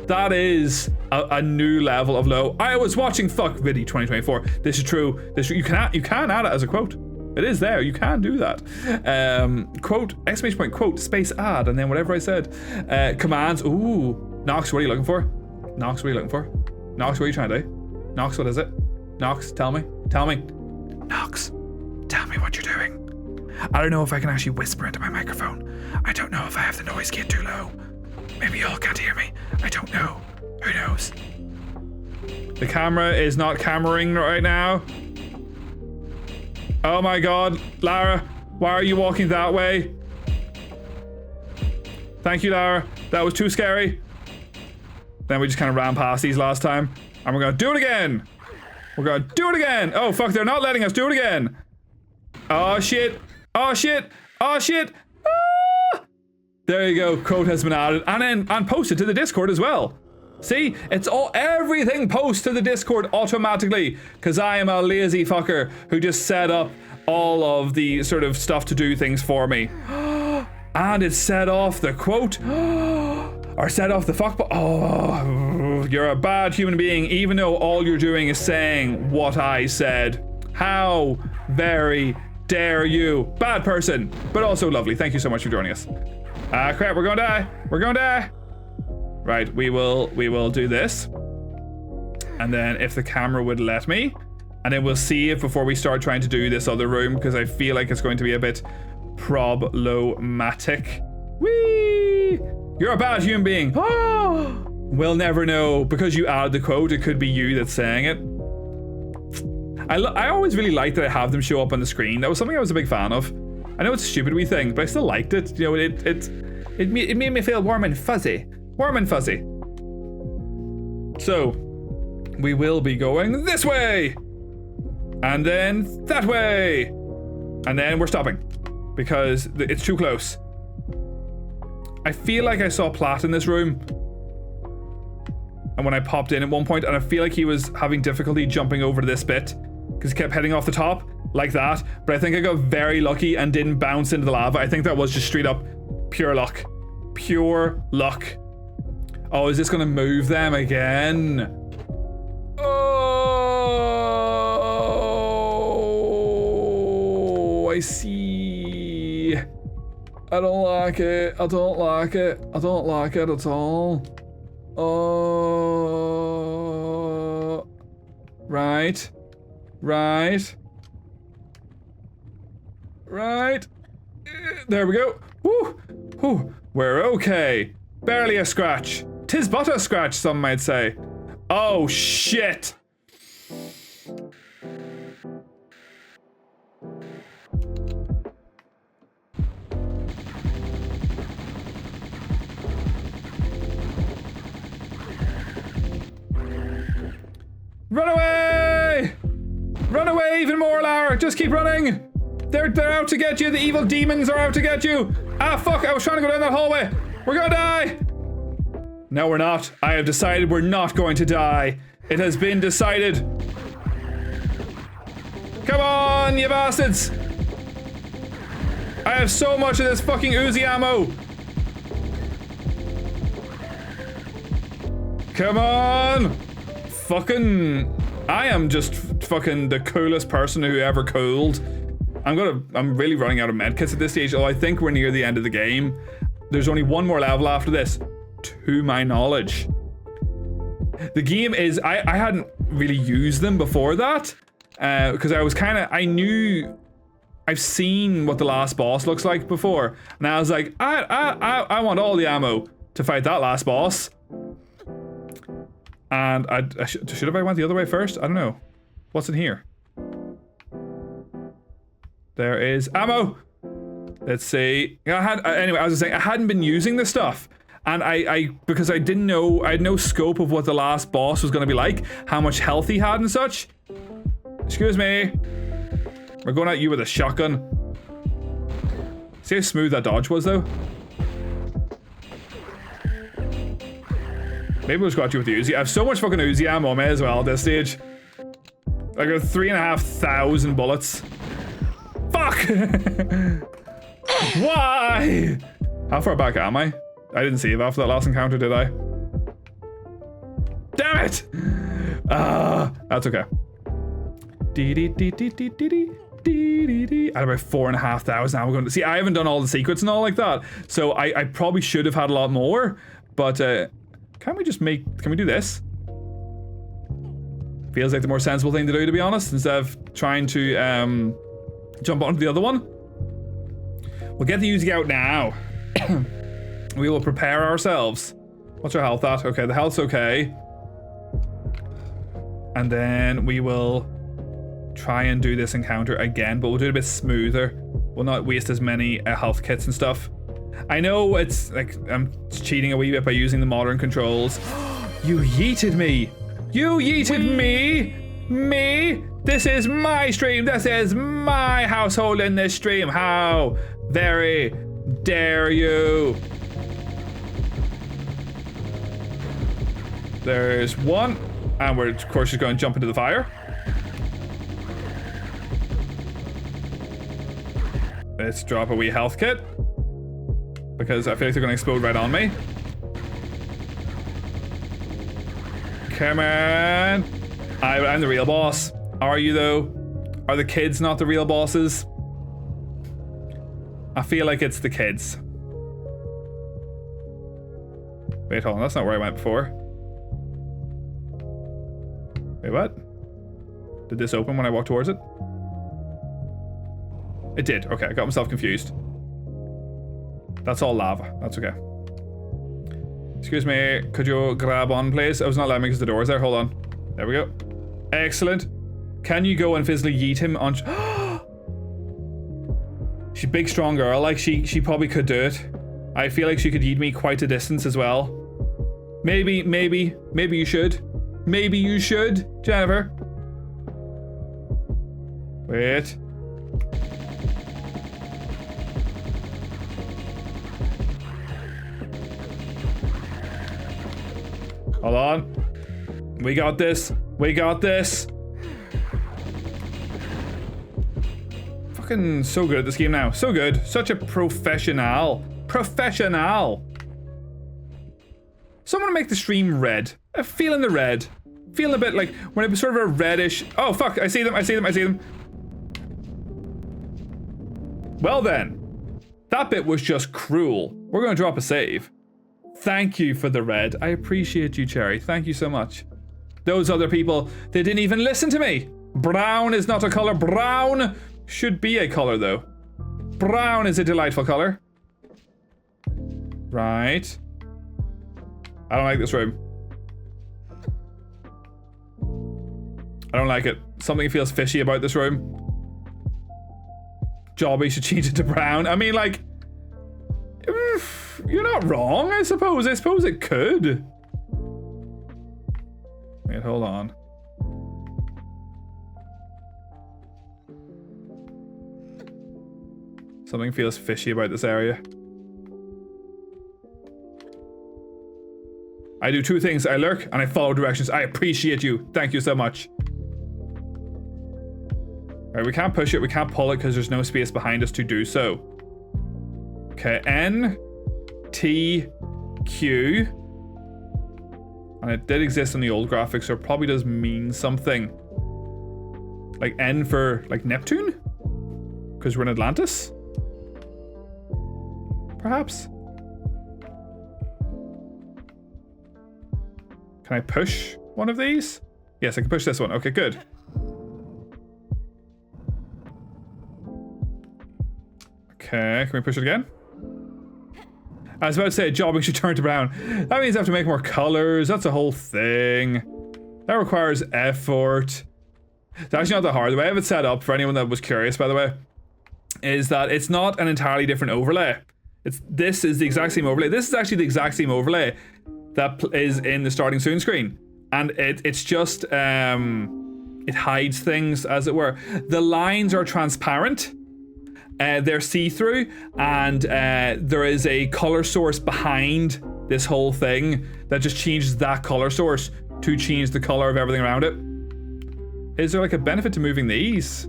That is a new level of low. I was watching fuck Vidi 2024. This is true. You can add it as a quote. It is there. You can do that. Quote, exclamation point, quote, space ad, and then whatever I said. Commands. Ooh, Nox, what are you looking for? Nox, what are you looking for? Nox, what are you trying to do? Nox, what is it? Nox, tell me. Tell me. Nox, tell me what you're doing. I don't know if I can actually whisper into my microphone. I don't know if I have the noise gate too low. Maybe y'all can't hear me. I don't know. Who knows? The camera is not cameraing right now. Oh my god, Lara, why are you walking that way? Thank you, Lara. That was too scary. Then we just kind of ran past these last time. And we're gonna do it again. We're gonna do it again. Oh fuck, they're not letting us do it again. Oh shit. Oh shit. Oh shit. Ah! There you go. Quote has been added and posted to the Discord as well. See, it's everything posts to the Discord automatically because I am a lazy fucker who just set up all of the sort of stuff to do things for me. And it set off the quote or set off the fuck. Oh, you're a bad human being, even though all you're doing is saying what I said. How very dare you? Bad person, but also lovely. Thank you so much for joining us. Crap, we're gonna die. We're gonna die. Right, we will do this. And then if the camera would let me, and then we'll see it before we start trying to do this other room, because I feel like it's going to be a bit problematic. Whee! You're a bad human being. Oh! We'll never know. Because you added the quote, it could be you that's saying it. I always really liked that I have them show up on the screen. That was something I was a big fan of. I know it's a stupid wee thing, but I still liked it. You know, it made me feel warm and fuzzy. Warm and fuzzy. So, we will be going this way. And then that way. And then we're stopping. Because it's too close. I feel like I saw Platt in this room. And when I popped in at one point, and I feel like he was having difficulty jumping over to this bit. Because he kept heading off the top, like that. But I think I got very lucky and didn't bounce into the lava. I think that was just straight up pure luck. Pure luck. Oh, is this gonna move them again? Oh, I see. I don't like it. I don't like it. I don't like it at all. Oh. Right. Right. Right. There we go. Woo. Woo. We're okay. Barely a scratch. 'Tis but a scratch, some might say. Oh, shit. Run away! Run away even more, Lara. Just keep running. They're out to get you. The evil demons are out to get you. Ah, fuck. I was trying to go down that hallway. We're gonna die. No, we're not. I have decided we're not going to die. It has been decided. Come on, you bastards. I have so much of this fucking Uzi ammo. Come on. Fucking... I am just fucking the coolest person who ever cooled. I'm really running out of medkits at this stage, although I think we're near the end of the game. There's only one more level after this, to my knowledge. The game is, I hadn't really used them before that, because I was I knew, I've seen what the last boss looks like before, and I was like, I want all the ammo to fight that last boss. And should have I went the other way first? I don't know. What's in here? There is ammo. Let's see. Anyway, I was saying I hadn't been using this stuff, and because I didn't know, I had no scope of what the last boss was going to be like, how much health he had and such. Excuse me. We're going at you with a shotgun. See how smooth that dodge was, though. Maybe we'll just go at you with the Uzi. I have so much fucking Uzi ammo, I may as well at this stage. I got 3,500 bullets. Fuck! Why? How far back am I? I didn't save after that last encounter, did I? Damn it! That's okay. At about 4,500 now we're going to see. I haven't done all the secrets and all like that, so I probably should have had a lot more, but Can we do this? Feels like the more sensible thing to do, to be honest, instead of trying to jump onto the other one. We'll get the Uzi out now. We will prepare ourselves. What's our health at? Okay, the health's okay. And then we will try and do this encounter again, but we'll do it a bit smoother. We'll not waste as many health kits and stuff. I know it's like I'm cheating a wee bit by using the modern controls. You yeeted me! You yeeted me! Me! This is my stream! This is my household in this stream! How very dare you! There's one, and we're of course just going to jump into the fire. Let's drop a wee health kit, because I feel like they're going to explode right on me. Come on! I'm the real boss. Are you though? Are the kids not the real bosses? I feel like it's the kids. Wait, hold on, that's not where I went before. Wait, what? Did this open when I walked towards it? It did. Okay, I got myself confused. That's all lava. That's okay. Excuse me, could you grab on, please? I was not letting me because the door's there. Hold on. There we go. Excellent. Can you go and physically yeet him on... She's a big, strong girl. Like, she probably could do it. I feel like she could yeet me quite a distance as well. Maybe you should. Maybe you should, Jennifer. Wait. Hold on. We got this. We got this. Fucking so good at this game now. So good. Such a professional. Professional. Someone make the stream red. I'm feeling the red. Feeling a bit like when it was sort of a reddish. Oh fuck, I see them, I see them, I see them. Well then. That bit was just cruel. We're gonna drop a save. Thank you for the red. I appreciate you, Cherry. Thank you so much. Those other people, they didn't even listen to me. Brown is not a color. Brown should be a color, though. Brown is a delightful color. Right. I don't like this room. I don't like it. Something feels fishy about this room. Jobby should change it to brown. I mean, like... You're not wrong, I suppose. I suppose it could. Wait, hold on. Something feels fishy about this area. I do two things. I lurk and I follow directions. I appreciate you. Thank you so much. Alright, we can't push it. We can't pull it because there's no space behind us to do so. Okay, N, T, Q. And it did exist in the old graphics, so it probably does mean something. Like N for, like, Neptune? Because we're in Atlantis? Perhaps? Can I push one of these? Yes, I can push this one. Okay, good. Okay, can we push it again? I was about to say jobbing should turn to brown. That means I have to make more colors. That's a whole thing. That requires effort. It's actually not that hard. The way I have it set up, for anyone that was curious, by the way, is that it's not an entirely different overlay. This is the exact same overlay. This is actually the exact same overlay that is in the starting soon screen. And it's just, it hides things, as it were. The lines are transparent. They're see-through, and there is a color source behind this whole thing that just changes that color source to change the color of everything around it. Is there like a benefit to moving these?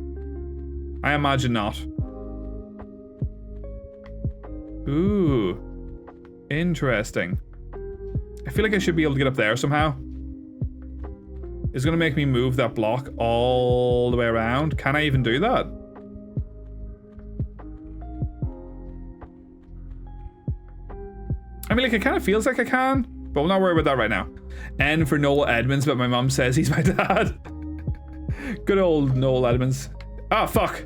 I imagine not. Ooh, interesting. I feel like I should be able to get up there somehow. It's gonna make me move that block all the way around. Can I even do that? I mean, like, it kind of feels like I can. But we'll not worry about that right now. N for Noel Edmonds, but my mum says he's my dad. Good old Noel Edmonds. Ah, fuck.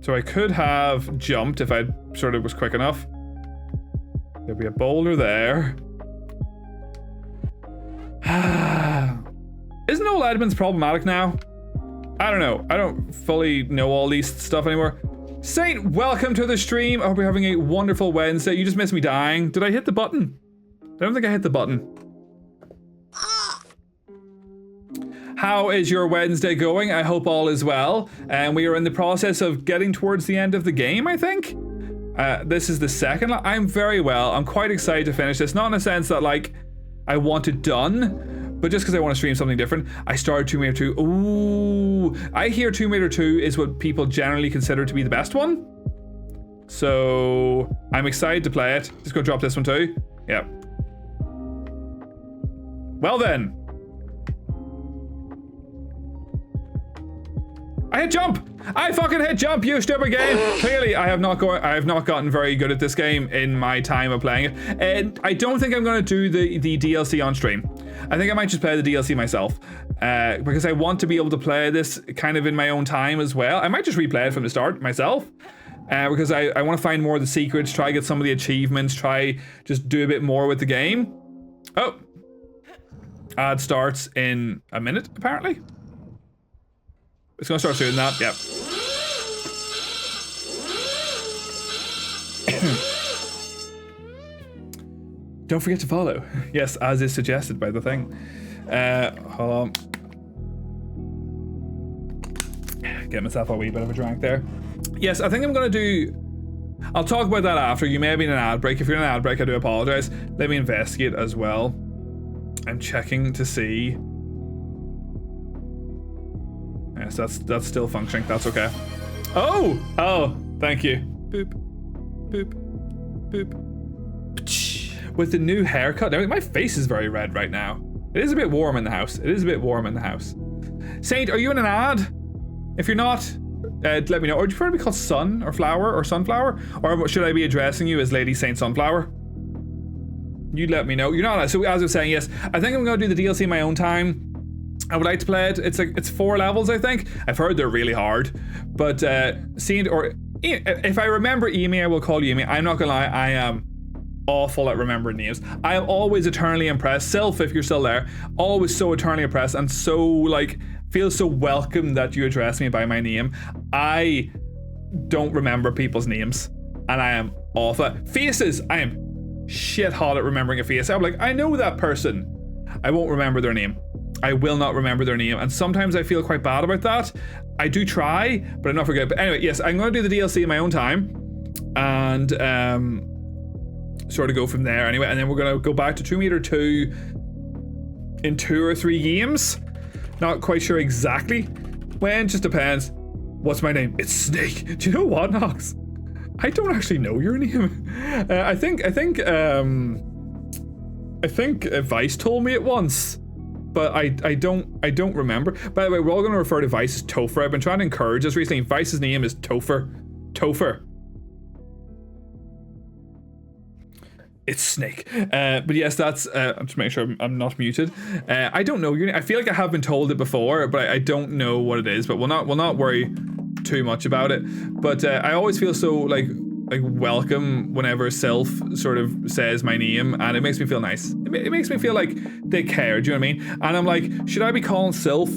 So I could have jumped if I sort of was quick enough. There'd be a boulder there. Isn't Noel Edmonds problematic now? I don't know. I don't fully know all these stuff anymore. Saint, welcome to the stream. I hope you're having a wonderful Wednesday. You just missed me dying. Did I hit the button? I don't think I hit the button. How is your Wednesday going? I hope all is well. And we are in the process of getting towards the end of the game, I think. This is the second. I'm very well. I'm quite excited to finish this. Not in a sense that like I want it done, but just because I want to stream something different. I started Tomb Raider 2. Ooh, I hear Tomb Raider 2 is what people generally consider to be the best one. So I'm excited to play it. Just go drop this one too. Yep. Well then. I hit jump! I fucking hit jump, you stupid game! Clearly, I have not gotten very good at this game in my time of playing it. And I don't think I'm going to do the DLC on stream. I think I might just play the DLC myself. Because I want to be able to play this kind of in my own time as well. I might just replay it from the start myself. Because I want to find more of the secrets, try get some of the achievements, try just do a bit more with the game. Oh. Ad starts in a minute, apparently. It's gonna start doing that, yep. Don't forget to follow. Yes, as is suggested by the thing. Hold on. Get myself a wee bit of a drink there. Yes, I think I'm gonna do... I'll talk about that after. You may have been in an ad break. If you're in an ad break, I do apologize. Let me investigate as well. I'm checking to see... Yes, that's still functioning. That's okay. Oh! Oh, thank you. Boop. Boop. Boop. With the new haircut. I mean, my face is very red right now. It is a bit warm in the house. It is a bit warm in the house. Saint, are you in an ad? If you're not, let me know. Or do you prefer to be called Sun or Flower or Sunflower? Or should I be addressing you as Lady Saint Sunflower? You let me know. You're not. So as I was saying, yes, I think I'm going to do the DLC in my own time. I would like to play it. It's 4 levels, I think. I've heard they're really hard, but if I remember Amy, I will call you Amy. I'm not gonna lie, I am awful at remembering names. I am always eternally impressed. Sylph, if you're still there, always so eternally impressed and so like feel so welcome that you address me by my name. I don't remember people's names, and I am awful at faces. I am shit hot at remembering a face. I'm like, I know that person. I won't remember their name. I will not remember their name, and sometimes I feel quite bad about that. I do try, but I'm not very good. But anyway, yes, I'm going to do the DLC in my own time, and sort of go from there anyway, and then we're going to go back to Tomb Raider 2 in 2 or 3 games. Not quite sure exactly when, just depends. What's my name? It's Snake. Do you know what, Nox? I don't actually know your name. I think Vice told me it once. But I don't remember. By the way, we're all going to refer to Vice as Topher. I've been trying to encourage us recently. Vice's name is Topher. Topher. It's Snake. But yes, that's... just make sure I'm not muted. I don't know your name. I feel like I have been told it before, but I don't know what it is. But we'll not worry too much about it. But I always feel so like welcome whenever Sylph sort of says my name, and it makes me feel nice. It makes me feel like they care, do you know what I mean? And I'm like, should I be calling Sylph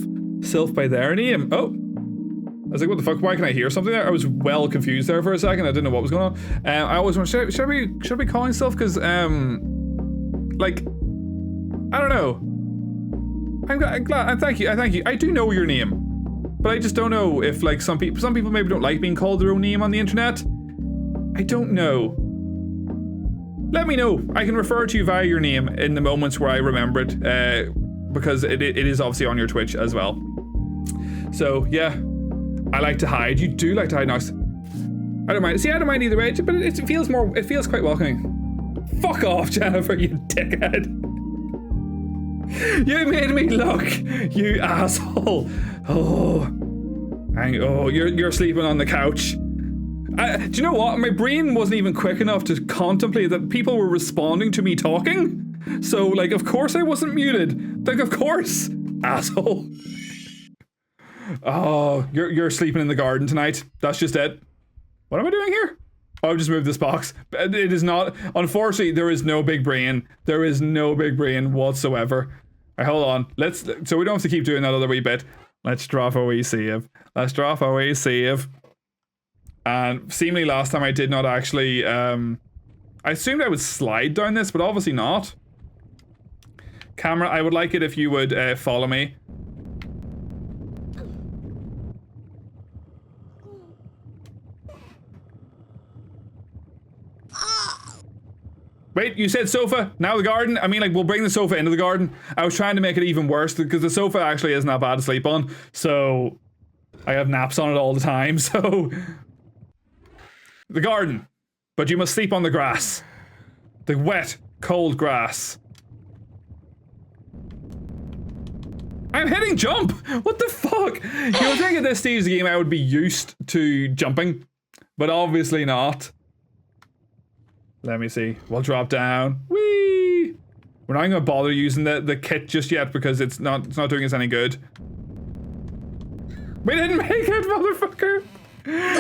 by their name? Oh, I was like, what the fuck? Why can I hear something there? I was well confused there for a second. I didn't know what was going on. I always want, should I be calling Sylph? Because like, I don't know. I'm glad. And thank you. I do know your name, but I just don't know if like some people maybe don't like being called their own name on the internet. I don't know. Let me know. I can refer to you via your name in the moments where I remember it, because it is obviously on your Twitch as well. So yeah, I like to hide. You do like to hide, Nox. I don't mind. See, I don't mind either way, but it feels quite welcoming. Fuck off, Jennifer, you dickhead. You made me look, you asshole. Oh, you're sleeping on the couch. Do you know what? My brain wasn't even quick enough to contemplate that people were responding to me talking. So, like, of course I wasn't muted. Like, of course. Asshole. Oh, you're sleeping in the garden tonight. That's just it. What am I doing here? Oh, I've just moved this box. It is not... Unfortunately, there is no big brain. There is no big brain whatsoever. Alright, hold on. So we don't have to keep doing that other wee bit. Let's drop a wee save. Let's drop a wee save. And seemingly last time I did not actually... I assumed I would slide down this, but obviously not. Camera, I would like it if you would follow me. Wait, you said sofa, now the garden? I mean, like, we'll bring the sofa into the garden. I was trying to make it even worse because the sofa actually isn't that bad to sleep on. So, I have naps on it all the time, so... The garden. But you must sleep on the grass. The wet, cold grass. I'm hitting jump! What the fuck? You would think at this stage of the game I would be used to jumping. But obviously not. Let me see. We'll drop down. Whee! We're not going to bother using the kit just yet because it's not doing us any good. We didn't make it, motherfucker!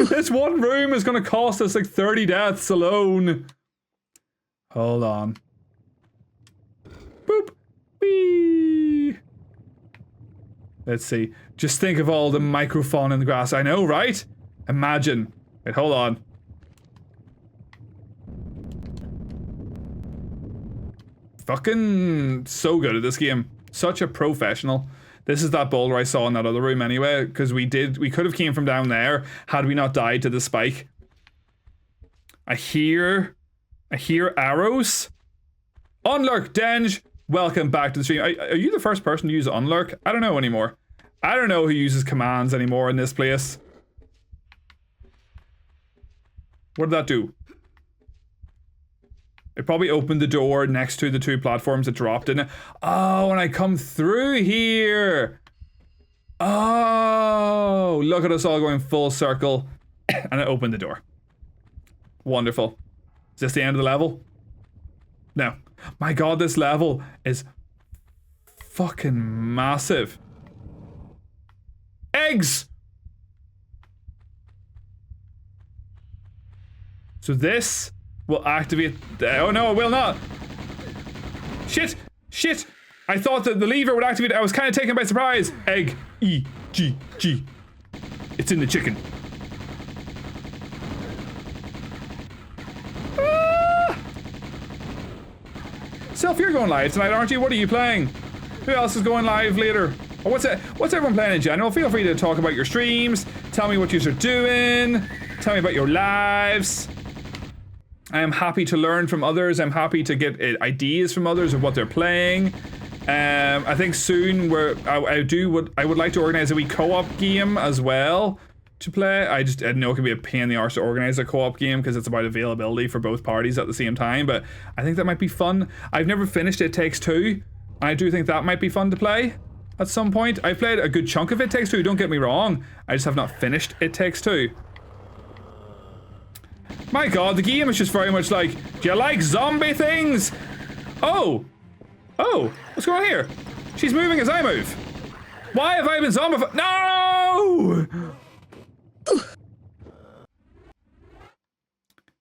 This one room is going to cost us like 30 deaths alone. Hold on. Boop. Whee! Let's see. Just think of all the microfauna in the grass. I know, right? Imagine. Wait, hold on. Fucking so good at this game. Such a professional. This is that boulder I saw in that other room anyway, because we could have came from down there had we not died to the spike. I hear arrows. Unlurk, Denge, welcome back to the stream. Are you the first person to use unlurk? I don't know anymore. I don't know who uses commands anymore in this place. What did that do? It probably opened the door next to the two platforms that dropped in it. Oh, and I come through here. Oh, look at us all going full circle. And it opened the door. Wonderful. Is this the end of the level? No. My god, this level is fucking massive. Eggs! So this will activate... Oh no, it will not! Shit! Shit! I thought that the lever would activate it. I was kind of taken by surprise. Egg. E-G-G. It's in the chicken. Ah! Self, you're going live tonight, aren't you? What are you playing? Who else is going live later? Or what's everyone playing in general? Feel free to talk about your streams. Tell me what you are doing. Tell me about your lives. I am happy to learn from others. I'm happy to get ideas from others of what they're playing. I think soon I would like to organize a wee co-op game as well to play. I know it can be a pain in the arse to organize a co-op game because it's about availability for both parties at the same time, but I think that might be fun. I've never finished It Takes Two. I do think that might be fun to play at some point. I've played a good chunk of It Takes Two, don't get me wrong. I just have not finished It Takes Two. My god, the game is just very much like, do you like zombie things? Oh! Oh! What's going on here? She's moving as I move. Why have I been zombified? No!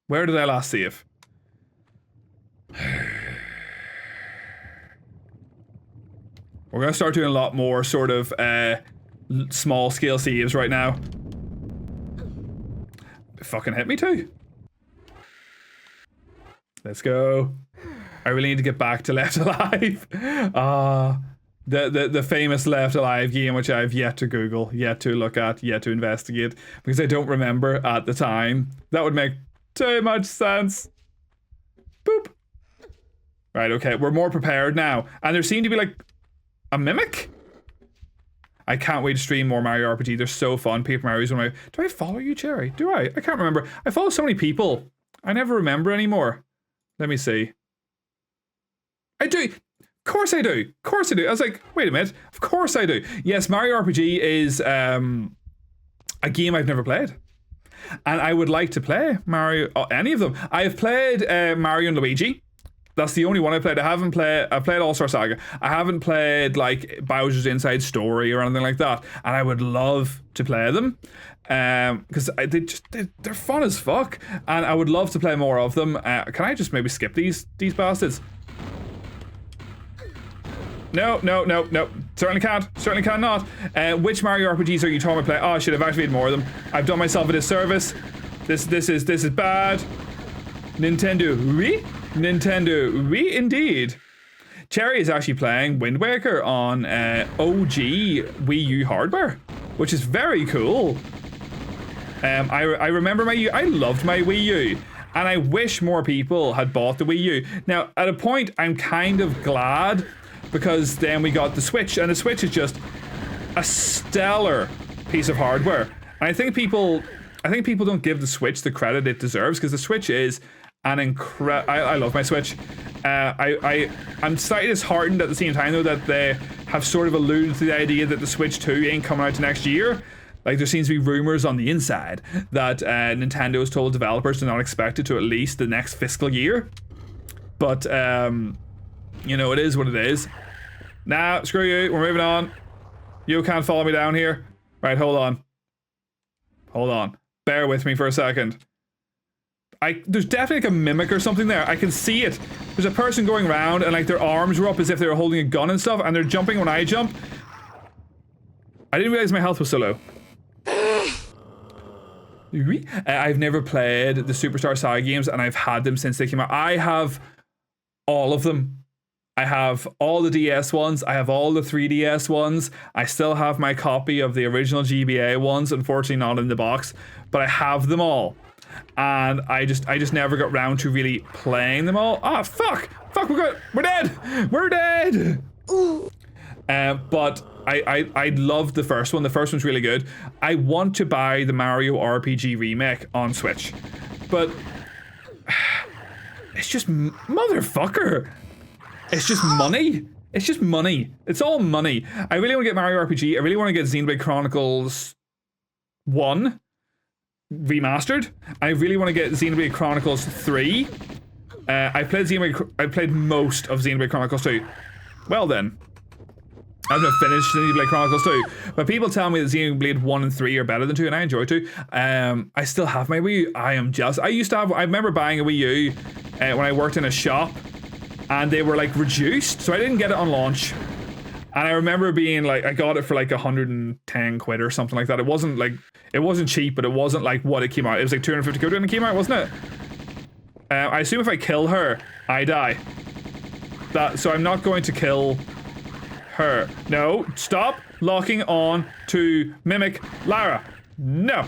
Where did I last save? We're gonna start doing a lot more sort of small scale saves right now. It fucking hit me too. Let's go. I really need to get back to Left Alive. The famous Left Alive game, which I've yet to Google, yet to look at, yet to investigate, because I don't remember at the time. That would make too much sense. Boop. Right, okay, we're more prepared now. And there seemed to be like a mimic? I can't wait to stream more Mario RPG. They're so fun. Paper Mario's one of my... Do I follow you, Cherry? Do I? I can't remember. I follow so many people. I never remember anymore. Let me see. I do. Of course I do. Of course I do. I was like, wait a minute. Of course I do. Yes, Mario RPG is a game I've never played. And I would like to play Mario, any of them. I have played Mario and Luigi. That's the only one I played. I've played All-Star Saga. I haven't played like Bowser's Inside Story or anything like that. And I would love to play them. Because they're fun as fuck. And I would love to play more of them. Can I just maybe skip these bastards? No. Certainly can't. Certainly cannot. Which Mario RPGs are you talking about playing? Oh, I should have activated more of them. I've done myself a disservice. This is bad. Nintendo Wii? Nintendo Wii indeed. Cherry is actually playing Wind Waker on OG Wii U hardware, which is very cool. I remember I loved my Wii U. And I wish more people had bought the Wii U. Now, at a point, I'm kind of glad because then we got the Switch, and the Switch is just a stellar piece of hardware. And I think people don't give the Switch the credit it deserves, because the Switch is an I love my Switch. I'm slightly disheartened at the same time though that they have sort of alluded to the idea that the Switch 2 ain't coming out to next year. Like, there seems to be rumors on the inside that Nintendo has told developers to not expect it to at least the next fiscal year. But you know, it is what it is. Nah, screw you, we're moving on. You can't follow me down here. Right, hold on. Bear with me for a second. There's definitely like a mimic or something there. I can see it. There's a person going around and like their arms were up as if they were holding a gun and stuff, and they're jumping when I jump. I didn't realize my health was so low. I've never played the Superstar Saga games, and I've had them since they came out. I have all of them. I have all the DS ones. I have all the 3DS ones. I still have my copy of the original GBA ones, unfortunately not in the box, but I have them all. And I just never got round to really playing them all. Ah, fuck! Fuck, we're dead! We're dead! But I loved the first one. The first one's really good. I want to buy the Mario RPG remake on Switch, but it's just motherfucker. It's just money. It's just money. It's all money. I really want to get Mario RPG. I really want to get Xenoblade Chronicles 1 remastered. I really want to get Xenoblade Chronicles 3. I played most of Xenoblade Chronicles 2. Well then. I've not finished Xenoblade Chronicles 2, but people tell me that Xenoblade 1 and 3 are better than 2, and I enjoy 2. I still have my Wii U. I am just... I remember buying a Wii U when I worked in a shop, and they were like reduced, so I didn't get it on launch. And I remember being like, I got it for like 110 quid or something like that. It wasn't cheap, but it wasn't like what it came out. It was like 250 quid when it came out, wasn't it? I assume if I kill her, I die. So I'm not going to kill her. No, stop locking on to Mimic Lara. No.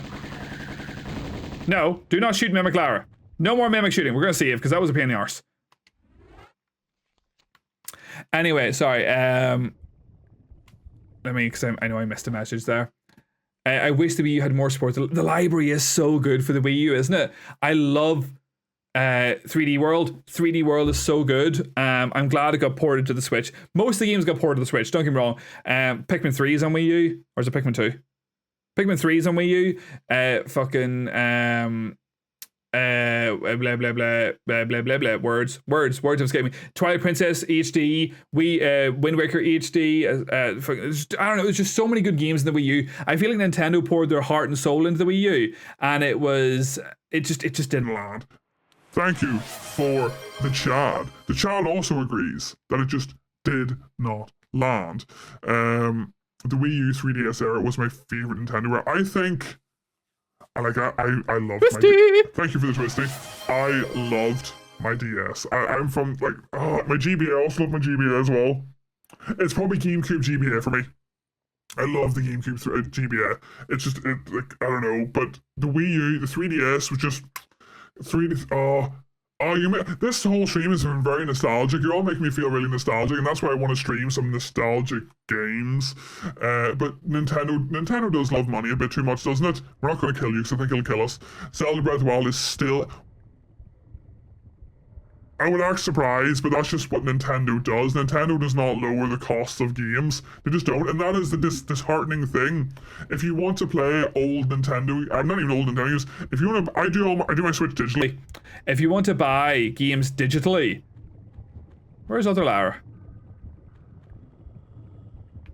No, do not shoot Mimic Lara. No more Mimic shooting. We're going to see it, because that was a pain in the arse. Anyway, sorry. Because I know I missed a message there. I wish the Wii U had more support. The library is so good for the Wii U, isn't it? I love 3D World. 3D World is so good. I'm glad it got ported to the Switch. Most of the games got ported to the Switch, don't get me wrong. Pikmin 3 is on Wii U. Or is it Pikmin 2? Pikmin 3 is on Wii U. Blah blah blah blah blah blah blah. Words have escaped me. Twilight Princess HD, Wind Waker HD. I don't know. There's just so many good games in the Wii U. I feel like Nintendo poured their heart and soul into the Wii U, and it just didn't land. Thank you for the Chad. The Chad also agrees that it just did not land. The Wii U 3DS era was my favorite Nintendo era. I think. I loved my... Thank you for the twisty. I loved my DS. I'm from, like, my GBA. I also love my GBA as well. It's probably GameCube GBA for me. I love the GameCube GBA. It's just, like, I don't know. But the Wii U, the 3DS was just... this whole stream has been very nostalgic. You're all making me feel really nostalgic, and that's why I want to stream some nostalgic games. But Nintendo does love money a bit too much, doesn't it? We're not going to kill you, because I think it'll kill us. Zelda Breath of the Wild is still... I would act surprised, but that's just what Nintendo does. Nintendo does not lower the cost of games. They just don't, and that is the disheartening thing. If you want to play old Nintendo, not even old Nintendo games. If you want to, I do my Switch digitally. If you want to buy games digitally, where's other Lara?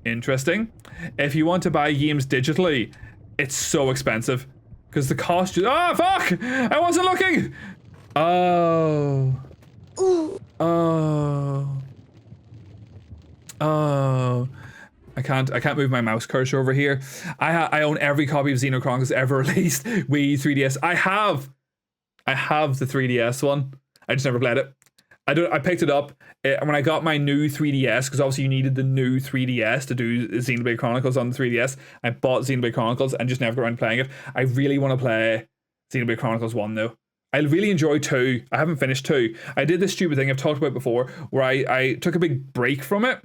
Interesting. If you want to buy games digitally, it's so expensive because the cost. Oh fuck! I wasn't looking. Oh. Oh. Oh. I can't move my mouse cursor over here. I own every copy of Xenoblade Chronicles ever released. Wii 3DS. I have the 3DS one. I just never played it. I picked it up when I got my new 3DS, because obviously you needed the new 3DS to do Xenoblade Chronicles on the 3DS. I bought Xenoblade Chronicles and just never got around to playing it. I really want to play Xenoblade Chronicles 1 though. I really enjoy 2. I haven't finished 2. I did this stupid thing I've talked about before where I took a big break from it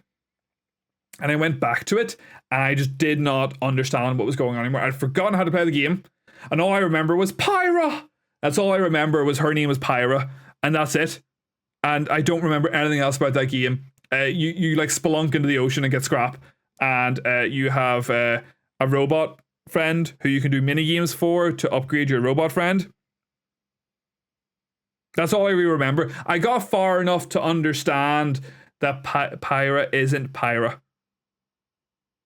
and I went back to it and I just did not understand what was going on anymore. I'd forgotten how to play the game and all I remember was Pyra. That's all I remember, was her name was Pyra, and that's it. And I don't remember anything else about that game. You like spelunk into the ocean and get scrap, and you have a robot friend who you can do mini games for to upgrade your robot friend. That's all I really remember. I got far enough to understand that Pyra isn't Pyra.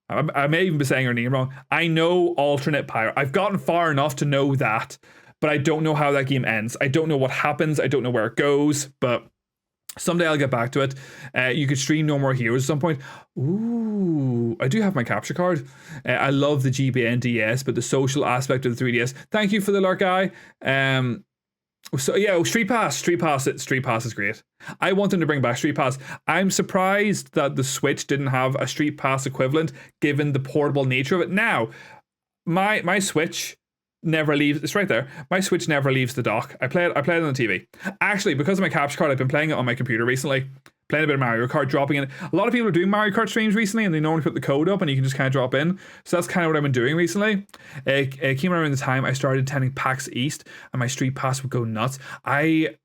I may even be saying her name wrong. I know alternate Pyra. I've gotten far enough to know that, but I don't know how that game ends. I don't know what happens. I don't know where it goes, but someday I'll get back to it. You could stream No More Heroes at some point. Ooh, I do have my capture card. I love the GBN DS, but the social aspect of the 3DS. Thank you for the lurk, guy. So yeah, Street Pass is great. I want them to bring back Street Pass. I'm surprised that the Switch didn't have a Street Pass equivalent, given the portable nature of it. Now, my Switch never leaves. It's right there. My Switch never leaves the dock. I play it on the TV. Actually, because of my capture card, I've been playing it on my computer recently. Playing a bit of Mario Kart, dropping in. A lot of people are doing Mario Kart streams recently, and they normally put the code up, and you can just kind of drop in. So that's kind of what I've been doing recently. It came around the time I started attending PAX East, and my Street Pass would go nuts. I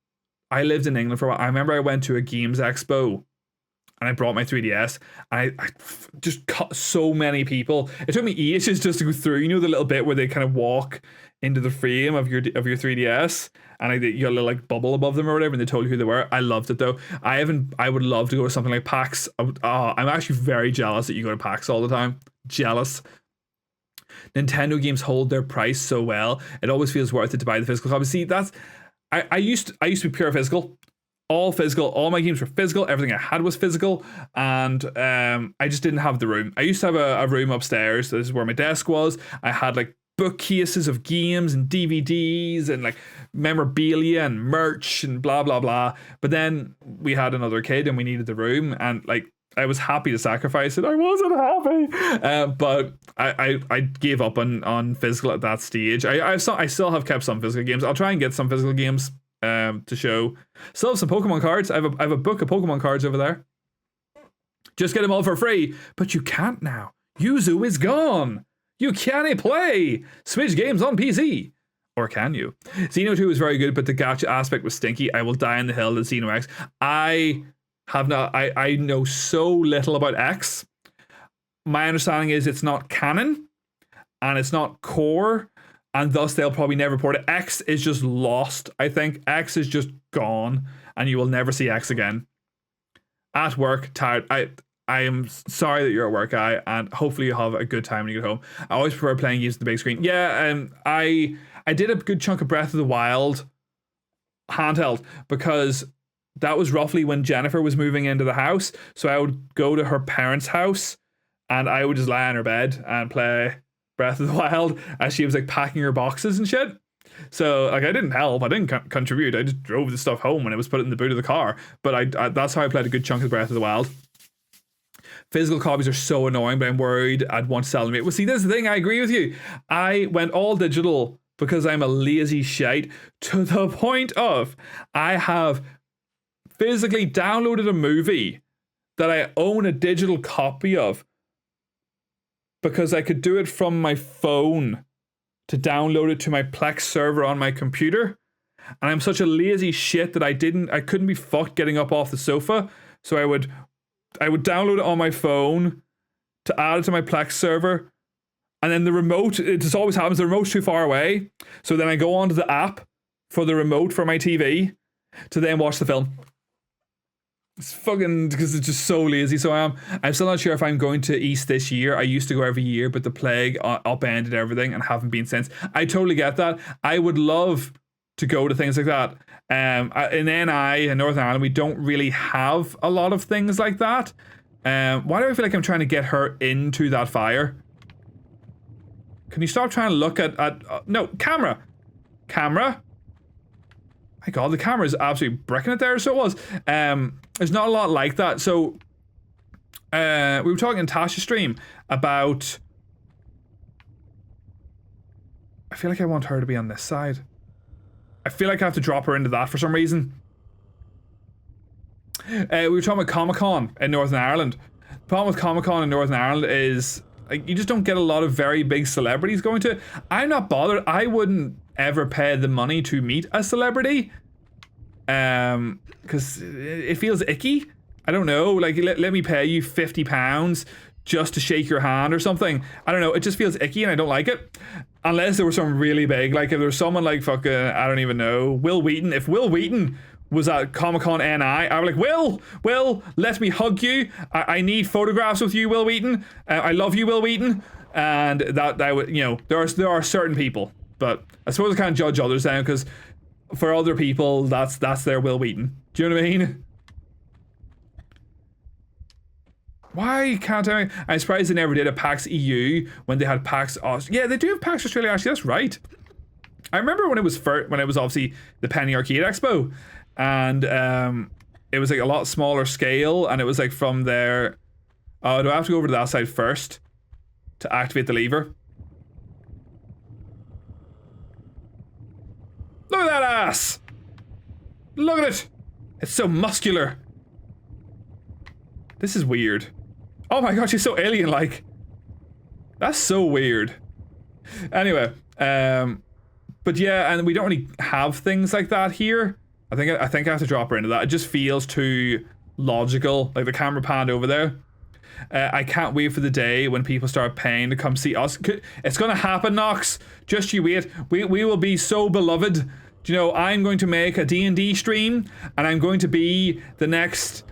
lived in England for a while. I remember I went to a games expo, and I brought my 3DS, and I just cut so many people. It took me ages just to go through, you know, the little bit where they kind of walk into the frame of your 3DS, and you got a little like bubble above them or whatever, and they told you who they were. I loved it though. I would love to go to something like PAX. I'm actually very jealous that you go to PAX all the time. Jealous. Nintendo games hold their price so well. It always feels worth it to buy the physical copy. See, that's I used to be pure physical. All physical. All my games were physical. Everything I had was physical, and I just didn't have the room. I used to have a room upstairs. This is where my desk was. I had like bookcases of games and DVDs and like memorabilia and merch and blah blah blah. But then we had another kid and we needed the room, and like I was happy to sacrifice it. I wasn't happy, but I gave up on physical at that stage. I still have kept some physical games. I'll try and get some physical games to show. Still have some Pokemon cards. I have a book of Pokemon cards over there. Just get them all for free, but you can't now. Yuzu is gone. You can't play Switch games on PC. Or can you? Xeno 2 was very good, but the gacha aspect was stinky. I will die on the hill that Xeno X. I know so little about X. My understanding is it's not canon, and it's not core, and thus they'll probably never port it. X is just lost, I think. X is just gone, and you will never see X again. At work, tired. I am sorry that you're at work, guy, and hopefully you have a good time when you get home. I always prefer playing games on the big screen. Yeah, I did a good chunk of Breath of the Wild handheld, because that was roughly when Jennifer was moving into the house. So I would go to her parents' house, and I would just lie on her bed and play Breath of the Wild as she was like packing her boxes and shit. So like I didn't help, I didn't contribute. I just drove the stuff home when it was put in the boot of the car. But I that's how I played a good chunk of Breath of the Wild. Physical copies are so annoying, but I'm worried I'd want to sell them. Well, see, this is the thing. I agree with you. I went all digital because I'm a lazy shite, to the point of I have physically downloaded a movie that I own a digital copy of because I could do it from my phone to download it to my Plex server on my computer. and I'm such a lazy shit that I couldn't be fucked getting up off the sofa. So I would download it on my phone to add it to my Plex server, and then the remote, it just always happens, the remote's too far away. So then I go onto the app for the remote for my TV to then watch the film. It's fucking, because it's just so lazy. So I'm still not sure if I'm going to East this year. I used to go every year, but the plague upended everything and haven't been since. I totally get that. I would love to go to things like that. In NI, in Northern Ireland, we don't really have a lot of things like that. Why do I feel like I'm trying to get her into that fire? Can you stop trying to look at no, camera. My god, the camera is absolutely bricking it there. So it was. There's not a lot like that. So we were talking in Tasha's stream about, I feel like I want her to be on this side. I feel like I have to drop her into that for some reason. We were talking about Comic-Con in Northern Ireland. The problem with Comic-Con in Northern Ireland is, like, you just don't get a lot of very big celebrities going to it. I'm not bothered. I wouldn't ever pay the money to meet a celebrity. Because it feels icky. I don't know. Like, let me pay you £50 just to shake your hand or something. I don't know. It just feels icky and I don't like it. Unless there was someone really big. Like, if there was someone like fucking, I don't even know, Will Wheaton. If Will Wheaton was at Comic-Con NI, I was like, Will, let me hug you. I need photographs with you, Will Wheaton. I love you, Will Wheaton. And that would, you know, there are certain people. But I suppose I can't judge others then, because for other people, that's their Will Wheaton. Do you know what I mean? Why can't I? I'm surprised they never did a PAX EU when they had PAX Australia. Yeah, they do have PAX Australia, actually, that's right. I remember when it was obviously the Penny Arcade Expo, and it was like a lot smaller scale, and it was like from there. Oh, do I have to go over to that side first to activate the lever? Look at that ass! Look at it! It's so muscular. This is weird. Oh my god, she's so alien-like. That's so weird. Anyway, but yeah, and we don't really have things like that here. I think I have to drop her into that. It just feels too logical, like the camera panned over there. I can't wait for the day when people start paying to come see us. It's gonna happen, Knox. Just you wait. We will be so beloved. Do you know, I'm going to make a D&D stream, and I'm going to be the next,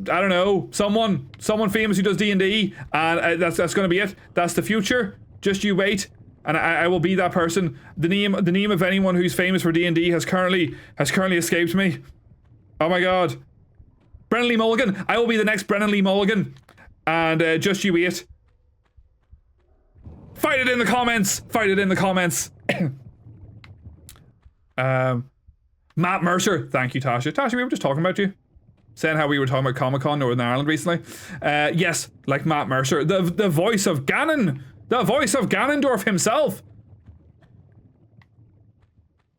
I don't know, someone famous who does D&D, and that's going to be it. That's the future. Just you wait, and I will be that person. The name of anyone who's famous for D&D has currently escaped me. Oh my god. Brennan Lee Mulligan. I will be the next Brennan Lee Mulligan, and just you wait. Fight it in the comments. Fight it in the comments. Matt Mercer. Thank you, Tasha. Tasha, we were just talking about you. Saying how we were talking about Comic-Con Northern Ireland recently. Yes, like Matt Mercer. The voice of Ganon. The voice of Ganondorf himself.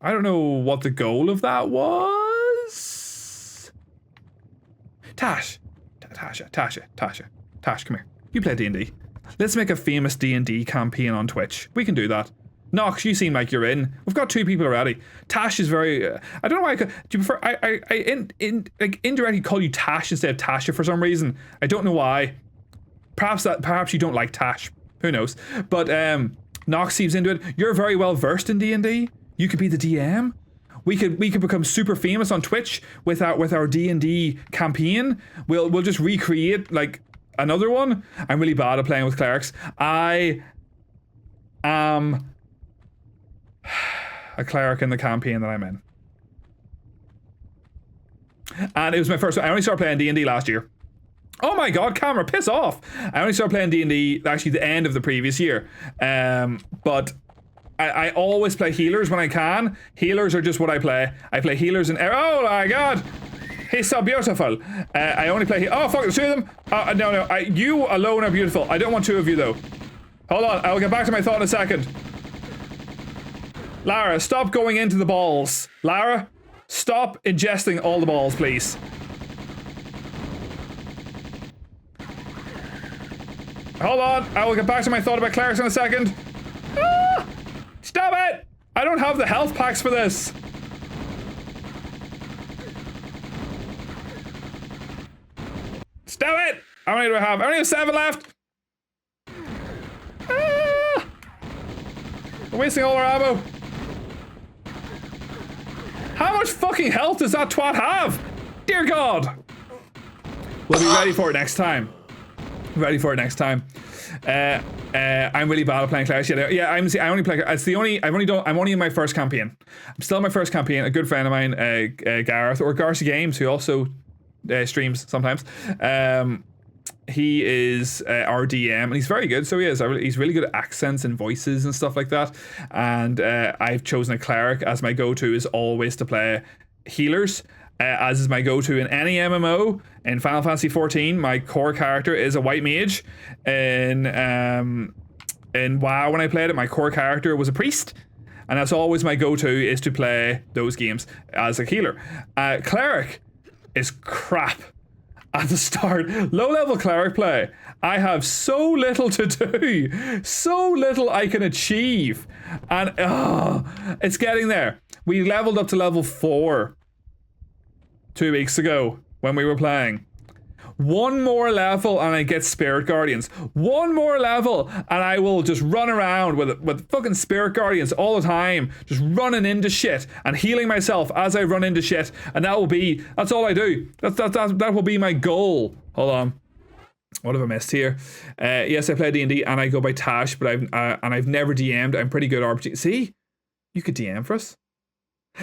I don't know what the goal of that was. Tasha, come here. You play D&D. Let's make a famous D&D campaign on Twitch. We can do that. Nox, you seem like you're in. We've got 2 people already. Tash is very. I don't know why. Do you prefer? I indirectly call you Tash instead of Tasha for some reason. I don't know why. Perhaps you don't like Tash. Who knows? But Nox seems into it. You're very well versed in D&D. You could be the DM. We could become super famous on Twitch with our D&D campaign. We'll just recreate like another one. I'm really bad at playing with clerics. I am a cleric in the campaign that I'm in. And it was my first. I only started playing D&D last year. Oh my god, camera, piss off! I only started playing D&D actually the end of the previous year. But I always play healers when I can. Healers are just what I play. I play healers and oh my god, he's so beautiful. I only play. Oh fuck, there's 2 of them. No, you alone are beautiful. I don't want 2 of you though. Hold on, I'll get back to my thought in a second. Lara, stop going into the balls. Lara, stop ingesting all the balls, please. Hold on, I will get back to my thought about clerics in a second. Ah! Stop it! I don't have the health packs for this. Stop it! How many do I have? I only have 7 left. Ah! I'm wasting all our ammo. How much fucking health does that twat have? Dear God. We'll be ready for it next time. Ready for it next time. I'm really bad at playing Clash. Yeah, I only play. It's the only. I'm only in my first campaign. I'm still in my first campaign. A good friend of mine, Gareth or Garcia Games, who also streams sometimes. He is our DM, and he's very good. So he is. He's really good at accents and voices and stuff like that. And I've chosen a cleric as my go-to. Is always to play healers. As is my go-to in any MMO. In Final Fantasy XIV, my core character is a white mage. In WoW, when I played it, my core character was a priest. And that's always my go-to, is to play those games as a healer. Cleric is crap at the start. Low-level cleric play, I have so little to do. So little I can achieve. And it's getting there. We leveled up to level 4 2 weeks ago when we were playing. One more level and I get Spirit Guardians. One more level and I will just run around with fucking Spirit Guardians all the time, just running into shit and healing myself as I run into shit. And that's all I do. That will be my goal. Hold on. What have I missed here? Yes, I play D&D and I go by Tash, but I've never DM'd. I'm pretty good at RPG. See, you could DM for us.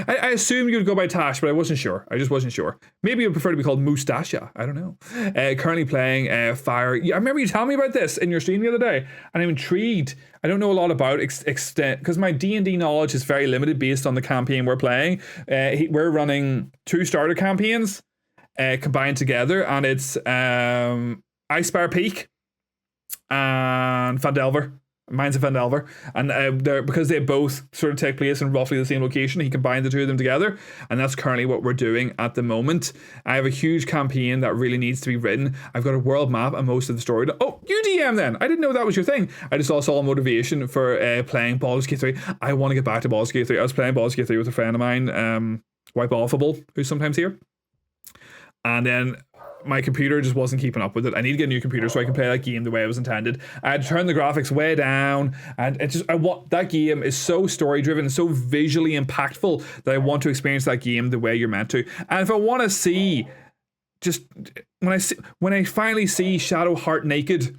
I assumed you'd go by Tash, but I wasn't sure. I just wasn't sure. Maybe you'd prefer to be called Mustasha. I don't know. Currently playing Fire. I remember you telling me about this in your stream the other day, and I'm intrigued. I don't know a lot about extent, because my D&D knowledge is very limited based on the campaign we're playing. We're running 2 starter campaigns combined together, and it's Icespire Peak and Fandelver. Mines of Fandelver, and because they both sort of take place in roughly the same location, he combined the 2 of them together, and that's currently what we're doing at the moment. I have a huge campaign that really needs to be written. I've got a world map and most of the story. Oh, you DM then? I didn't know that was your thing. I just saw all motivation for playing Baldur's Gate 3. I want to get back to Baldur's Gate 3. I was playing Baldur's Gate 3 with a friend of mine, Wipe Offable, who's sometimes here, and then my computer just wasn't keeping up with it. I need to get a new computer so I can play that game the way it was intended. I had to turn the graphics way down, and that game is so story driven and so visually impactful that I want to experience that game the way you're meant to. And if I want to see, just when I finally see Shadowheart naked,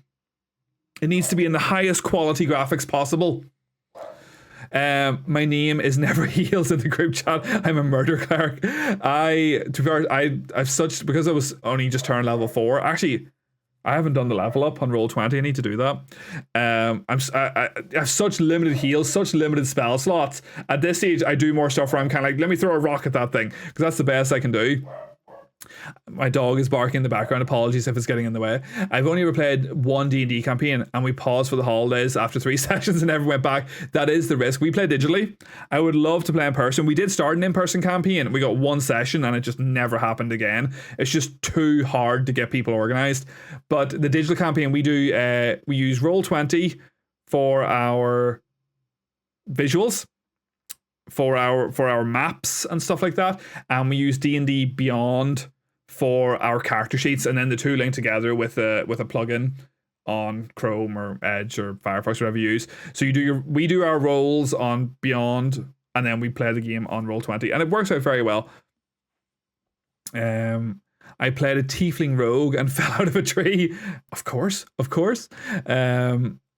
it needs to be in the highest quality graphics possible. My name is Never Heals in the group chat. I'm a murder cleric. Because I was only just turned level 4. Actually, I haven't done the level up on Roll20. I need to do that. I have such limited heals, such limited spell slots. At this stage, I do more stuff where I'm kind of like, let me throw a rock at that thing, because that's the best I can do. My dog is barking in the background. Apologies if it's getting in the way. I've only ever played 1 D&D campaign, and we paused for the holidays after 3 sessions and never went back. That is the risk. We play digitally. I would love to play in person. We did start an in-person campaign. We got 1 session and it just never happened again. It's just too hard to get people organized. But the digital campaign we do, we use Roll20 for our visuals, for our maps and stuff like that, and we use D&D Beyond for our character sheets, and then the 2 link together with a plugin on Chrome or Edge or Firefox, whatever you use. So we do our rolls on Beyond, and then we play the game on Roll20, and it works out very well. I played a tiefling rogue and fell out of a tree. Of course.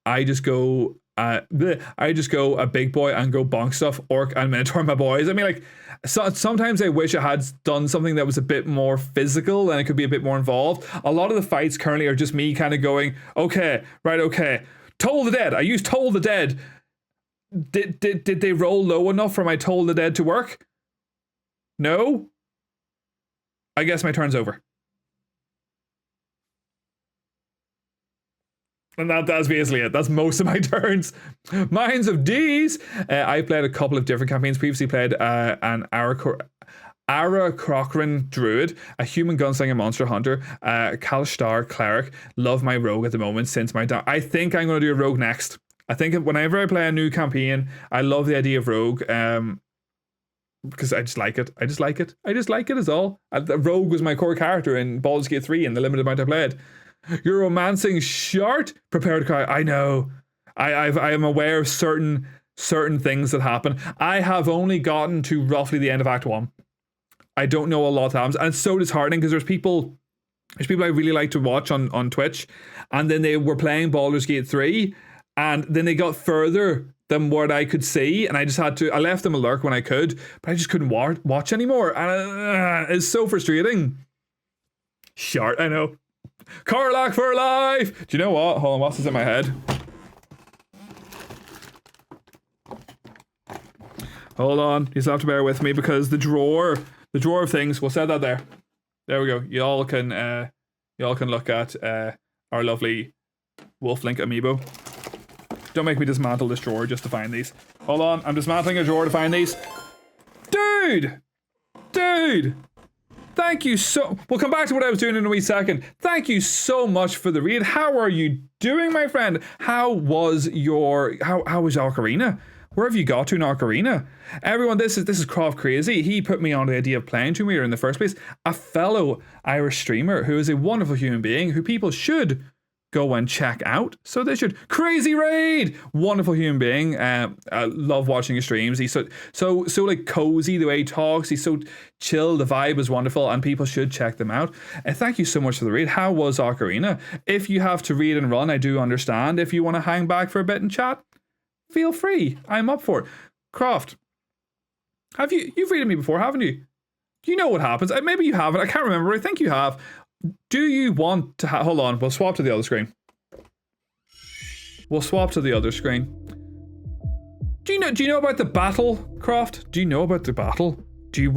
I just go a big boy and go bonk stuff, orc and minotaur my boys. I mean, like, sometimes I wish I had done something that was a bit more physical and it could be a bit more involved. A lot of the fights currently are just me kind of going, okay, Toll the Dead. I used Toll the Dead. Did they roll low enough for my Toll the Dead to work? No? I guess my turn's over. And that's basically it. That's most of my turns. Minds of D's. I played a couple of different campaigns. Previously played an Aarakocra Druid, a human gunslinger monster hunter, Kalshtar cleric. Love my rogue at the moment since my I think I'm going to do a rogue next. I think whenever I play a new campaign, I love the idea of Rogue. Because I just like it. I just like it. I just like it is all. Rogue was my core character in Baldur's Gate 3 in the limited amount I played. You're romancing short? Prepare to cry. I know. I am aware of certain things that happen. I have only gotten to roughly the end of Act 1. I don't know a lot of times. And it's so disheartening because there's people I really like to watch on Twitch, and then they were playing Baldur's Gate 3, and then they got further than what I could see, and I left them a lurk when I could, but I just couldn't watch anymore, and it's so frustrating. Short, I know. Carlac for life! Do you know what? Hold on, what's this in my head? Hold on, you still have to bear with me because the drawer of things, we'll set that there. There we go. Y'all can look at our lovely Wolflink amiibo. Don't make me dismantle this drawer just to find these. Hold on, I'm dismantling a drawer to find these. Dude! Thank you so... We'll come back to what I was doing in a wee second. Thank you so much for the read. How are you doing, my friend? How was Ocarina? Where have you got to in Ocarina? Everyone, this is Croft Crazy. He put me on the idea of playing Tomb Raider in the first place. A fellow Irish streamer who is a wonderful human being who people should go and check out. So they should. Crazy Raid! Wonderful human being. I love watching his streams. He's so like cozy the way he talks. He's so chill. The vibe is wonderful and people should check them out. And thank you so much for the read. How was Ocarina? If you have to read and run, I do understand. If you want to hang back for a bit and chat, feel free. I'm up for it. Croft, you've read me before, haven't you? You know what happens. Maybe you haven't. I can't remember. I think you have. Do you want to hold on, we'll swap to the other screen. We'll swap to the other screen. Do you know about the battle, Croft? Do you know about the battle? You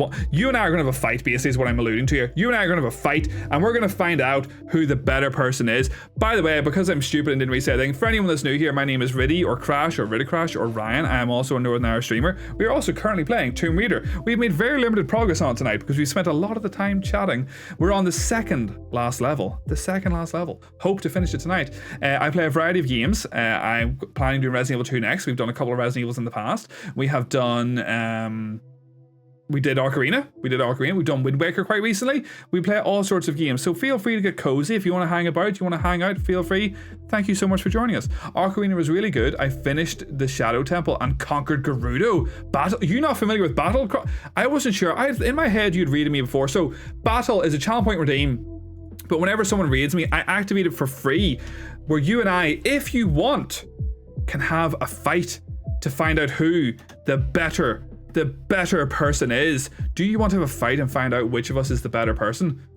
and I are going to have a fight, basically, is what I'm alluding to here. You and I are going to have a fight, and we're going to find out who the better person is. By the way, because I'm stupid and didn't really say anything, for anyone that's new here, my name is Riddy, or Crash, or Ridicrash, or Ryan. I am also a Northern Irish streamer. We are also currently playing Tomb Raider. We've made very limited progress on it tonight, because we spent a lot of the time chatting. We're on the second last level. Hope to finish it tonight. I play a variety of games. I'm planning to do Resident Evil 2 next. We've done a couple of Resident Evils in the past. We have done... We did Ocarina. We've done Wind Waker quite recently. We play all sorts of games. So feel free to get cozy. If you want to hang about, you want to hang out, feel free. Thank you so much for joining us. Ocarina was really good. I finished the Shadow Temple and conquered Gerudo. Battle. You not familiar with Battle? I wasn't sure. In my head, you'd read me before. So Battle is a channel point redeem. But whenever someone raids me, I activate it for free. Where you and I, if you want, can have a fight to find out who the better person is. Do you want to have a fight and find out which of us is the better person?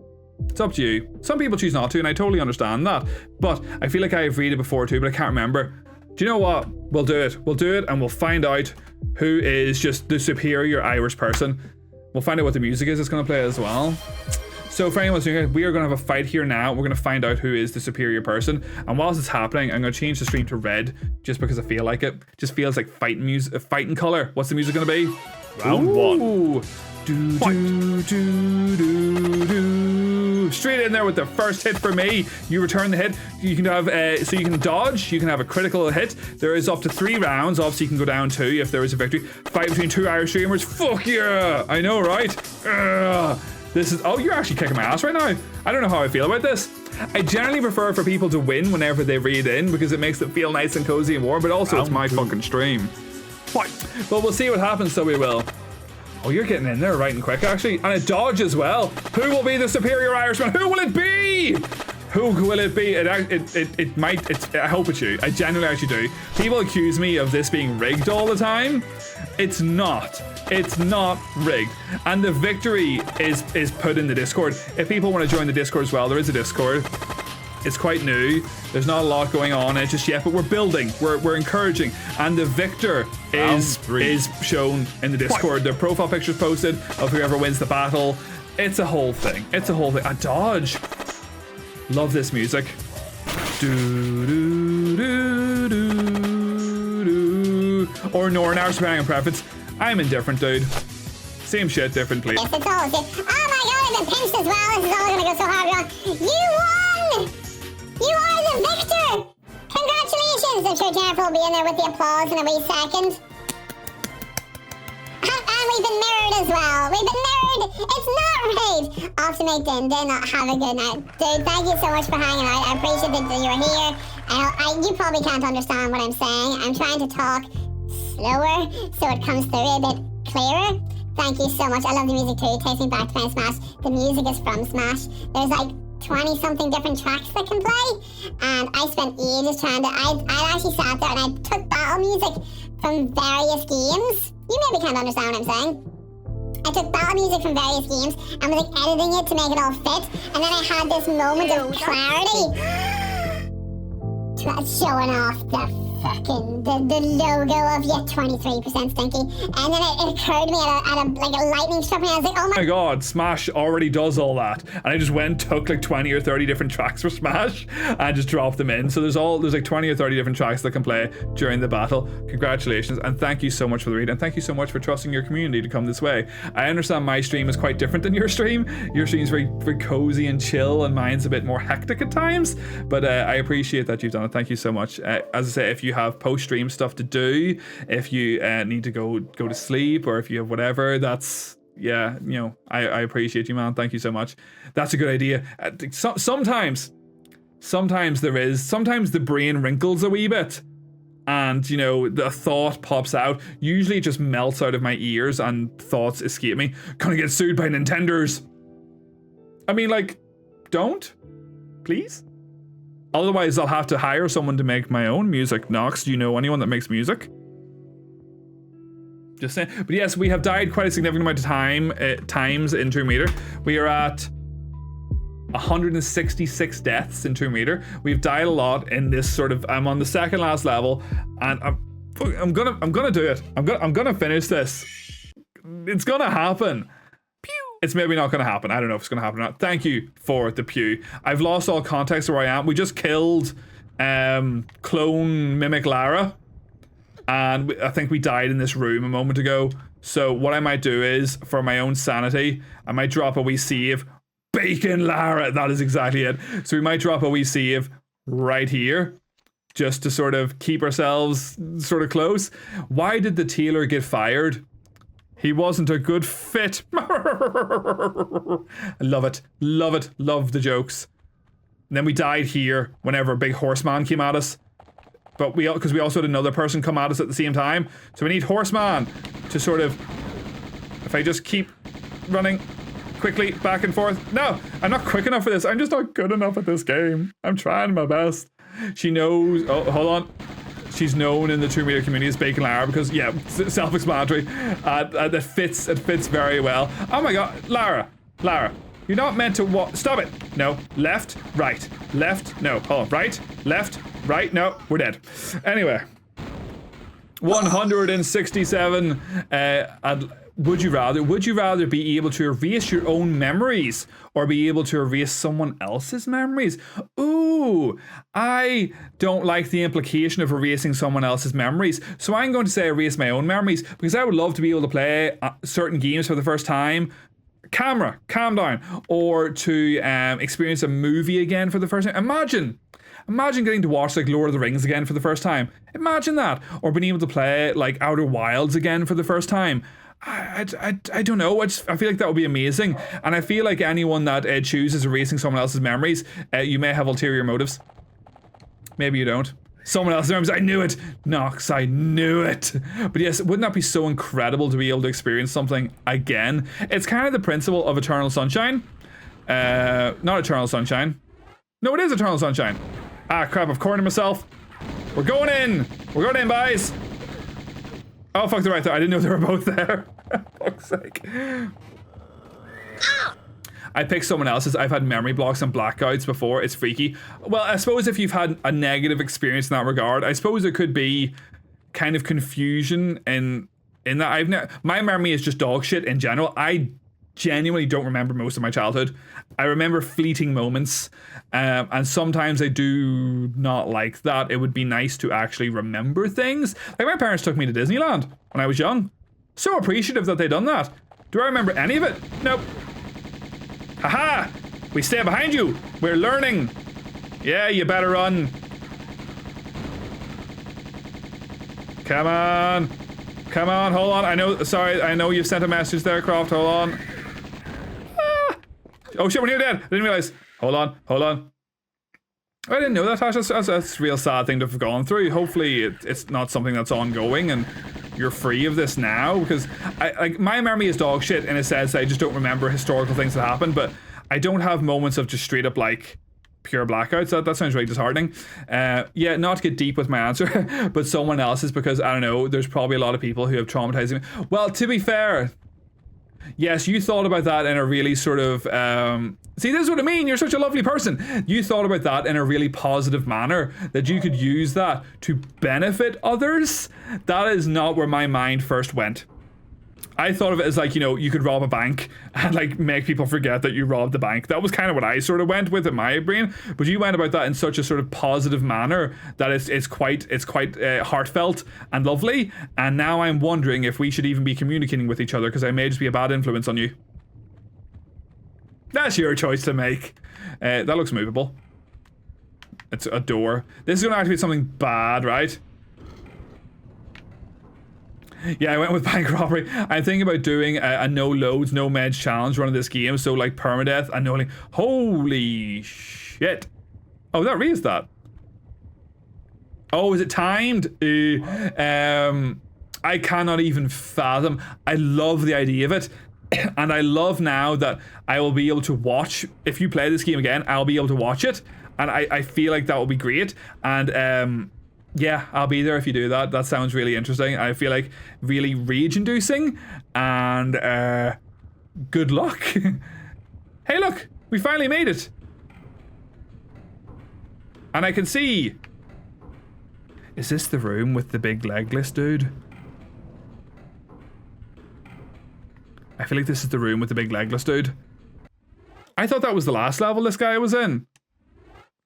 It's up to you. Some people choose not to, and I totally understand that. But I feel like I've read it before too, but I can't remember. Do you know what? We'll do it. And we'll find out who is just the superior Irish person. We'll find out what the music is it's going to play as well. So for anyone who's doing it, we are going to have a fight here now. We're going to find out who is the superior person. And whilst it's happening, I'm going to change the stream to red just because I feel like it. Just feels like fighting music, fighting color. What's the music going to be? Round one. Straight in there with the first hit for me. You return the hit. You can have so you can dodge. You can have a critical hit. There is up to 3 rounds. Obviously, you can go down 2 if there is a victory. Fight between 2 Irish streamers. Fuck yeah! I know, right? This is... Oh, you're actually kicking my ass right now. I don't know how I feel about this. I generally prefer for people to win whenever they read in because it makes it feel nice and cozy and warm, but also it's my fucking stream. Fight. But we'll see what happens, so we will. Oh, you're getting in there right and quick, actually. And a dodge as well. Who will be the superior Irishman? Who will it be? Who will it be? It might... I hope it's you. I genuinely actually do. People accuse me of this being rigged all the time. It's not. It's not rigged. And the victory is put in the Discord. If people want to join the Discord as well, there is a Discord. It's quite new. There's not a lot going on in it just yet, but we're building. We're encouraging. And the victor is shown in the Discord. The profile picture's posted of whoever wins the battle. It's a whole thing. A dodge. Love this music. Or Northern Irish, depending on preference. I'm indifferent, dude. Same shit, different place. Yes, it's all good. Oh my god, I've been pinched as well. This is all gonna go so hard. You won! You are the victor! Congratulations! I'm sure there, Jennifer will be in there with the applause in a wee second. And we've been mirrored as well. We've been mirrored. It's not right. Optimate Din, have a good night. Dude, thank you so much for hanging out. I appreciate that you were here. You probably can't understand what I'm saying. I'm trying to talk slower so it comes through a bit clearer. Thank you so much. I love the music too. It takes me back to playing Smash. The music is from Smash. There's like 20 something different tracks that can play. And I spent ages trying to... I actually sat there and I took battle music from various games. You maybe can't understand what I'm saying. I took battle music from various games and was like editing it to make it all fit. And then I had this moment of clarity. Showing off the fucking the logo of yet 23% stinky. And then it occurred to me at a lightning struck me. I was like, oh my god, Smash already does all that. And I just went and took like 20 or 30 different tracks for Smash and just dropped them in. So there's like 20 or 30 different tracks that can play during the battle. Congratulations and thank you so much for the read, and thank you so much for trusting your community to come this way. I understand my stream is quite different than your stream. Your stream's very, very cozy and chill, and mine's a bit more hectic at times, but I appreciate that you've done it. Thank you so much. As I say, if you have post-stream stuff to do, if you need to go to sleep, or if you have whatever, that's, yeah, you know, I appreciate you, man. Thank you so much. That's a good idea. Sometimes the brain wrinkles a wee bit, and you know, the thought pops out. Usually it just melts out of my ears and thoughts escape me. Gonna get sued by Nintenders. I mean, like, don't, please. Otherwise, I'll have to hire someone to make my own music. Nox, do you know anyone that makes music? Just saying. But yes, we have died quite a significant amount of times in Tomb Raider. We are at 166 deaths in Tomb Raider. We've died a lot in this sort of. I'm on the second last level, and I'm gonna do it. I'm gonna finish this. It's gonna happen. It's maybe not going to happen. I don't know if it's going to happen or not. Thank you for the pew. I've lost all context of where I am. We just killed clone Mimic Lara. And I think we died in this room a moment ago. So what I might do is, for my own sanity, I might drop a wee save. Bacon Lara! That is exactly it. So we might drop a wee save right here, just to sort of keep ourselves sort of close. Why did the tailor get fired? He wasn't a good fit. I love it. Love it. Love the jokes. And then we died here whenever a big horseman came at us. But because we also had another person come at us at the same time. So we need horseman to sort of... If I just keep running quickly back and forth. No, I'm not quick enough for this. I'm just not good enough at this game. I'm trying my best. She knows... Oh, hold on. She's known in the Tomb Raider community as Bacon Lara because, yeah, self-explanatory. It fits very well. Oh my god, Lara, you're not meant to walk. Stop it. No, left, right, left, no. Hold on, right, left, right, no, we're dead. Anyway, 167. Would you rather be able to erase your own memories or be able to erase someone else's memories? Ooh, I don't like the implication of erasing someone else's memories. So I'm going to say erase my own memories because I would love to be able to play certain games for the first time. Camera, calm down. Or to experience a movie again for the first time. Imagine getting to watch like Lord of the Rings again for the first time. Imagine that. Or being able to play like Outer Wilds again for the first time. I don't know. I feel like that would be amazing. And I feel like anyone that chooses erasing someone else's memories, you may have ulterior motives. Maybe you don't. Someone else's memories. I knew it. Nox, I knew it. But yes, wouldn't that be so incredible to be able to experience something again? It's kind of the principle of Eternal Sunshine. Not Eternal Sunshine. No, it is Eternal Sunshine. Ah, crap, I've cornered myself. We're going in. We're going in, boys. Oh, fuck, they're right there. I didn't know they were both there. Fuck's sake. I picked someone else's. I've had memory blocks and blackouts before. It's freaky. Well, I suppose if you've had a negative experience in that regard, I suppose it could be kind of confusion in that. My memory is just dog shit in general. I genuinely don't remember most of my childhood. I remember fleeting moments, and sometimes I do not like that. It would be nice to actually remember things. Like my parents took me to Disneyland when I was young. So appreciative that they done that. Do I remember any of it? Nope. Haha! We stay behind you. We're learning. Yeah, you better run. Come on. Come on, hold on. I know you've sent a message there, Croft. Hold on. Ah. Oh shit, we're near dead. I didn't realize. Hold on. I didn't know that, Tash. That's a real sad thing to have gone through. Hopefully it's not something that's ongoing and you're free of this now, because my memory is dog shit in a sense. I just don't remember historical things that happened, but I don't have moments of just straight up like pure blackouts. That sounds really disheartening. Yeah, not to get deep with my answer, but someone else's, because I don't know, there's probably a lot of people who have traumatized me. Well, to be fair, yes, you thought about that in a really sort of, see, this is what I mean, you're such a lovely person. You thought about that in a really positive manner, that you could use that to benefit others. That is not where my mind first went. I thought of it as like, you know, you could rob a bank and like make people forget that you robbed the bank. That was kind of what I sort of went with in my brain. But you went about that in such a sort of positive manner that it's quite heartfelt and lovely. And now I'm wondering if we should even be communicating with each other, because I may just be a bad influence on you. That's your choice to make. That looks movable. It's a door. This is going to actually be something bad, right? Yeah, I went with bank robbery. I'm thinking about doing a no loads, no meds challenge run of this game. So like permadeath and no, like, holy shit. Oh, that reads that. Oh, is it timed? I cannot even fathom. I love the idea of it. And I love now that I will be able to watch, if you play this game again, I'll be able to watch it. And I feel like that will be great. And yeah, I'll be there if you do that. That sounds really interesting. I feel like really rage-inducing, and good luck. Hey, look, we finally made it. And I can see. Is this the room with the big legless dude? I feel like this is the room with the big legless dude. I thought that was the last level this guy was in.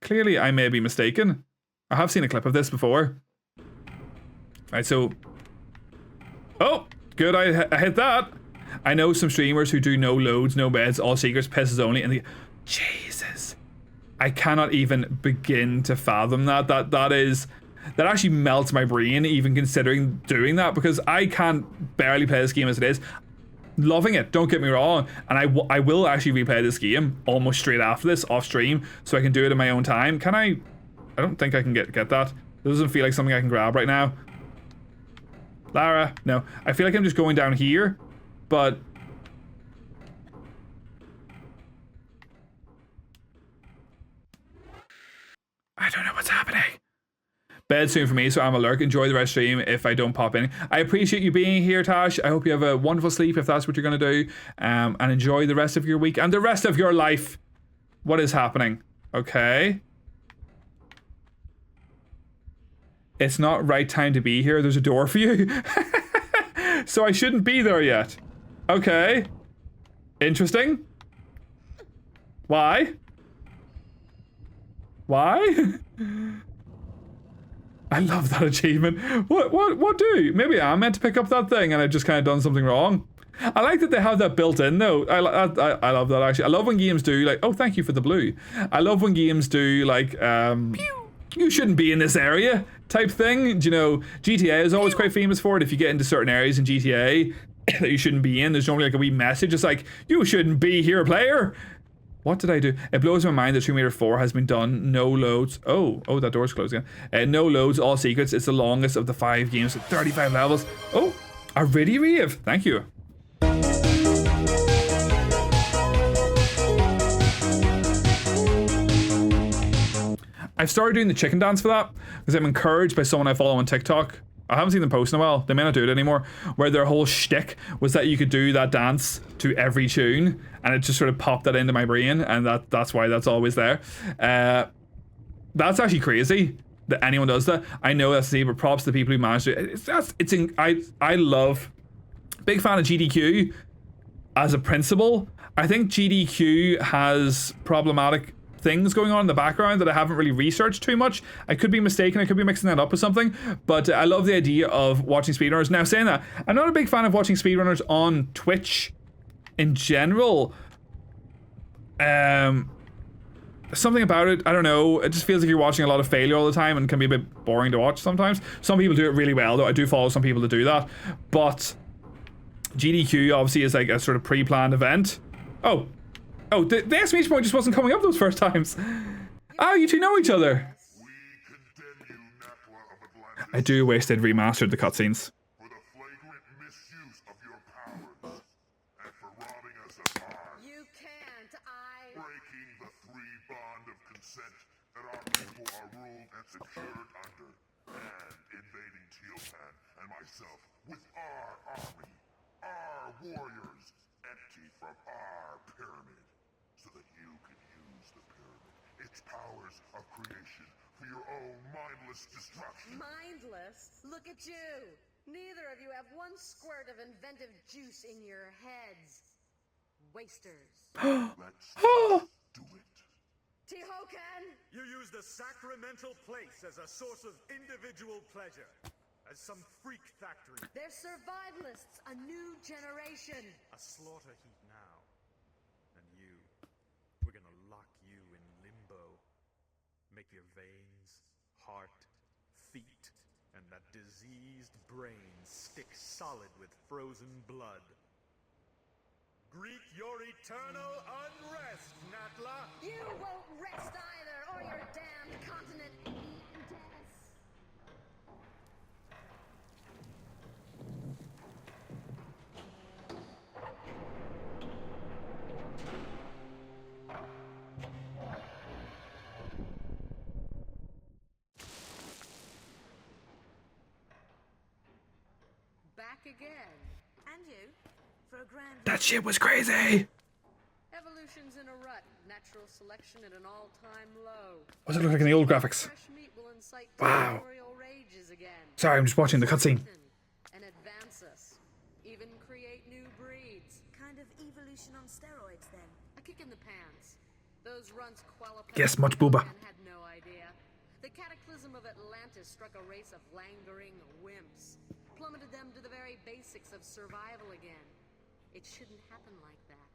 Clearly, I may be mistaken. I have seen a clip of this before. Right, so... Oh, good, I hit that. I know some streamers who do no loads, no beds, all secrets, pisses only, and Jesus. I cannot even begin to fathom that. That actually melts my brain, even considering doing that, because I can't barely play this game as it is. Loving it, don't get me wrong, and I will actually replay this game almost straight after this, off stream, so I can do it in my own time. Can I don't think I can get that. It doesn't feel like something I can grab right now. Lara, no. I feel like I'm just going down here, but... I don't know what's happening. Bed soon for me, so I'm alert. Enjoy the rest of the stream if I don't pop in. I appreciate you being here, Tash. I hope you have a wonderful sleep if that's what you're going to do. And enjoy the rest of your week and the rest of your life. What is happening? Okay. It's not right time to be here. There's a door for you. So I shouldn't be there yet. Okay. Interesting. Why? Why? I love that achievement. What do? Maybe I'm meant to pick up that thing and I've just kind of done something wrong. I like that they have that built in though. I love that actually. I love when games do like, oh, thank you for the blue. I love when games do like, you shouldn't be in this area type thing. You know, GTA is always quite famous for it. If you get into certain areas in GTA that you shouldn't be in, there's normally like a wee message. It's like, you shouldn't be here, player. What did I do? It blows my mind that Tomb Raider 4 has been done. No loads. Oh, that door's closed again. No loads, all secrets. It's the longest of the 5 games with 35 levels. Oh, a ready rave. Thank you. I've started doing the chicken dance for that because I'm encouraged by someone I follow on TikTok. I haven't seen them post in a while. They may not do it anymore. Where their whole shtick was that you could do that dance to every tune, and it just sort of popped that into my brain, and that's why that's always there. That's actually crazy that anyone does that. I know that's the but props to the people who managed it. I love. Big fan of GDQ as a principle. I think GDQ has problematic things going on in the background that I haven't really researched too much. I could be mistaken, I could be mixing that up with something, but I love the idea of watching speedrunners. Now, saying that, I'm not a big fan of watching speedrunners on Twitch in general. something about it, I don't know, it just feels like you're watching a lot of failure all the time and can be a bit boring to watch sometimes. Some people do it really well though. I do follow some people to do that, but GDQ obviously is like a sort of pre-planned event. Oh, the exclamation point just wasn't coming up those first times. Oh, you two know each other. I do wish they'd remastered the cutscenes. For the flagrant misuse of your powers, and for robbing us of our You can't, breaking the free bond of consent that our people are ruled and secured under, and invading Tealpan and myself with our army, our warriors, empty from our pyramid, so that you can use the pyramid, its powers of creation, for your own mindless destruction. Mindless? Look at you! Neither of you have one squirt of inventive juice in your heads. Wasters. Let's do it. Tihokan! You use the sacramental place as a source of individual pleasure. As some freak factory. They're survivalists, a new generation. A slaughter heap now. And you. We're gonna lock you in limbo. Make your veins, heart, feet, and that diseased brain stick solid with frozen blood. Greet your eternal unrest, Natla! You won't rest either, or your damned continent in death. Back again. And you? For a grand... That shit was crazy. Evolution's in a rut. Natural selection at an all-time low. What's it look like in the old graphics? Fresh meat will incite Wow. territorial rages again. Sorry, I'm just watching the cutscene. And advance us. Even create new breeds. Kind of evolution on steroids, then. A kick in the pants. Those runts qualified. Yes, much booba. Had no idea. The cataclysm of Atlantis struck a race of languoring wimps. Plummeted them to the very basics of survival again. It shouldn't happen like that.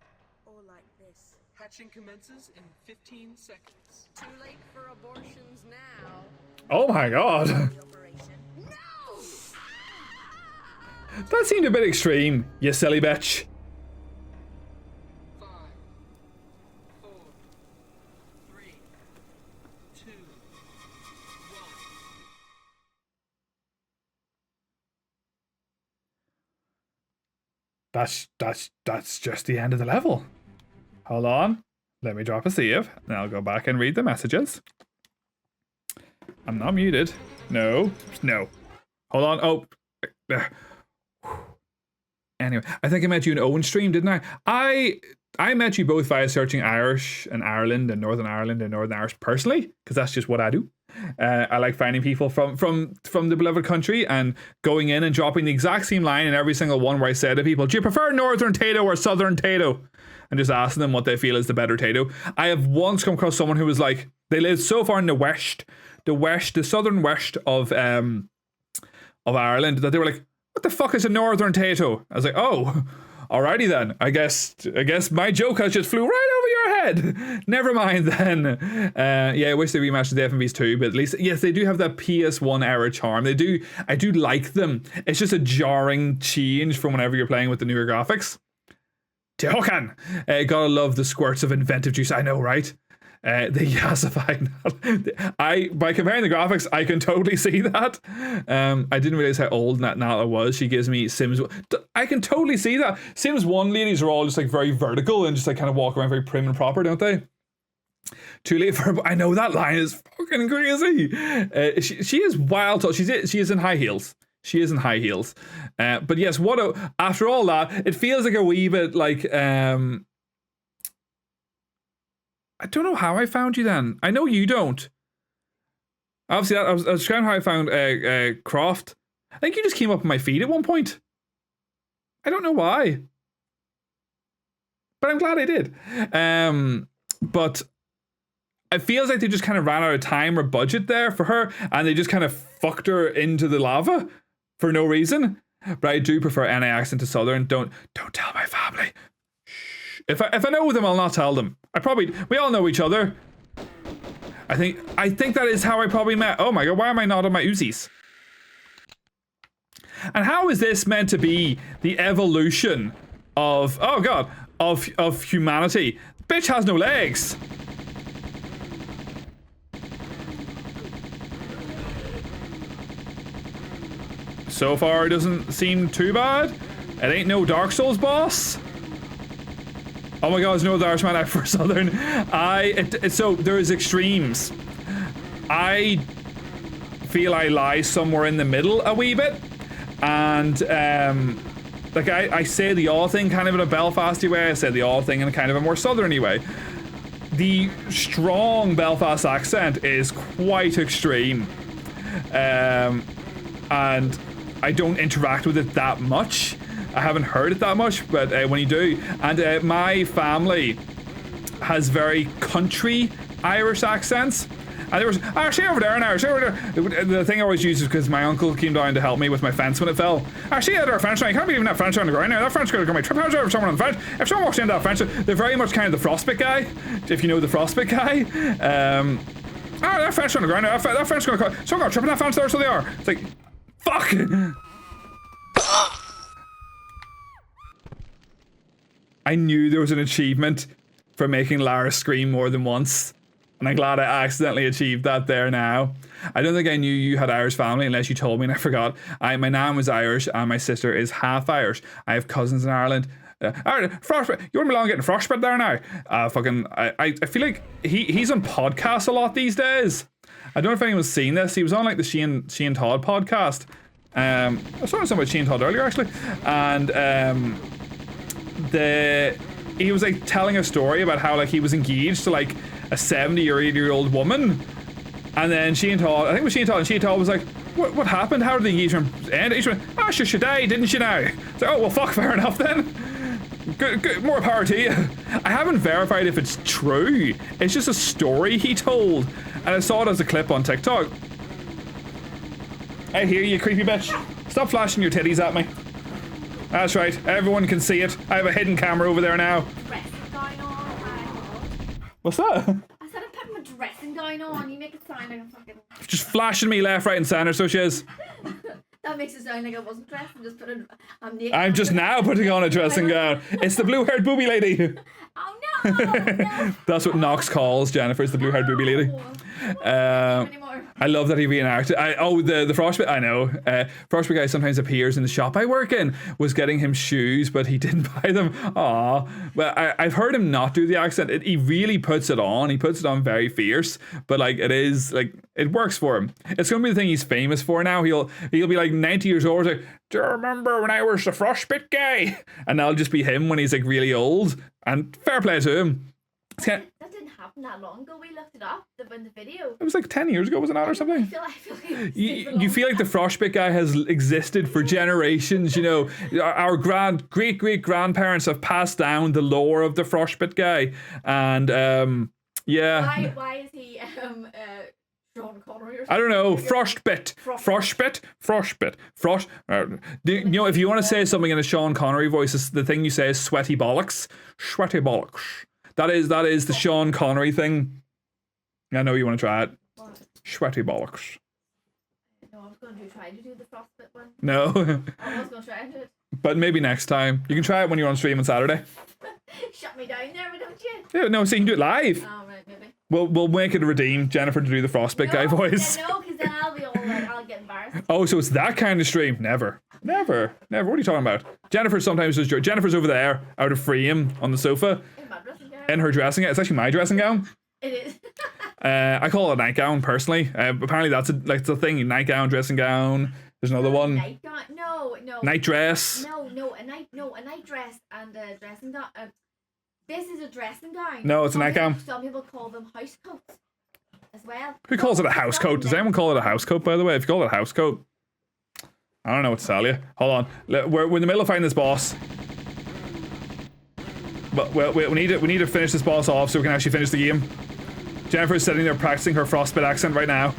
Or like this. Hatching commences in 15 seconds. Too late for abortions now. Oh my god. The operation. No! That seemed a bit extreme, you silly bitch. 5, 4, 3, 2, 1. That's just the end of the level. Hold on. Let me drop a save, and I'll go back and read the messages. I'm not muted. No. Hold on. Oh. Anyway, I think I met you in Owen's stream, didn't I? I met you both via searching Irish and Ireland and Northern Irish personally, because that's just what I do. I like finding people from the beloved country and going in and dropping the exact same line in every single one where I say to people, do you prefer Northern Tato or Southern Tato? And just asking them what they feel is the better Tato. I have once come across someone who was like, they live so far in the southern west of Ireland that they were like, what the fuck is a Northern Tato? I was like, oh, alrighty then. I guess my joke has just flew right over your head. Never mind then. Yeah, I wish they rematched the FMVs too, but at least, yes, they do have that PS1 era charm. I do like them. It's just a jarring change from whenever you're playing with the newer graphics. Tehokan! Gotta love the squirts of inventive juice. I know, right? The yassifying. By comparing the graphics, I can totally see that. I didn't realize how old Nala was. She gives me Sims. I can totally see that. Sims 1 ladies are all just like very vertical and just like kind of walk around very prim and proper, don't they? Too late for. I know that line is fucking crazy. She is wild. She is in high heels. She is in high heels. But yes, after all that, it feels like a wee bit like I don't know how I found you then. I know you don't. Obviously, I was describing how I found Croft. I think you just came up on my feed at one point. I don't know why. But I'm glad I did. But it feels like they just kind of ran out of time or budget there for her, and they just kind of fucked her into the lava for no reason. But I do prefer NA accent to Southern. Don't tell my family. Shh. If I know them, I'll not tell them. We all know each other. I think that is how I probably met. Oh my god, why am I not on my Uzis? And how is this meant to be the evolution of, oh god, of humanity? Bitch has no legs. So far, it doesn't seem too bad. It ain't no Dark Souls boss. Oh my god, there's no Irishman out for Southern. So there's extremes. I feel I lie somewhere in the middle a wee bit. And, like, I say the odd thing kind of in a Belfasty way. I say the odd thing in a kind of a more southerny way. The strong Belfast accent is quite extreme. And I don't interact with it that much. I haven't heard it that much, but when you do, and my family has very country Irish accents. And there was, see over there now, see over there. The thing I always use is because my uncle came down to help me with my fence when it fell. See that there fence now, you can't be even that fence on the ground now. That fence could have gone my trip house over someone on the fence. If someone walks into that fence, they're very much kind of the frostbite guy, if you know the frostbite guy. That fence on the ground now, that fence is going to, someone got tripping that fence there, so they are. It's like, fuck! I knew there was an achievement for making Lara scream more than once. And I'm glad I accidentally achieved that there now. I don't think I knew you had Irish family unless you told me and I forgot. My nan was Irish and my sister is half Irish. I have cousins in Ireland. Frostbite, you wouldn't belong getting frostbite there now. I feel like he's on podcasts a lot these days. I don't know if anyone's seen this. He was on like the Shane Todd podcast. I was talking about Shane Todd earlier actually. And he was like telling a story about how like he was engaged to like a 70 or 80-year-old woman, and then Shane Todd, I think it was Shane Todd, and Shane Todd was like, what happened? How did the engagement end? She went, she died, didn't she now? It's like, oh well, fuck, fair enough then. Good, more power to you. I haven't verified if it's true. It's just a story he told, and I saw it as a clip on TikTok. I hear you, creepy bitch. Stop flashing your titties at me. That's right, everyone can see it. I have a hidden camera over there now. What's that? I said I'm putting my dressing gown on. You make it sound like I'm fucking... Just flashing me left, right and centre, so she is. That makes it sound like I wasn't dressed. I'm naked. I'm just now putting on a dressing gown. It's the blue-haired booby lady. Oh no! That's what Knox calls Jennifer, is the blue-haired booby lady. I love that he reenacted. The frostbite. I know. Frostbite guy sometimes appears in the shop I work in. Was getting him shoes, but he didn't buy them. Aw. Well, I've heard him not do the accent. He really puts it on. He puts it on very fierce. But like it is like it works for him. It's gonna be the thing he's famous for now. He'll be like 90 years old. Like, do you remember when I was the frostbite guy? And that'll just be him when he's like really old. And fair play to him. That didn't happen that long ago. We looked it up in the video. It was like 10 years ago, was it not, or something? I feel like you feel like the frostbite guy has existed for generations, you know. Our great-great-grandparents have passed down the lore of the frostbite guy. And, yeah. Why is he, Sean Connery or something? I don't know. Frostbite. You know, if you want to say something in a Sean Connery voice, the thing you say is sweaty bollocks. Sweaty bollocks. That is the Sean Connery thing. I know you want to try it. What? Sweaty bollocks. No, I was going to try to do the frostbite one. No. I was going to try and do it. But maybe next time. You can try it when you're on stream on Saturday. Shut me down there, but don't you? Yeah, no, so you can do it live. Oh, right, maybe. We'll make it redeem Jennifer to do the frostbite guy voice. No, because then I'll be all like, I'll get embarrassed. Oh, so it's that kind of stream? Never. What are you talking about? Jennifer sometimes does. Jennifer's over there, out of frame on the sofa. In my dressing gown. In her dressing gown. It's actually my dressing gown. It is. I call it a nightgown personally. Apparently that's the thing. Nightgown, dressing gown. There's another one. Nightgown. No. Night dress. No, a night dress and a dressing gown. This is a dressing gown. No, it's a nightgown. Some people call them house coats as well. Who calls it a house coat? Does anyone call it a house coat, by the way? If you call it a house coat, I don't know what to tell you. Hold on. We're in the middle of fighting this boss. But we need to finish this boss off so we can actually finish the game. Jennifer's sitting there practicing her frostbite accent right now.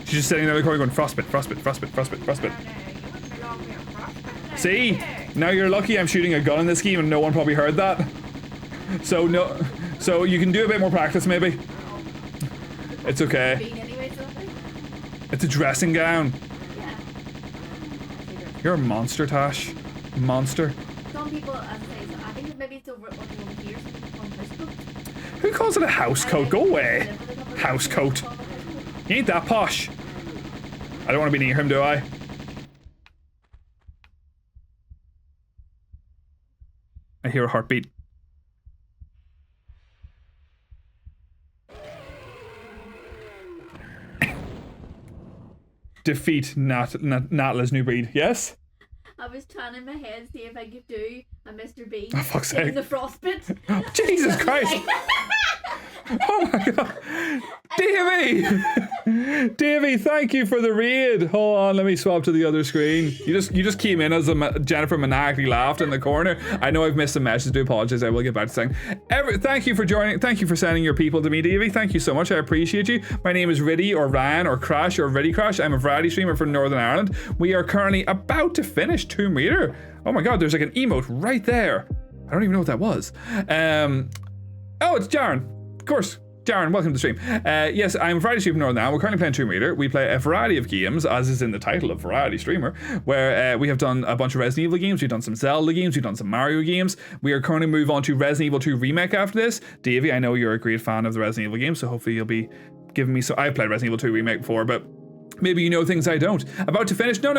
She's just sitting there in the corner going frostbite. See? Now you're lucky I'm shooting a gun in this game and no one probably heard that. So you can do a bit more practice maybe. It's okay. Being anyway, so It's a dressing gown. yeah. You're a monster, Tash. Monster. Some people, as I say, so I think maybe it's over here. Some people call it house coat. Who calls it a house coat? Go away. House coat. You ain't that posh. I don't want to be near him, do I? I hear a heartbeat. Defeat Natla's new breed. Yes? I was trying in my head to see if I could do a Mr. Bean Oh, fuck's in sake. the frostbit. Jesus Christ! Oh my god! Davey! Davey, thank you for the raid. Hold on, let me swap to the other screen. You just came in as Jennifer maniacally laughed in the corner. I know I've missed a message. Do apologize. I will get back to saying. Thank you for joining. Thank you for sending your people to me, Davey. Thank you so much. I appreciate you. My name is Riddy or Ryan or Crash or Riddy Crash. I'm a variety streamer from Northern Ireland. We are currently about to finish Tomb Raider. Oh my god, there's like an emote right there. I don't even know what that was. Oh, it's Jaren. Of course. Jaren, welcome to the stream. Yes, I'm a variety streamer Northern Ireland. We're currently playing Tomb Raider. We play a variety of games, as is in the title of Variety Streamer, where we have done a bunch of Resident Evil games, we've done some Zelda games, we've done some Mario games. We are currently move on to Resident Evil 2 Remake after this. Davey, I know you're a great fan of the Resident Evil games, so hopefully you'll be giving me I've played Resident Evil 2 Remake before, but maybe you know things I don't. About to finish? No,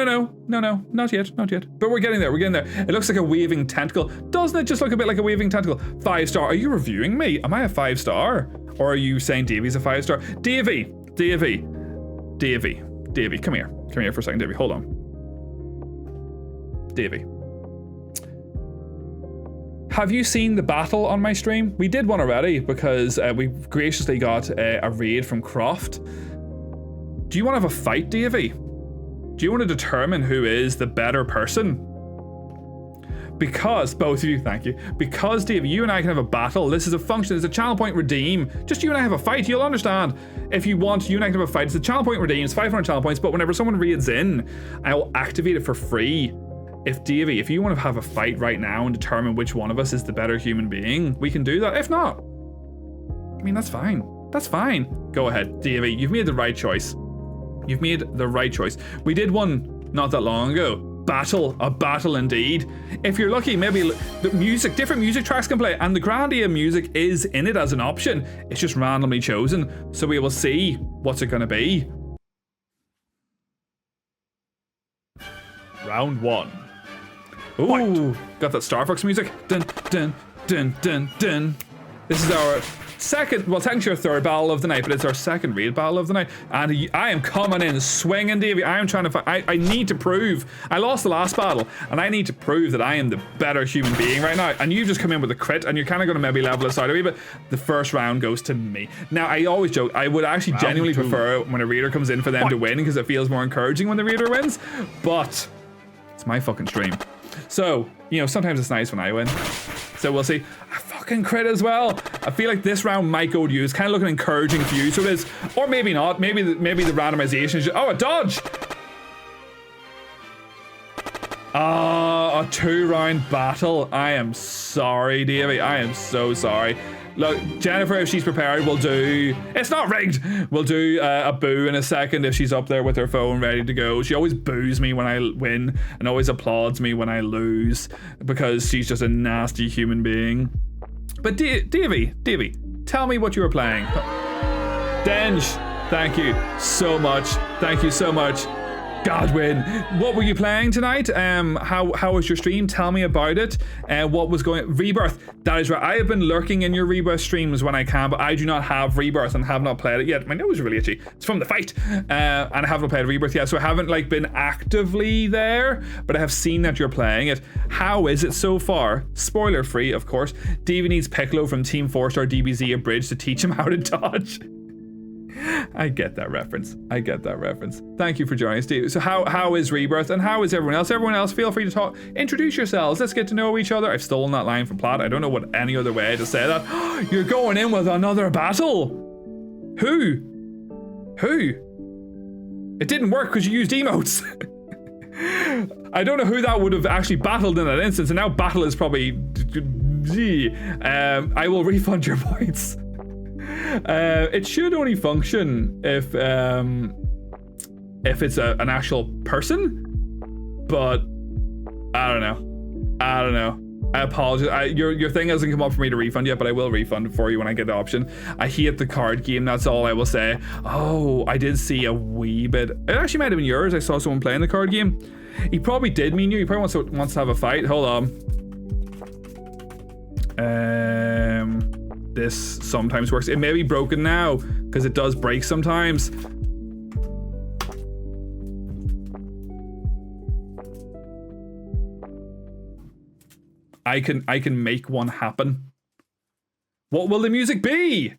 not yet. But we're getting there, It looks like a waving tentacle. Doesn't it just look a bit like a waving tentacle? 5-star. Are you reviewing me? Am I a 5-star? Or are you saying Davey's a 5-star? Davey, come here. Come here for a second, Davey. Hold on. Davey. Have you seen the battle on my stream? We did one already because we graciously got a raid from Croft. Do you want to have a fight, Davey? Do you want to determine who is the better person? Because, both of you, thank you. Because, Davey, you and I can have a battle. This is a function, it's a channel point redeem. Just you and I have a fight, you'll understand. If you want, you and I can have a fight. It's a channel point redeem, it's 500 channel points, but whenever someone raids in, I will activate it for free. If Davey, if you want to have a fight right now and determine which one of us is the better human being, we can do that. If not, I mean, that's fine. That's fine. Go ahead, Davey, you've made the right choice. You've made the right choice. We did one not that long ago. A battle indeed. If you're lucky, maybe the music, different music tracks can play, and the Grandia music is in it as an option. It's just randomly chosen, so we will see what's it gonna be. Round 1. Ooh, got that Star Fox music. Dun, dun, dun, dun, dun. This is our second, well, technically our third battle of the night, but it's our second raid battle of the night. And I am coming in swinging, Davey. I am trying to find, I need to prove, I lost the last battle, and I need to prove that I am the better human being right now. And you've just come in with a crit, and you're kind of going to maybe level us out a wee bit. The first round goes to me. Now, I always joke, I would actually genuinely prefer when a raider comes in for them to win, because it feels more encouraging when the raider wins. But it's my fucking stream. So, you know, sometimes it's nice when I win. So we'll see. I fucking crit as well. I feel like this round might go to you. It's kind of looking encouraging for you, so it is. Or maybe not. Maybe the randomization is just, oh, a dodge! A 2-round battle. I am sorry, Davey. I am so sorry. Look, Jennifer, if she's prepared, we'll do... It's not rigged! We'll do a boo in a second if she's up there with her phone ready to go. She always boos me when I win and always applauds me when I lose because she's just a nasty human being. But Davey, tell me what you were playing. Denj, thank you so much. Thank you so much. Godwin, what were you playing tonight? How was your stream? Tell me about it. What was going... Rebirth, that is right. I have been lurking in your Rebirth streams when I can, but I do not have Rebirth and have not played it yet. My nose is really itchy. It's from the fight. And I haven't played Rebirth yet, so I haven't like been actively there, but I have seen that you're playing it. How is it so far? Spoiler free, of course. Davey needs Piccolo from Team 4-Star DBZ Abridged to teach him how to dodge. I get that reference. Thank you for joining us, Steve. So how is Rebirth and how is everyone else? Everyone else, feel free to talk. Introduce yourselves. Let's get to know each other. I've stolen that line from Plot. I don't know what any other way to say that. You're going in with another battle. Who? It didn't work because you used emotes. I don't know who that would have actually battled in that instance, and now battle is probably... I will refund your points. It should only function if it's an actual person, but I don't know. I apologize. Your thing hasn't come up for me to refund yet, but I will refund for you when I get the option. I hate the card game, that's all I will say. Oh, I did see a wee bit. It actually might have been yours. I saw someone playing the card game. He probably did mean you. He probably wants to have a fight. Hold on. This sometimes works. It may be broken now, because it does break sometimes. I can make one happen. What will the music be?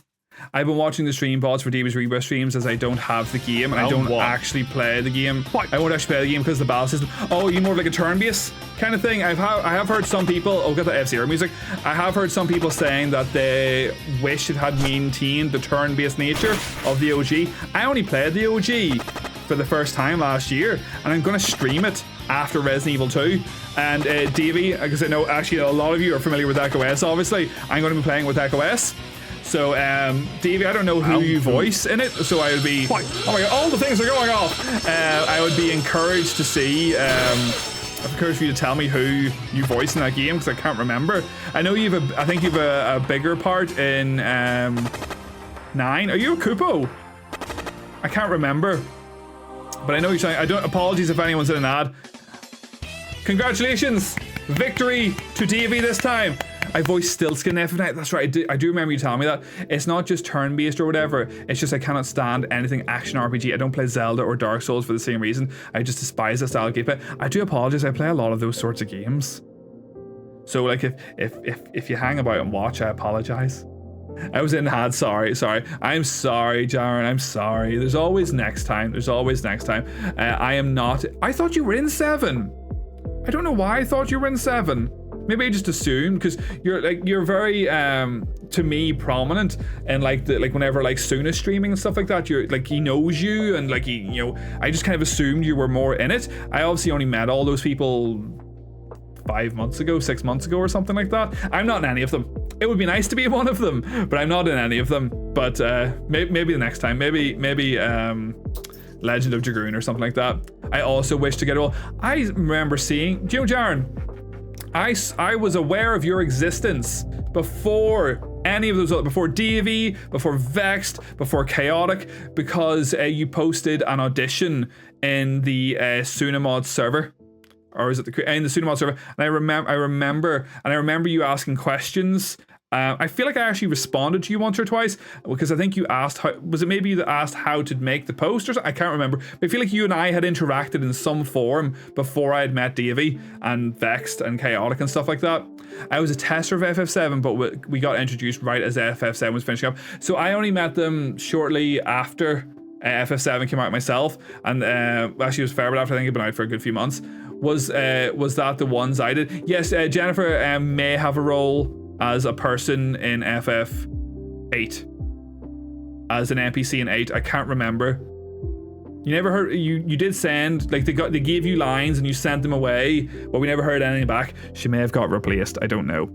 I've been watching the stream pods for David's Rebirth streams as I don't have the game and I don't actually play the game. I won't actually play the game because of the battle system. Oh, you more like a turn-based kind of thing? I have heard some people, oh, got the F-Zero music. I have heard some people saying that they wish it had maintained the turn-based nature of the OG. I only played the OG for the first time last year and I'm going to stream it after Resident Evil 2. And Davey, because I know actually a lot of you are familiar with EchoS, obviously. I'm going to be playing with EchoS. So, Davey, I don't know who you voice in it, so I would be... Oh my god, all the things are going off! I would be encouraged to see... I'm encouraged for you to tell me who you voice in that game, because I can't remember. I know I think you've a bigger part in 9. Are you a Kupo? I can't remember. But I know you're trying... apologies if anyone's in an ad. Congratulations! Victory to Davey this time! I voiced Stiltskin in FF9. That's right, I do remember you telling me that. It's not just turn-based or whatever. It's just I cannot stand anything action RPG. I don't play Zelda or Dark Souls for the same reason. I just despise the style of gameplay. I do apologize, I play a lot of those sorts of games. So like if you hang about and watch, I apologize. I was in the ad, sorry. I'm sorry, Jaren, I'm sorry. There's always next time. I am not... I thought you were in 7. I don't know why I thought you were in 7. Maybe I just assumed, because you're very to me prominent and like whenever like Suna's streaming and stuff like that, you're like he knows you and like I just kind of assumed you were more in it. I obviously only met all those people 5 months ago, 6 months ago or something like that. I'm not in any of them. It would be nice to be in one of them, but I'm not in any of them. But maybe the next time, maybe Legend of Dragoon or something like that. I also wish to get all. I remember seeing, do you know, Jaren? I was aware of your existence before any of those other, before Davey, before Vexed, before Chaotic, because you posted an audition in the Sunamod server. Or is it in the Sunamod server? And I remember you asking questions. I feel like I actually responded to you once or twice because I think you asked was it maybe you that asked how to make the post or something? I can't remember. But I feel like you and I had interacted in some form before I had met Davey and Vexed and Chaotic and stuff like that. I was a tester of FF7, but we got introduced right as FF7 was finishing up. So I only met them shortly after FF7 came out myself, and actually it was fair, but after I think it'd been out for a good few months. Was that the ones I did? Yes, Jennifer may have a role as a person in FF8 as an NPC in 8. I can't remember. You never heard, you did send, like they gave you lines and you sent them away, but we never heard anything back. She may have got replaced, I don't know.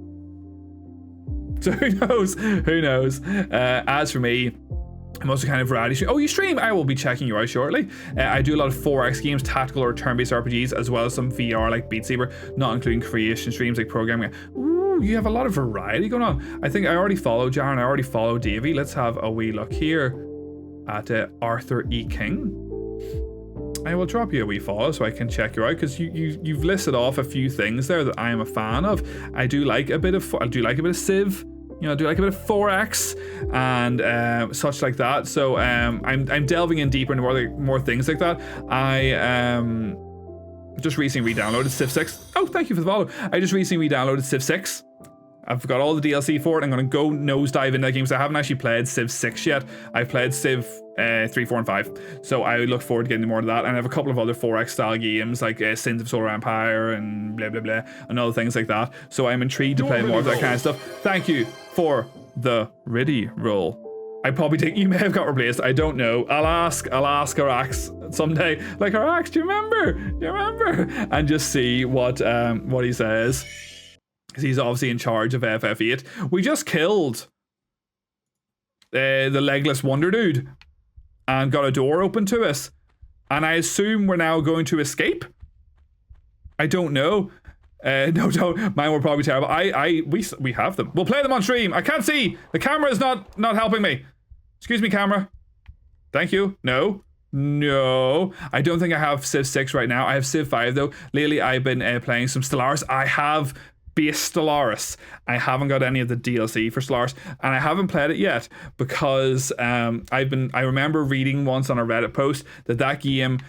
So who knows. As for me, I'm also kind of variety stream. Oh, you stream? I will be checking you out shortly. I do a lot of 4X games, tactical or turn-based RPGs, as well as some VR like Beat Saber, not including creation streams like programming. Ooh, you have a lot of variety going on. I think I already follow Jaren, I already follow Davey. Let's have a wee look here at Arthur E. King. I will drop you a wee follow so I can check you out, because you've listed off a few things there that I am a fan of. I do like a bit of Civ. You know, I do like a bit of 4X and such like that. So I'm delving in deeper into more things like that. I just recently re-downloaded Civ 6. Oh, thank you for the follow. I just recently re-downloaded Civ 6. I've got all the DLC for it. I'm going to go nosedive into that game, because I haven't actually played Civ 6 yet. I've played Civ 3, 4, and 5. So I look forward to getting more of that. And I have a couple of other 4X style games like Sins of Solar Empire and blah, blah, blah, and other things like that. So I'm intrigued to play more of that kind of stuff. Thank you for the Riddy roll. I probably think you may have got replaced. I don't know. I'll ask Arax someday. Like, Arax, do you remember? And just see what he says. Because he's obviously in charge of FF8. We just killed the legless wonder dude and got a door open to us. And I assume we're now going to escape? I don't know. No, don't. Mine were probably terrible. We have them. We'll play them on stream. I can't see. The camera is not helping me. Excuse me, camera. Thank you. No. No. I don't think I have Civ 6 right now. I have Civ 5 though. Lately I've been playing some Stellaris. I have base Stellaris. I haven't got any of the DLC for Stellaris, and I haven't played it yet because I remember reading once on a Reddit post that game,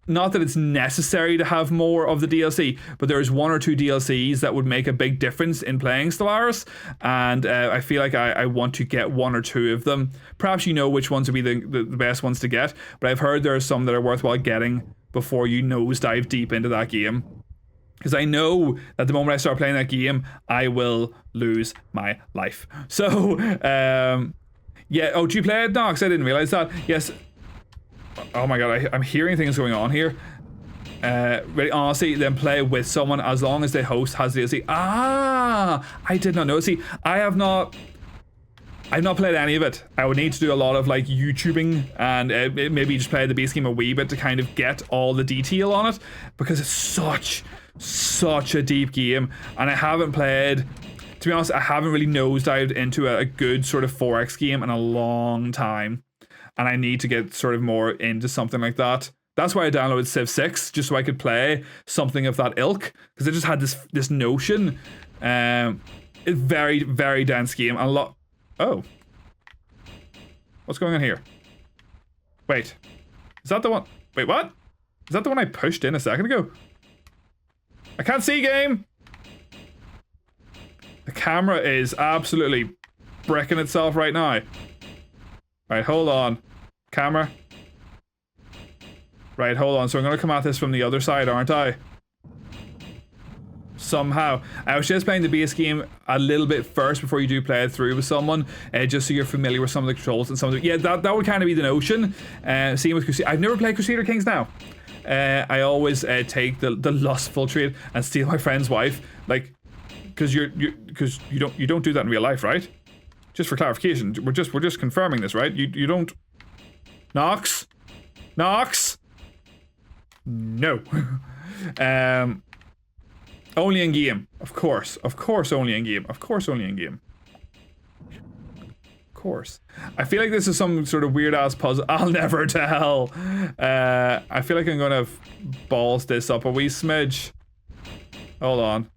not that it's necessary to have more of the DLC, but there's 1 or 2 DLCs that would make a big difference in playing Stellaris, and I feel like I want to get 1 or 2 of them. Perhaps you know which ones would be the best ones to get, but I've heard there are some that are worthwhile getting before you nosedive deep into that game. Because I know that the moment I start playing that game, I will lose my life. So, yeah. Oh, do you play it, Nox? I didn't realize that. Yes. Oh my god, I'm hearing things going on here. Really, honestly, then play with someone as long as the host has the DLC. Ah, I did not know. See, I've not played any of it. I would need to do a lot of like YouTubing and maybe just play the base game a wee bit to kind of get all the detail on it, because it's such a deep game, and I haven't played, to be honest, I haven't really nosedived into a good sort of 4X game in a long time. And I need to get sort of more into something like that. That's why I downloaded Civ 6, just so I could play something of that ilk. Because I just had this notion. It's very, very dense game. A lot. Oh. What's going on here? Wait. Is that the one? Wait, what? Is that the one I pushed in a second ago? I can't see, game! The camera is absolutely bricking itself right now. Right, hold on. Camera. Right, hold on. So I'm going to come at this from the other side, aren't I? Somehow. I was just playing the base game a little bit first before you do play it through with someone, just so you're familiar with some of the controls and some of the... Yeah, that would kind of be the notion. Same with Crusader. I've never played Crusader Kings now. I always take the lustful trade and steal my friend's wife. Like, because you don't do that in real life, right? Just for clarification, we're just confirming this, right? You don't... Nox? Nox? No. Only in game. Of course only in game. Of course only in game. Of course. I feel like this is some sort of weird ass puzzle. I'll never tell. I feel like I'm gonna balls this up a wee smidge. Hold on.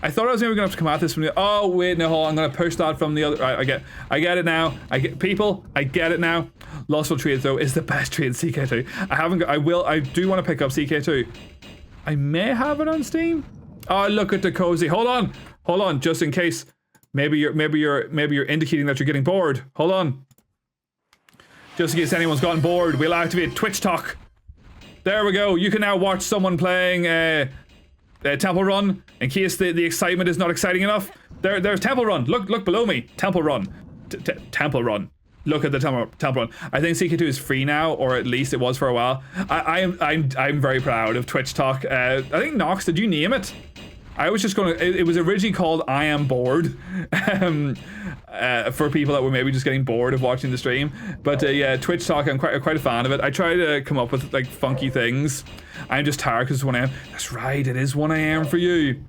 I thought I was maybe gonna have to come at this from the... Oh wait, no, hold on. I'm gonna push that from the other... Right, I get it now. I get it now. Lustful Trade though is the best trade in CK2. I do want to pick up CK2. I may have it on Steam. Oh, look at the cozy. Hold on, just in case. Maybe you're indicating that you're getting bored. Hold on. Just in case anyone's gotten bored, we'll activate Twitch Talk. There we go. You can now watch someone playing Temple Run, in case the excitement is not exciting enough. There's Temple Run. Look below me. Temple Run. Temple Run. Look at the Temple Run. I think CK2 is free now, or at least it was for a while. I'm very proud of Twitch Talk. I think Nox, did you name it? I was just gonna... It was originally called I Am Bored. For people that were maybe just getting bored of watching the stream. But yeah, Twitch Talk, I'm quite a fan of it. I try to come up with like funky things. I'm just tired because it's 1 AM. That's right, it is 1 AM for you.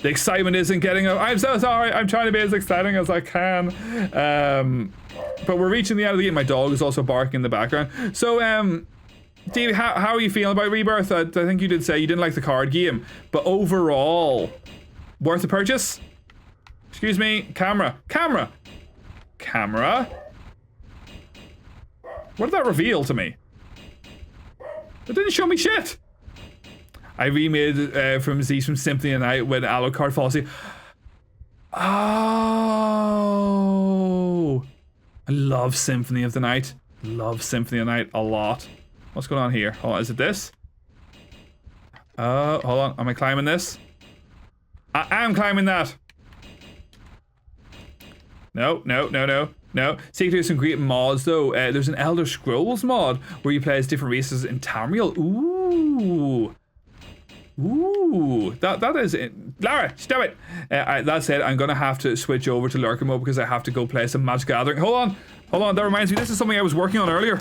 The excitement isn't getting up. I'm so sorry, I'm trying to be as exciting as I can. But we're reaching the end of the game. My dog is also barking in the background. So, Davey, how are you feeling about Rebirth? I think you did say you didn't like the card game, but overall, worth the purchase? Excuse me, camera. What did that reveal to me? It didn't show me shit. I remade from Symphony of the Night when Alucard falls asleep. Oh, I love Symphony of the Night. Love Symphony of the Night a lot. What's going on here? Oh, is it this? Hold on. Am I climbing this? I am climbing that. No. CK2 has some great mods though. There's an Elder Scrolls mod where you play as different races in Tamriel. Ooh. Ooh, that is it. Lara, stop it. That's it. I'm gonna have to switch over to lurker mode because I have to go play some Magic the Gathering. Hold on. That reminds me. This is something I was working on earlier.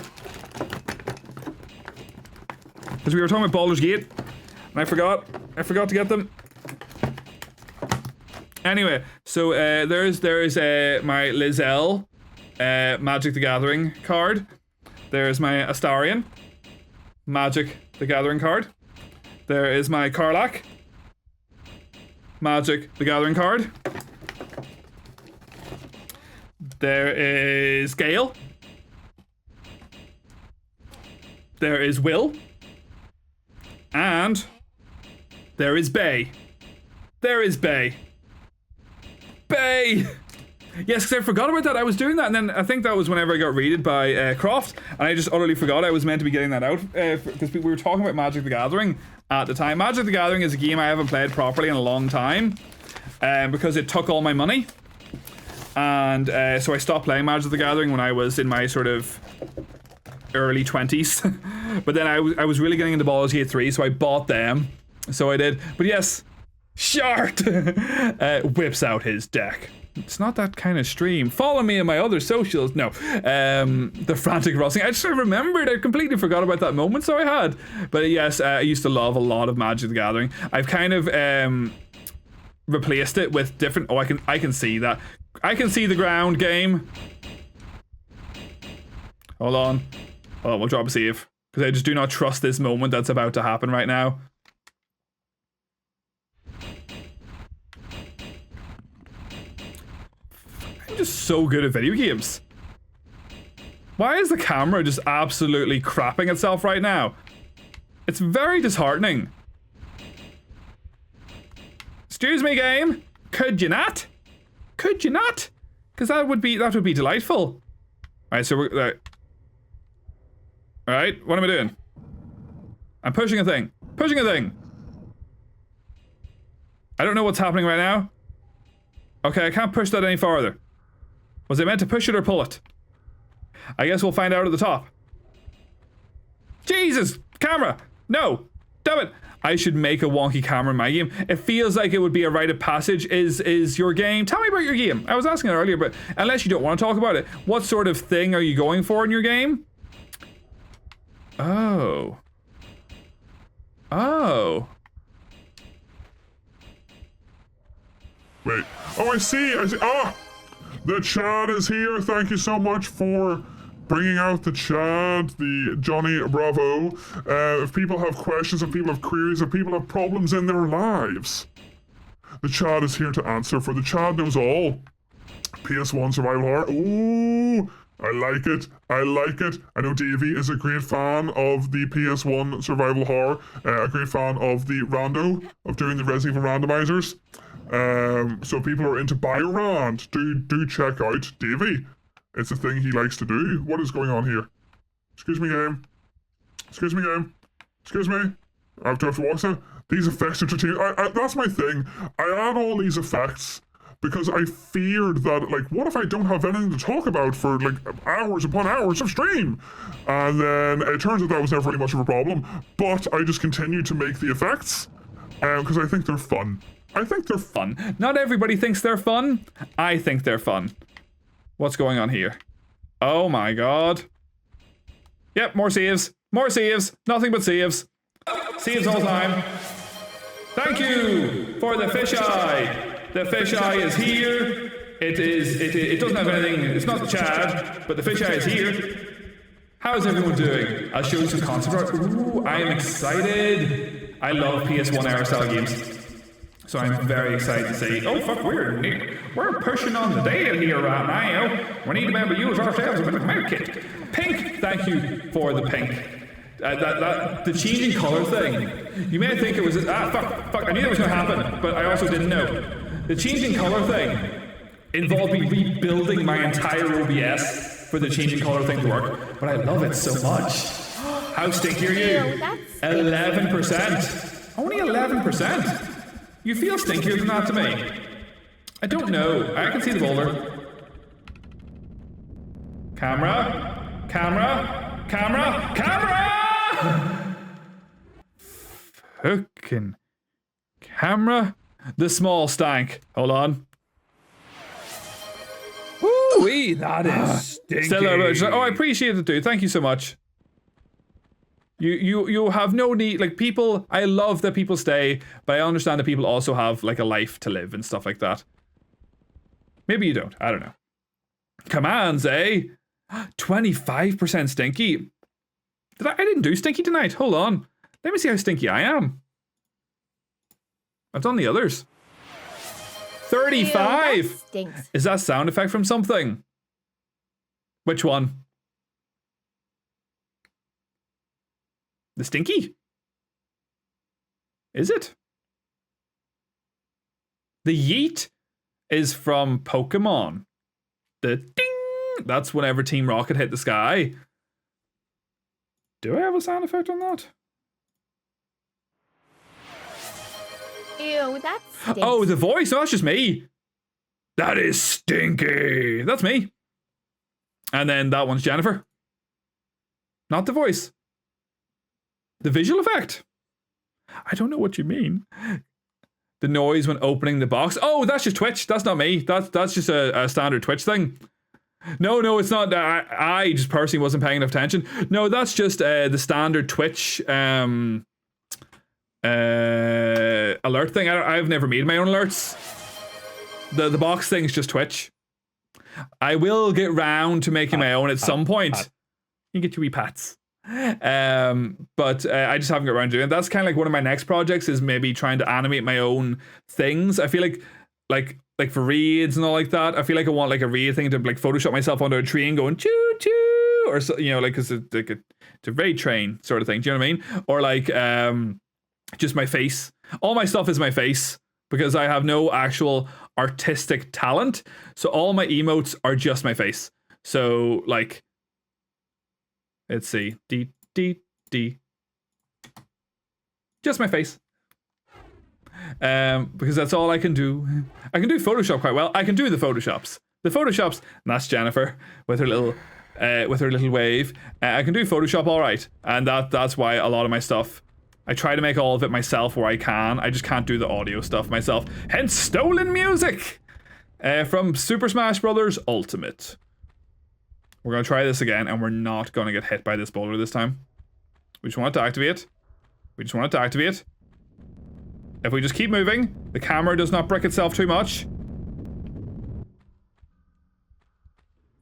Because we were talking about Baldur's Gate, and I forgot to get them. Anyway, so there is my Lizelle Magic the Gathering card. There's my Astarion Magic the Gathering card. There is my Karlach Magic the Gathering card. There is Gale. There is Will. And there is Bay. There is Bay. Bay! Yes, because I forgot about that. I was doing that, and then I think that was whenever I got raided by Croft, and I just utterly forgot I was meant to be getting that out, because we were talking about Magic the Gathering at the time. Magic the Gathering is a game I haven't played properly in a long time, because it took all my money, and so I stopped playing Magic the Gathering when I was in my sort of early 20s. But then I was really getting into Baldur's Gate 3, so I bought them. So I did. But yes, Shart whips out his deck. It's not that kind of stream. Follow me on my other socials. No. The frantic rustling. I just remembered. I completely forgot about that moment, so I had. But yes, I used to love a lot of Magic the Gathering. I've kind of replaced it with different... Oh, I can see that. I can see the ground game. Hold on. We'll drop a save. Because I just do not trust this moment that's about to happen right now. I'm just so good at video games. Why is the camera just absolutely crapping itself right now? It's very disheartening. Excuse me, game. Could you not? Could you not? Because that would be delightful. Alright, so we're... Alright, what am I doing? I'm pushing a thing. Pushing a thing! I don't know what's happening right now. Okay, I can't push that any farther. Was I meant to push it or pull it? I guess we'll find out at the top. Jesus! Camera! No! Damn it! I should make a wonky camera in my game. It feels like it would be a rite of passage. Is your game... Tell me about your game. I was asking it earlier, but unless you don't want to talk about it, what sort of thing are you going for in your game? Oh. Oh. Wait. Oh, I see. Ah! The Chad is here. Thank you so much for bringing out the Chad, the Johnny Bravo. If people have questions, if people have queries, if people have problems in their lives, the Chad is here to answer, for the Chad knows all. PS1 survival horror. Ooh, I like it. I like it. I know Davey is a great fan of the PS1 survival horror, a great fan of the rando, of doing the Resident Evil randomizers. So people are into Biorand. Do check out Davey. It's a thing he likes to do. What is going on here? Excuse me, game. Excuse me, game. Excuse me. I have to watch that. These effects entertain. That's my thing. I add all these effects because I feared that, like, what if I don't have anything to talk about for, like, hours upon hours of stream? And then it turns out that was never really much of a problem. But I just continue to make the effects because I think they're fun. I think they're fun. Not everybody thinks they're fun. I think they're fun. What's going on here? Oh my god. Yep, more saves. More saves. Nothing but saves. Saves all the time. Thank you for the fisheye. The fisheye is here. It doesn't have anything. It's not the Chad, but the fisheye is here. How's everyone doing? I'll show you some concept art. Ooh, I am excited. I love PS1 era style games. So I'm very excited to see. Oh fuck, we're pushing on the Dale here right now. We need to remember use ourselves a bit of medkit. Pink, thank you for the pink. The changing color thing. You may think it was fuck. I knew that was gonna happen, but I also didn't know. The changing color thing involved me rebuilding my entire OBS for the changing color thing to work. But I love it so much. How stinky are you? 11%. Only 11%. You feel stinkier than that to me. I don't know. I can see the boulder. Camera? Camera? Camera? Camera! Fucking Camera. The small stank. Hold on. Woo-wee. That is stinky. Still oh, I appreciate it, dude. Thank you so much. You have no need, like, people, I love that people stay, but I understand that people also have, like, a life to live and stuff like that. Maybe you don't. I don't know. Commands, eh? 25% stinky. I didn't do stinky tonight. Hold on. Let me see how stinky I am. I've done the others. 35! Ew, that stinks. Is that sound effect from something? Which one? The stinky? Is it? The yeet is from Pokemon. The ding! That's whenever Team Rocket hit the sky. Do I have a sound effect on that? Ew, that stinks. Oh, the voice? No, that's just me. That is stinky. That's me. And then that one's Jennifer. Not the voice. The visual effect. I don't know what you mean. The noise when opening the box. Oh, that's just Twitch. That's not me. That's just a standard Twitch thing. No, it's not. I just personally wasn't paying enough attention. No, that's just the standard Twitch alert thing. I've never made my own alerts. The box thing's just Twitch. I will get round to making my own at some point. You get your wee pats. But I just haven't got around to doing it. That's kind of like one of my next projects is maybe trying to animate my own things. I feel like for raids and all like that, I feel like I want like a raid thing to like Photoshop myself onto a tree and going choo choo or so, you know, like, cause it's like it's a raid train sort of thing. Do you know what I mean? Or like just my face. All my stuff is my face because I have no actual artistic talent. So all my emotes are just my face. So like, let's see. D. Just my face. Because that's all I can do. I can do Photoshop quite well. I can do the Photoshops. And that's Jennifer with her little wave. I can do Photoshop all right. And that's why a lot of my stuff, I try to make all of it myself where I can. I just can't do the audio stuff myself. Hence stolen music from Super Smash Bros. Ultimate. We're going to try this again, and we're not going to get hit by this boulder this time. We just want it to activate. If we just keep moving, the camera does not brick itself too much.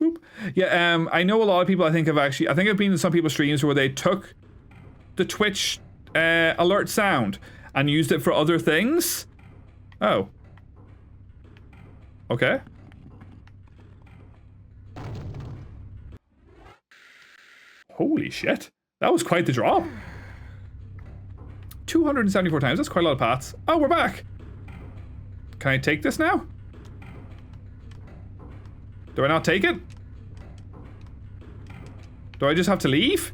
Boop. Yeah, I know a lot of people, I think I've been in some people's streams where they took the Twitch alert sound and used it for other things. Oh. Okay. Holy shit. That was quite the drop. 274 times. That's quite a lot of pats. Oh, we're back. Can I take this now? Do I not take it? Do I just have to leave?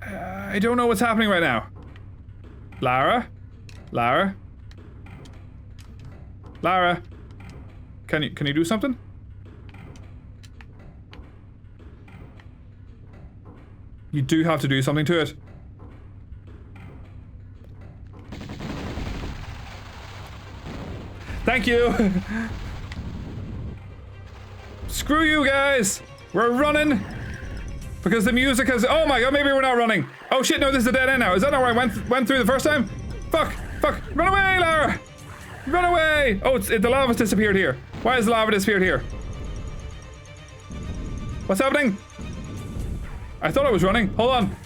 I don't know what's happening right now. Lara? Can you do something? You do have to do something to it. Thank you. Screw you guys. We're running. Because the music has... Oh my god, maybe we're not running. Oh shit, no, this is a dead end now. Is that not where I went through the first time? Fuck. Run away, Lara. Run away. Oh, the lava's disappeared here. Why has the lava disappeared here? What's happening? I thought I was running. Hold on.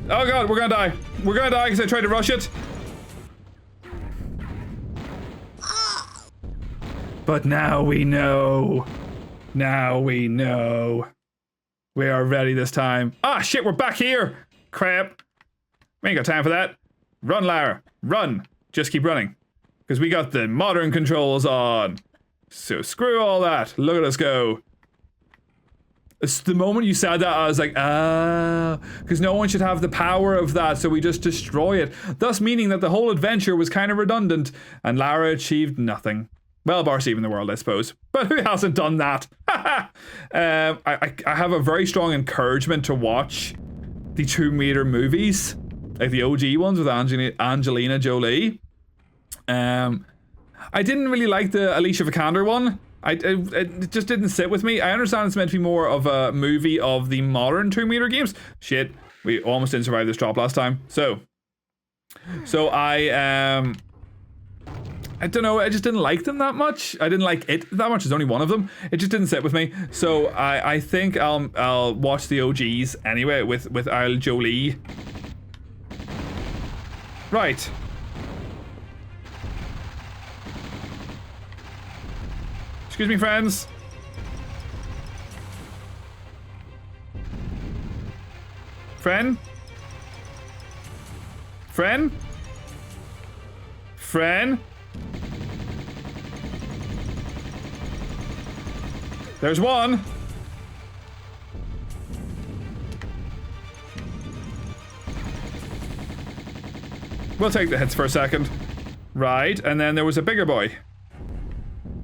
Oh god, we're gonna die. We're gonna die because I tried to rush it. But now we know. We are ready this time. Ah, shit, we're back here. Crap. We ain't got time for that. Run, Lara. Run. Just keep running. Because we got the modern controls on. So screw all that. Look at us go. It's the moment you said that, I was like, because no one should have the power of that, so we just destroy it. Thus meaning that the whole adventure was kind of redundant, and Lara achieved nothing. Well, bar Steve in the world, I suppose. But who hasn't done that? I have a very strong encouragement to watch the Tomb Raider movies, like the OG ones with Angelina Jolie. I didn't really like the Alicia Vikander one. It just didn't sit with me. I understand it's meant to be more of a movie of the modern Tomb Raider games. Shit, we almost didn't survive this drop last time. So I don't know, I just didn't like them that much. I didn't like it that much. There's only one of them. It just didn't sit with me. So I think I'll watch the OGs anyway with Al Jolie. Right. Excuse me, friends. Friend? Friend? Friend? There's one. We'll take the hits for a second. Right, and then there was a bigger boy.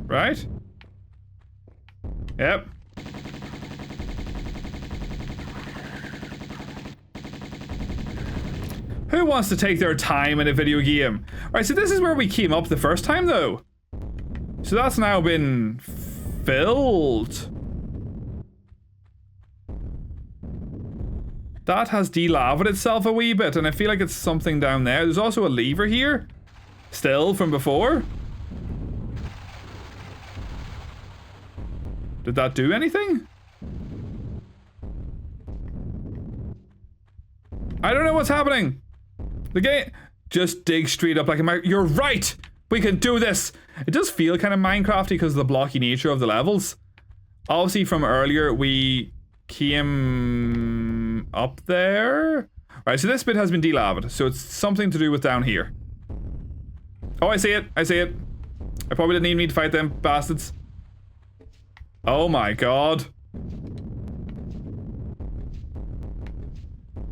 Right? Yep. Who wants to take their time in a video game? Alright, so this is where we came up the first time, though. So that's now been filled. That has de-lavaed itself a wee bit, and I feel like it's something down there. There's also a lever here. Still from before. Did that do anything? I don't know what's happening. The game... Just dig straight up like a... You're right! We can do this! It does feel kind of Minecrafty because of the blocky nature of the levels. Obviously from earlier we came up there. Right, so this bit has been de-laved. So it's something to do with down here. Oh, I see it. I see it. I probably didn't even need to fight them bastards. Oh my god.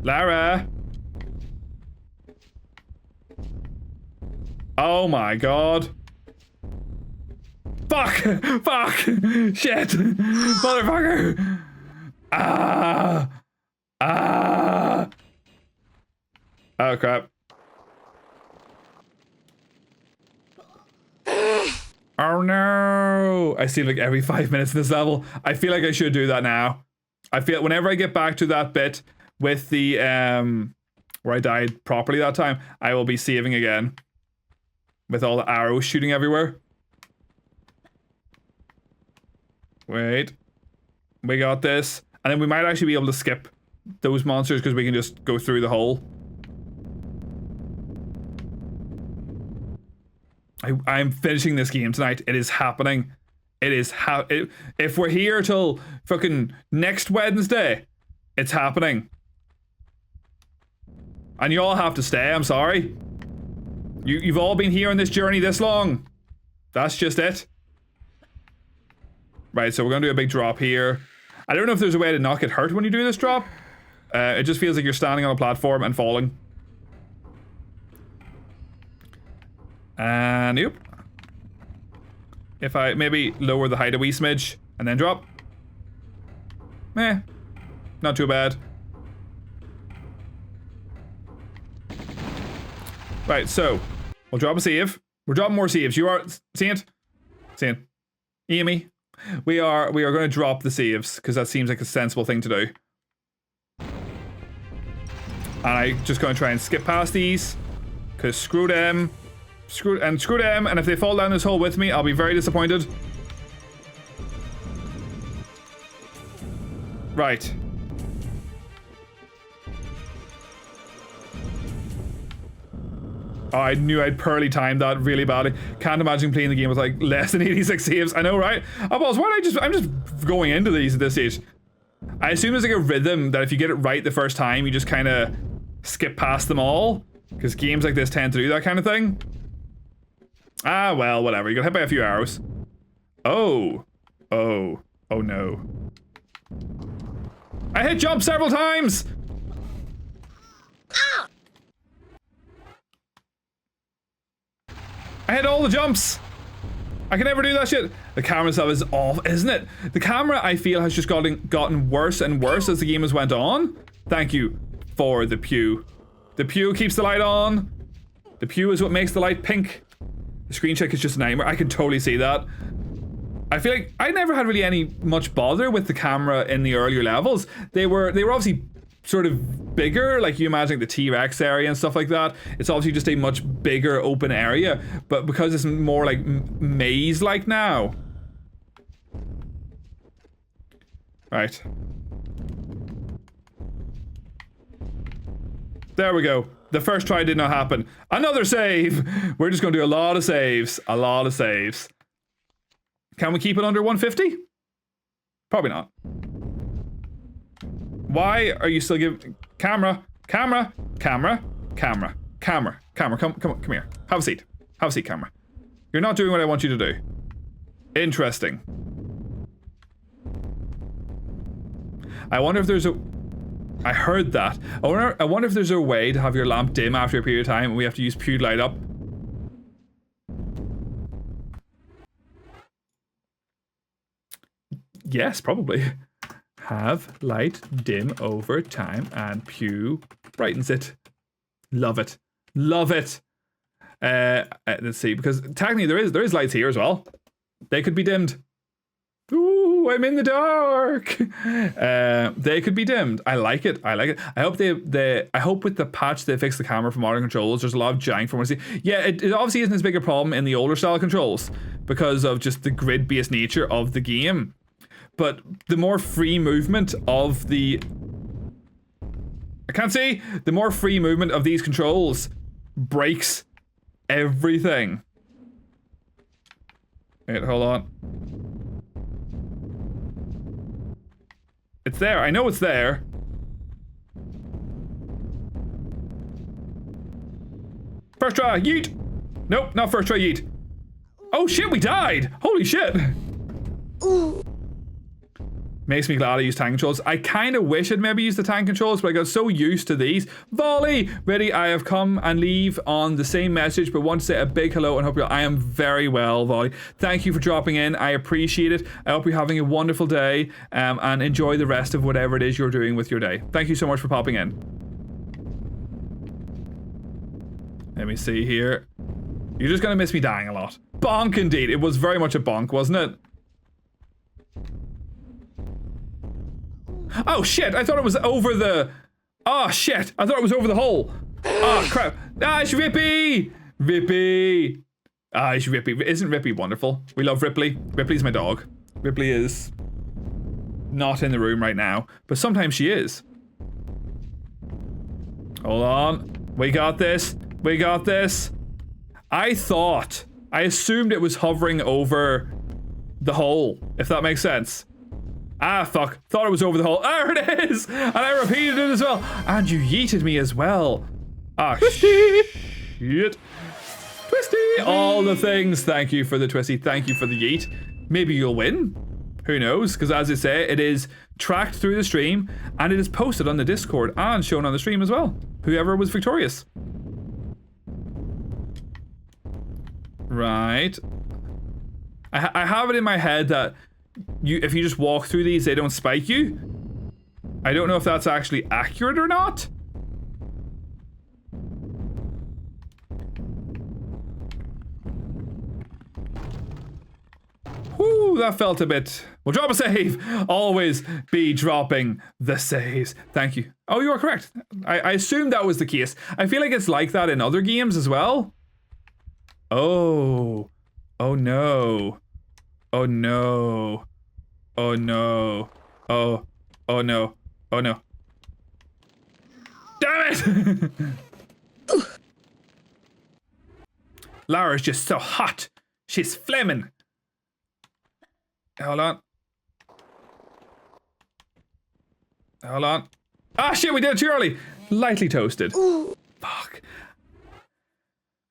Lara. Oh my god. Fuck! Fuck! Shit! Motherfucker! Ah! Ah! Oh crap. Oh no! I see like every 5 minutes in this level. I feel like I should do that now. I feel whenever I get back to that bit with the where I died properly that time, I will be saving again. With all the arrows shooting everywhere. Wait. We got this. And then we might actually be able to skip those monsters because we can just go through the hole. I'm finishing this game tonight. It is happening. It is if we're here till fucking next Wednesday, it's happening. And you all have to stay, I'm sorry. You've all been here on this journey this long. That's just it. Right, so we're gonna do a big drop here. I don't know if there's a way to not get hurt when you do this drop. It just feels like you're standing on a platform and falling. And yep. If I maybe lower the height a wee smidge and then drop. Not too bad. Right, so we'll drop a save. We're dropping more saves. You are seeing it? Seeing it? Amy. We are going to drop the saves because that seems like a sensible thing to do. And I'm just going to try and skip past these because screw them. Screw them, and if they fall down this hole with me, I'll be very disappointed. Right. Oh, I knew I'd poorly timed that really badly. Can't imagine playing the game with like less than 86 saves. I know, right? Oh, balls, why did I'm just going into these at this stage. I assume there's like a rhythm that if you get it right the first time, you just kind of skip past them all. Because games like this tend to do that kind of thing. Ah, well, whatever. You got hit by a few arrows. Oh. Oh. Oh, no. I hit jump several times! Ah! I hit all the jumps! I can never do that shit. The camera stuff is off, isn't it? The camera, I feel, has just gotten worse and worse as the game has went on. Thank you for the pew. The pew keeps the light on. The pew is what makes the light pink. The screen check is just a nightmare. I can totally see that. I feel like I never had really any much bother with the camera in the earlier levels. They were obviously sort of bigger, like you imagine like the T-Rex area and stuff like that. It's obviously just a much bigger open area, but because it's more like maze-like now. Right. There we go. The first try did not happen. Another save! We're just gonna do a lot of saves. A lot of saves. Can we keep it under 150? Probably not. Why are you still giving... Camera, camera, camera, camera, camera, camera, come here. Have a seat. Have a seat, camera. You're not doing what I want you to do. Interesting. I wonder if there's a... I heard that. I wonder if there's a way to have your lamp dim after a period of time and we have to use pew light up. Yes, probably. Have light dim over time and pew brightens it. Love it. Love it. Let's see, because technically there is lights here as well. They could be dimmed. Ooh, I'm in the dark. They could be dimmed. I like it. I like it. I hope I hope with the patch they fix the camera for modern controls. There's a lot of jank from what I see. Yeah, it obviously isn't as big a problem in the older style controls because of just the grid-based nature of the game. But the more free movement of the... I can't see! The more free movement of these controls breaks everything. Wait, hold on. It's there. I know it's there. First try, yeet! Nope, not first try, yeet. Oh shit, we died! Holy shit! Ooh. Makes me glad I use tank controls. I kind of wish I'd maybe used the tank controls, but I got so used to these. Volley! Ready, I have come and leave on the same message, but want to say a big hello and hope I am very well, Volley. Thank you for dropping in. I appreciate it. I hope you're having a wonderful day and enjoy the rest of whatever it is you're doing with your day. Thank you so much for popping in. Let me see here. You're just gonna miss me dying a lot. Bonk indeed. It was very much a bonk, wasn't it? Oh shit, I thought it was over the... Oh shit, I thought it was over the hole. Oh crap. Ah, it's Rippy! Rippy! Ah, it's Rippy. Isn't Rippy wonderful? We love Ripley. Ripley's my dog. Ripley is not in the room right now, but sometimes she is. Hold on. We got this. We got this. I assumed it was hovering over the hole, if that makes sense. Ah, fuck. Thought it was over the hole. There it is! And I repeated it as well. And you yeeted me as well. Ah, Twisty! Shit. Twisty! All the things. Thank you for the Twisty. Thank you for the yeet. Maybe you'll win. Who knows? Because as I say, it is tracked through the stream and it is posted on the Discord and shown on the stream as well. Whoever was victorious. Right. I have it in my head that if you just walk through these, they don't spike you. I don't know if that's actually accurate or not. Whoo, that felt a bit... Well, drop a save. Always be dropping the saves. Thank you. Oh, you are correct. I assumed that was the case. I feel like it's like that in other games as well. Oh. Oh no. Oh no. Oh no. Oh. Oh no. Oh no. Damn it! Lara's just so hot. She's flaming. Hold on. Hold on. Ah shit, we did it too early. Lightly toasted. Ooh. Fuck.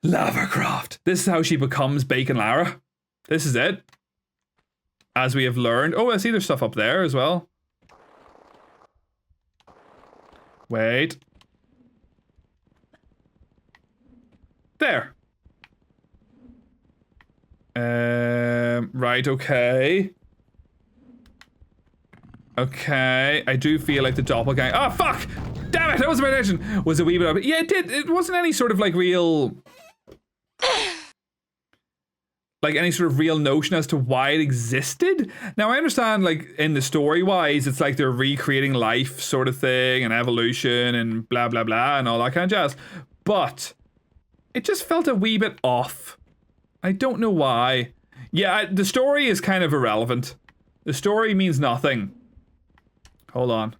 Lara Croft. This is how she becomes Bacon Lara. This is it. As we have learned. Oh, I see there's stuff up there as well. Wait. There. Right, okay. Okay, I do feel like the doppelganger. Oh, fuck! Damn it, that was my intention! Was a wee bit of it. Yeah, it did. It wasn't any sort of like real. Like any sort of real notion as to why it existed. Now, I understand, like, in the story wise, it's like they're recreating life sort of thing and evolution and blah, blah, blah, and all that kind of jazz. But it just felt a wee bit off. I don't know why. Yeah, the story is kind of irrelevant. The story means nothing. Hold on.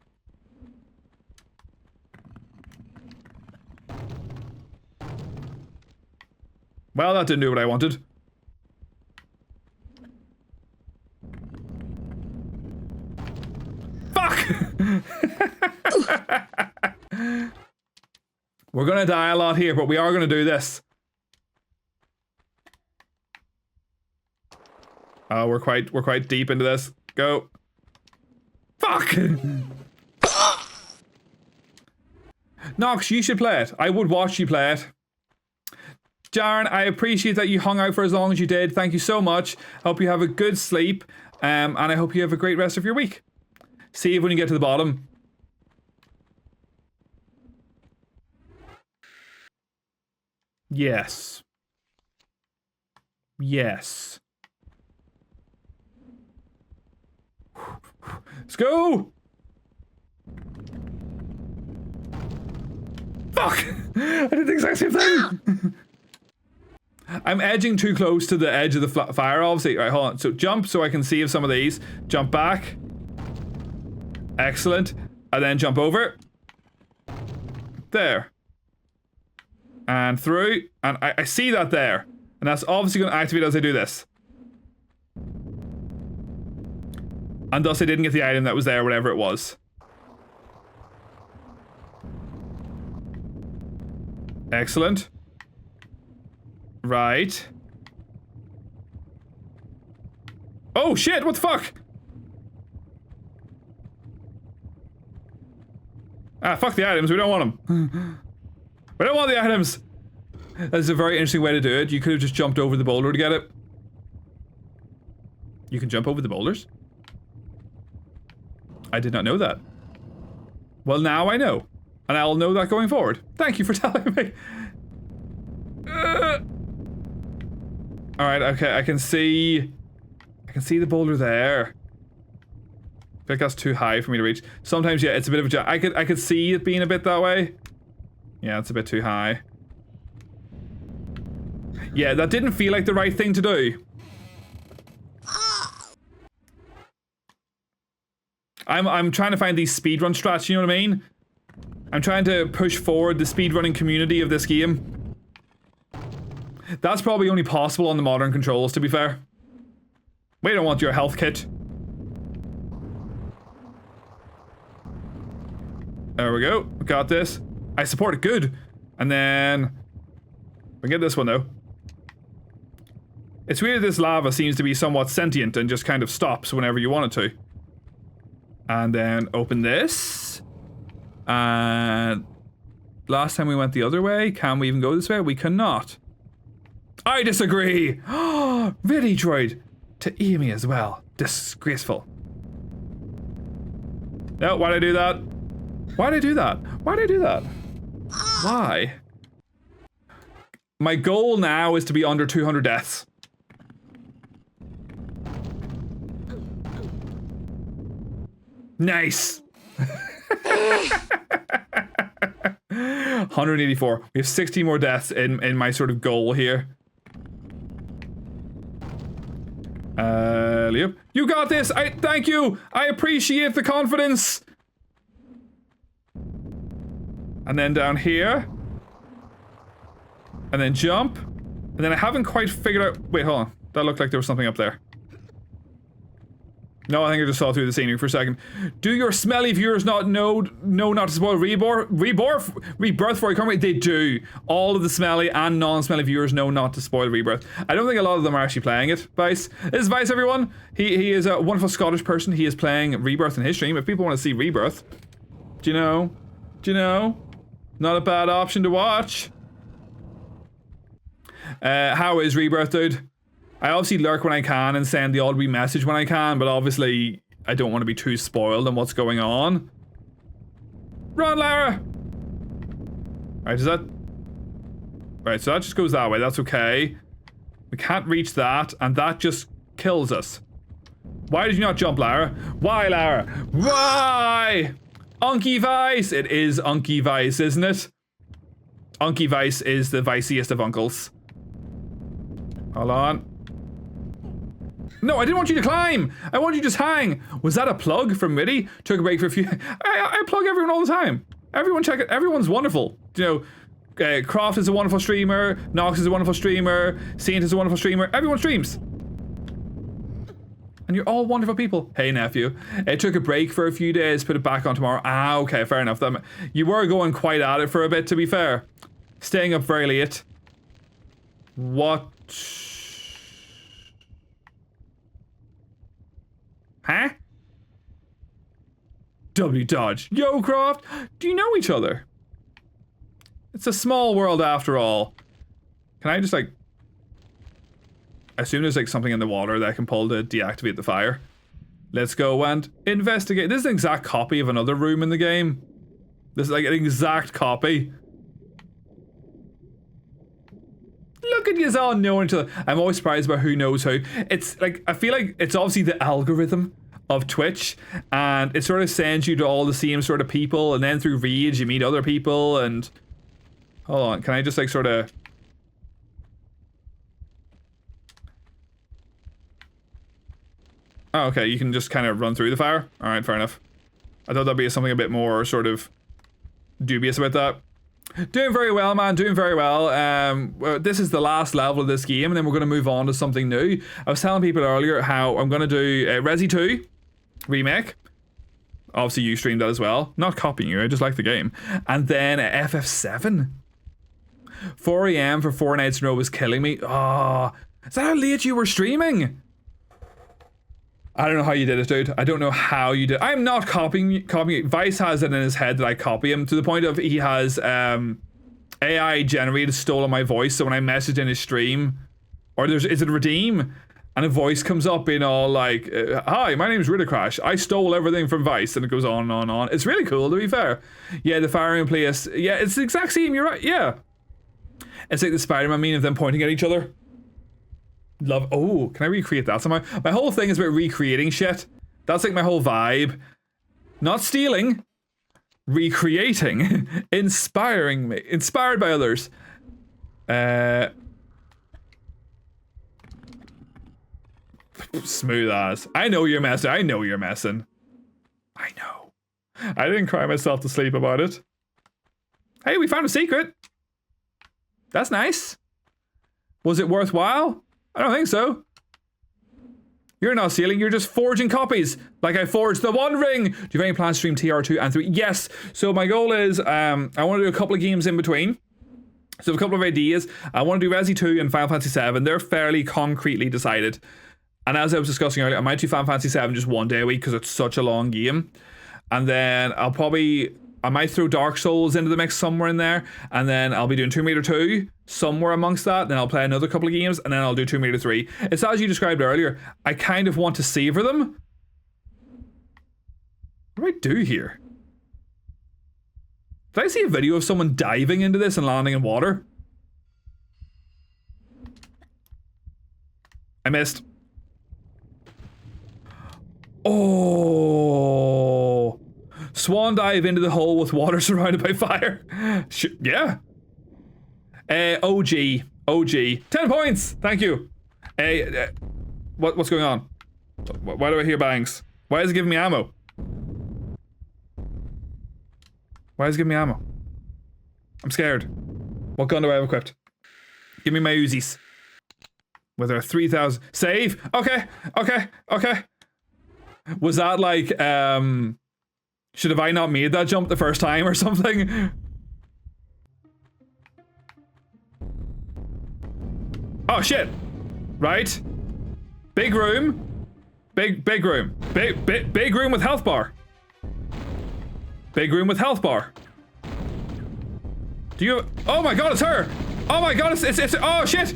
Well, that didn't do what I wanted. Fuck! We're gonna die a lot here, but we are gonna do this. Oh, we're quite deep into this. Go. Fuck! Nox, you should play it. I would watch you play it. Jaren, I appreciate that you hung out for as long as you did. Thank you so much. Hope you have a good sleep. And I hope you have a great rest of your week. See you when you get to the bottom. Yes. Yes. Let's go! Fuck! I did the exact same thing! I'm edging too close to the edge of the fire, obviously. Right, hold on. So jump so I can see if some of these. Jump back. Excellent. And then jump over. There. And through. And I see that there. And that's obviously going to activate as I do this. And thus I didn't get the item that was there, whatever it was. Excellent. Right. Oh shit, what the fuck? Ah, fuck the items, we don't want them. We don't want the items! That's a very interesting way to do it. You could have just jumped over the boulder to get it. You can jump over the boulders? I did not know that. Well, now I know. And I'll know that going forward. Thank you for telling me. Alright, okay, I can see the boulder there. I think that's too high for me to reach. Sometimes, yeah, it's a bit of a jump. I could see it being a bit that way. Yeah, it's a bit too high. Yeah, that didn't feel like the right thing to do. I'm trying to find these speedrun strats, you know what I mean? I'm trying to push forward the speedrunning community of this game. That's probably only possible on the modern controls, to be fair. We don't want your health kit. There we go. We got this. I support it good. And then... we get this one, though. It's weird this lava seems to be somewhat sentient and just kind of stops whenever you want it to. And then open this. And... last time we went the other way. Can we even go this way? We cannot. I disagree! Really, droid? To Amy as well. Disgraceful. No, why'd I do that? Why'd I do that? Why'd I do that? Why? My goal now is to be under 200 deaths. Nice! 184. We have 60 more deaths in my sort of goal here. Yep. You got this! Thank you! I appreciate the confidence! And then down here. And then jump. And then I haven't quite figured out... wait, hold on. That looked like there was something up there. No, I think I just saw through the scenery for a second. Do your smelly viewers not know not to spoil Rebirth for you? Come They do. All of the smelly and non-smelly viewers know not to spoil Rebirth. I don't think a lot of them are actually playing it, Vice. This is Vice, everyone. He is a wonderful Scottish person. He is playing Rebirth in his stream. If people want to see Rebirth, do you know? Do you know? Not a bad option to watch. How is Rebirth, dude? I obviously lurk when I can and send the odd wee message when I can, but obviously I don't want to be too spoiled on what's going on. Run, Lara! Right, is that... Right, so that just goes that way, that's okay. We can't reach that, and that just kills us. Why did you not jump, Lara? Why, Lara? Why? Unky Vice! It is Unky Vice, isn't it? Unky Vice is the viciest of uncles. Hold on. No, I didn't want you to climb! I want you to just hang! Was that a plug from Mitty? Took a break for a few... I plug everyone all the time. Everyone check it. Everyone's wonderful. You know, Croft is a wonderful streamer. Nox is a wonderful streamer. Saint is a wonderful streamer. Everyone streams. And you're all wonderful people. Hey, nephew. It took a break for a few days, put it back on tomorrow. Ah, okay, fair enough. You were going quite at it for a bit, to be fair. Staying up very late. What? Huh? W Dodge. Yo, Croft. Do you know each other? It's a small world after all. Can I just like... I assume there's like something in the water that I can pull to deactivate the fire. Let's go and investigate. This is an exact copy of another room in the game. This is like an exact copy. Look at you all knowing each other. I'm always surprised about who knows who. It's like, I feel like it's obviously the algorithm of Twitch, and it sort of sends you to all the same sort of people, and then through raids you meet other people, and... Hold on, can I just like sort of... Oh, okay, you can just kind of run through the fire? Alright, fair enough. I thought that'd be something a bit more sort of dubious about that. Doing very well, man, doing very well. This is the last level of this game, and then we're going to move on to something new. I was telling people earlier how I'm going to do Resi 2 Remake. Obviously you streamed that as well. Not copying you, I just like the game. And then FF7. 4 AM for 4 nights in a row was killing me. Oh, is that how late you were streaming? I don't know how you did it, dude. I don't know how you did. I'm not copying it. Vice has it in his head that I copy him to the point of he has AI generated stolen my voice. So when I message in his stream, or is it Redeem, and a voice comes up being all like, "Hi, my name's Ridicrash. I stole everything from Vice," and it goes on and on and on. It's really cool, to be fair. Yeah, the firing place. Yeah, it's the exact same. You're right. Yeah, it's like the Spider-Man meme of them pointing at each other. Love. Oh, can I recreate that somehow? My whole thing is about recreating shit. That's like my whole vibe. Not stealing, recreating, inspiring me, inspired by others. Smooth ass. I know you're messing. I know you're messing. I know. I didn't cry myself to sleep about it. Hey, we found a secret. That's nice. Was it worthwhile? I don't think so. You're not stealing, you're just forging copies. Like I forged the One Ring. Do you have any plans to stream TR2 and 3? Yes. So my goal is, I want to do a couple of games in between. So I have a couple of ideas. I want to do Resi 2 and Final Fantasy 7. They're fairly concretely decided. And as I was discussing earlier, I might do Final Fantasy 7 just one day a week because it's such a long game. And then I might throw Dark Souls into the mix somewhere in there, and then I'll be doing Tomb Raider 2 somewhere amongst that, then I'll play another couple of games, and then I'll do Tomb Raider 3. It's as you described earlier, I kind of want to savor them. What do I do here? Did I see a video of someone diving into this and landing in water? I missed. Oh... Swan dive into the hole with water surrounded by fire. Yeah. OG. 10 points. Thank you. What's going on? Why do I hear bangs? Why is it giving me ammo? Why is it giving me ammo? I'm scared. What gun do I have equipped? Give me my Uzis. With our 3,000. Save. Okay. Was that like, should have I not made that jump the first time or something? Oh shit! Right? Big room. Big room. Big room with health bar. Big room with health bar. Do you? Oh my god, it's her! Oh my god, it's oh shit!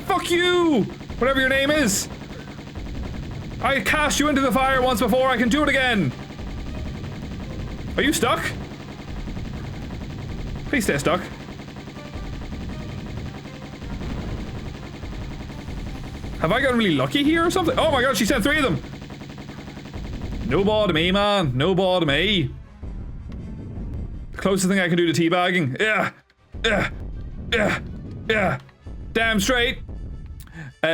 Fuck you! Whatever your name is. I cast you into the fire once before, I can do it again. Are you stuck? Please stay stuck. Have I gotten really lucky here or something? Oh my god, she sent 3 of them. No ball to me, man. No ball to me. The closest thing I can do to teabagging. Yeah. Damn straight.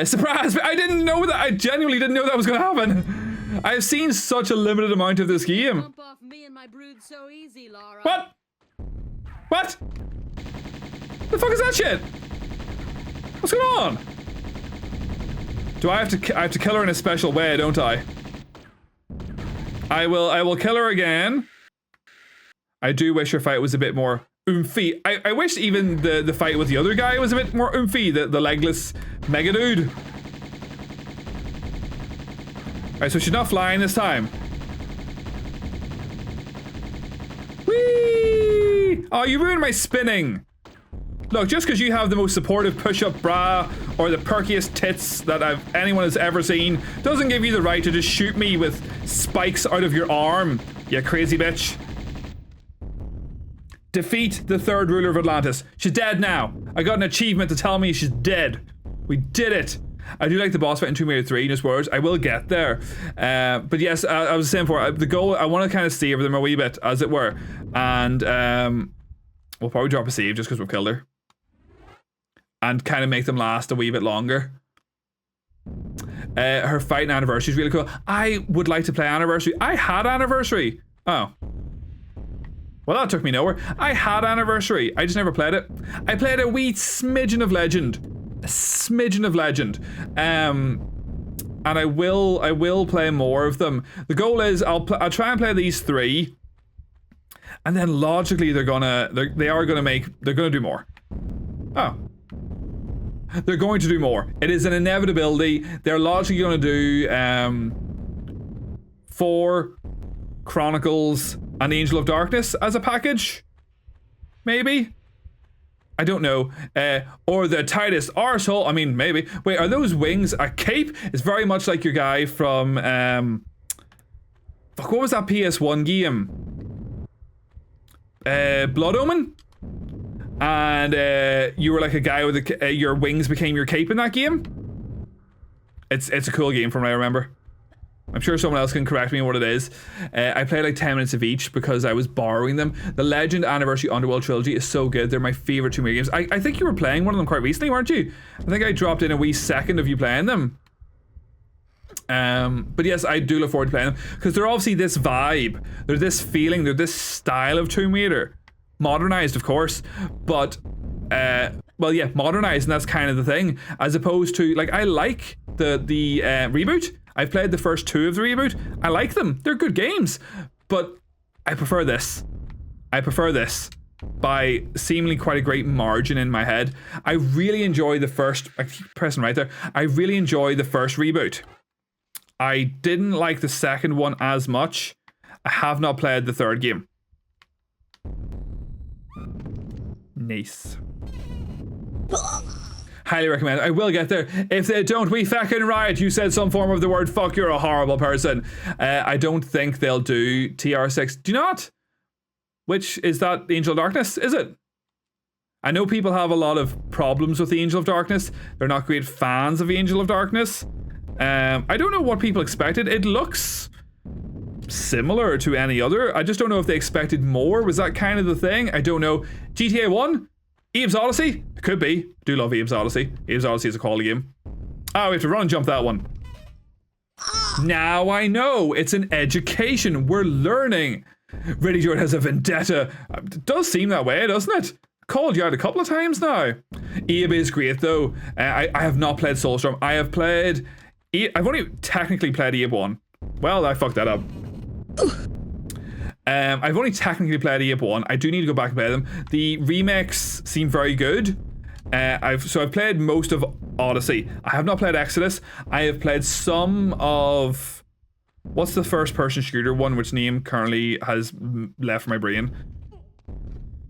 Surprise! I didn't know that. I genuinely didn't know that was gonna happen. I've seen such a limited amount of this game. Bump off me and my brood so easy, Laura. What? What? The fuck is that shit? What's going on? Do I have to kill her in a special way, don't I? I will kill her again. I do wish her fight was a bit more oomphy. I wish even the fight with the other guy was a bit more oomphy, the legless mega dude. Alright, so she's not flying this time. Whee! Oh, you ruined my spinning. Look, just because you have the most supportive push-up bra or the perkiest tits that anyone has ever seen doesn't give you the right to just shoot me with spikes out of your arm, you crazy bitch. Defeat the 3rd ruler of Atlantis. She's dead now. I got an achievement to tell me she's dead. We did it. I do like the boss fight in Tomb Raider 3, just words. I will get there. But yes, I was saying before, the goal, I want to kind of savor them a wee bit, as it were. And we'll probably drop a save just because we've killed her. And kind of make them last a wee bit longer. Her fight in Anniversary is really cool. I would like to play Anniversary. I had Anniversary. Oh. Well, that took me nowhere. I had Anniversary. I just never played it. I played a wee smidgen of Legend. A smidgen of Legend. And I will play more of them. The goal is I'll try and play these 3. And then logically they are gonna do more. Oh. They're going to do more. It is an inevitability. They're logically going to do 4 Chronicles and Angel of Darkness as a package. Maybe? I don't know. Or the tightest arsehole. I mean, maybe. Wait, are those wings a cape? It's very much like your guy from fuck, what was that PS1 game? Blood Omen? And you were like a guy with your wings became your cape in that game. It's a cool game from what I remember. I'm sure someone else can correct me on what it is. I played like 10 minutes of each because I was borrowing them. The Legend Anniversary Underworld Trilogy is so good. They're my favorite Tomb Raider games. I think you were playing one of them quite recently, weren't you? I think I dropped in a wee second of you playing them. But yes, I do look forward to playing them because they're obviously this vibe. They're this feeling. They're this style of Tomb Raider. Modernized, of course, but well, yeah, modernized, and that's kind of the thing. As opposed to, like, I like the reboot. I've played the first 2 of the reboot. I like them. They're good games, but I prefer this. I prefer this by seemingly quite a great margin in my head. I really enjoy the first. I keep pressing right there. I really enjoy the first reboot. I didn't like the second one as much. I have not played the 3rd game. Nice. Highly recommend it. I will get there. If they don't, we fucking riot. You said some form of the word fuck, you're a horrible person. I don't think they'll do TR6. Do you not? Which is that Angel of Darkness, is it? I know people have a lot of problems with the Angel of Darkness. They're not great fans of the Angel of Darkness. I don't know what people expected. It looks similar to any other. I just don't know if they expected more. Was that kind of the thing? I don't know. GTA 1? Abe's Odyssey? It could be. I do love Abe's Odyssey. Abe's Odyssey is a quality game. Oh, we have to run and jump that one. Now I know. It's an education. We're learning. Ready Jordan has a vendetta. It does seem that way, doesn't it? Called you out a couple of times now. Abe is great though. I have not played Soulstorm. I've only technically played Abe 1. Well, I fucked that up. I've only technically played Abe 1. I do need to go back and play them. The remakes seem very good. I've played most of Odyssey. I have not played Exodus. I have played some of... What's the first person shooter one, which name currently has left my brain?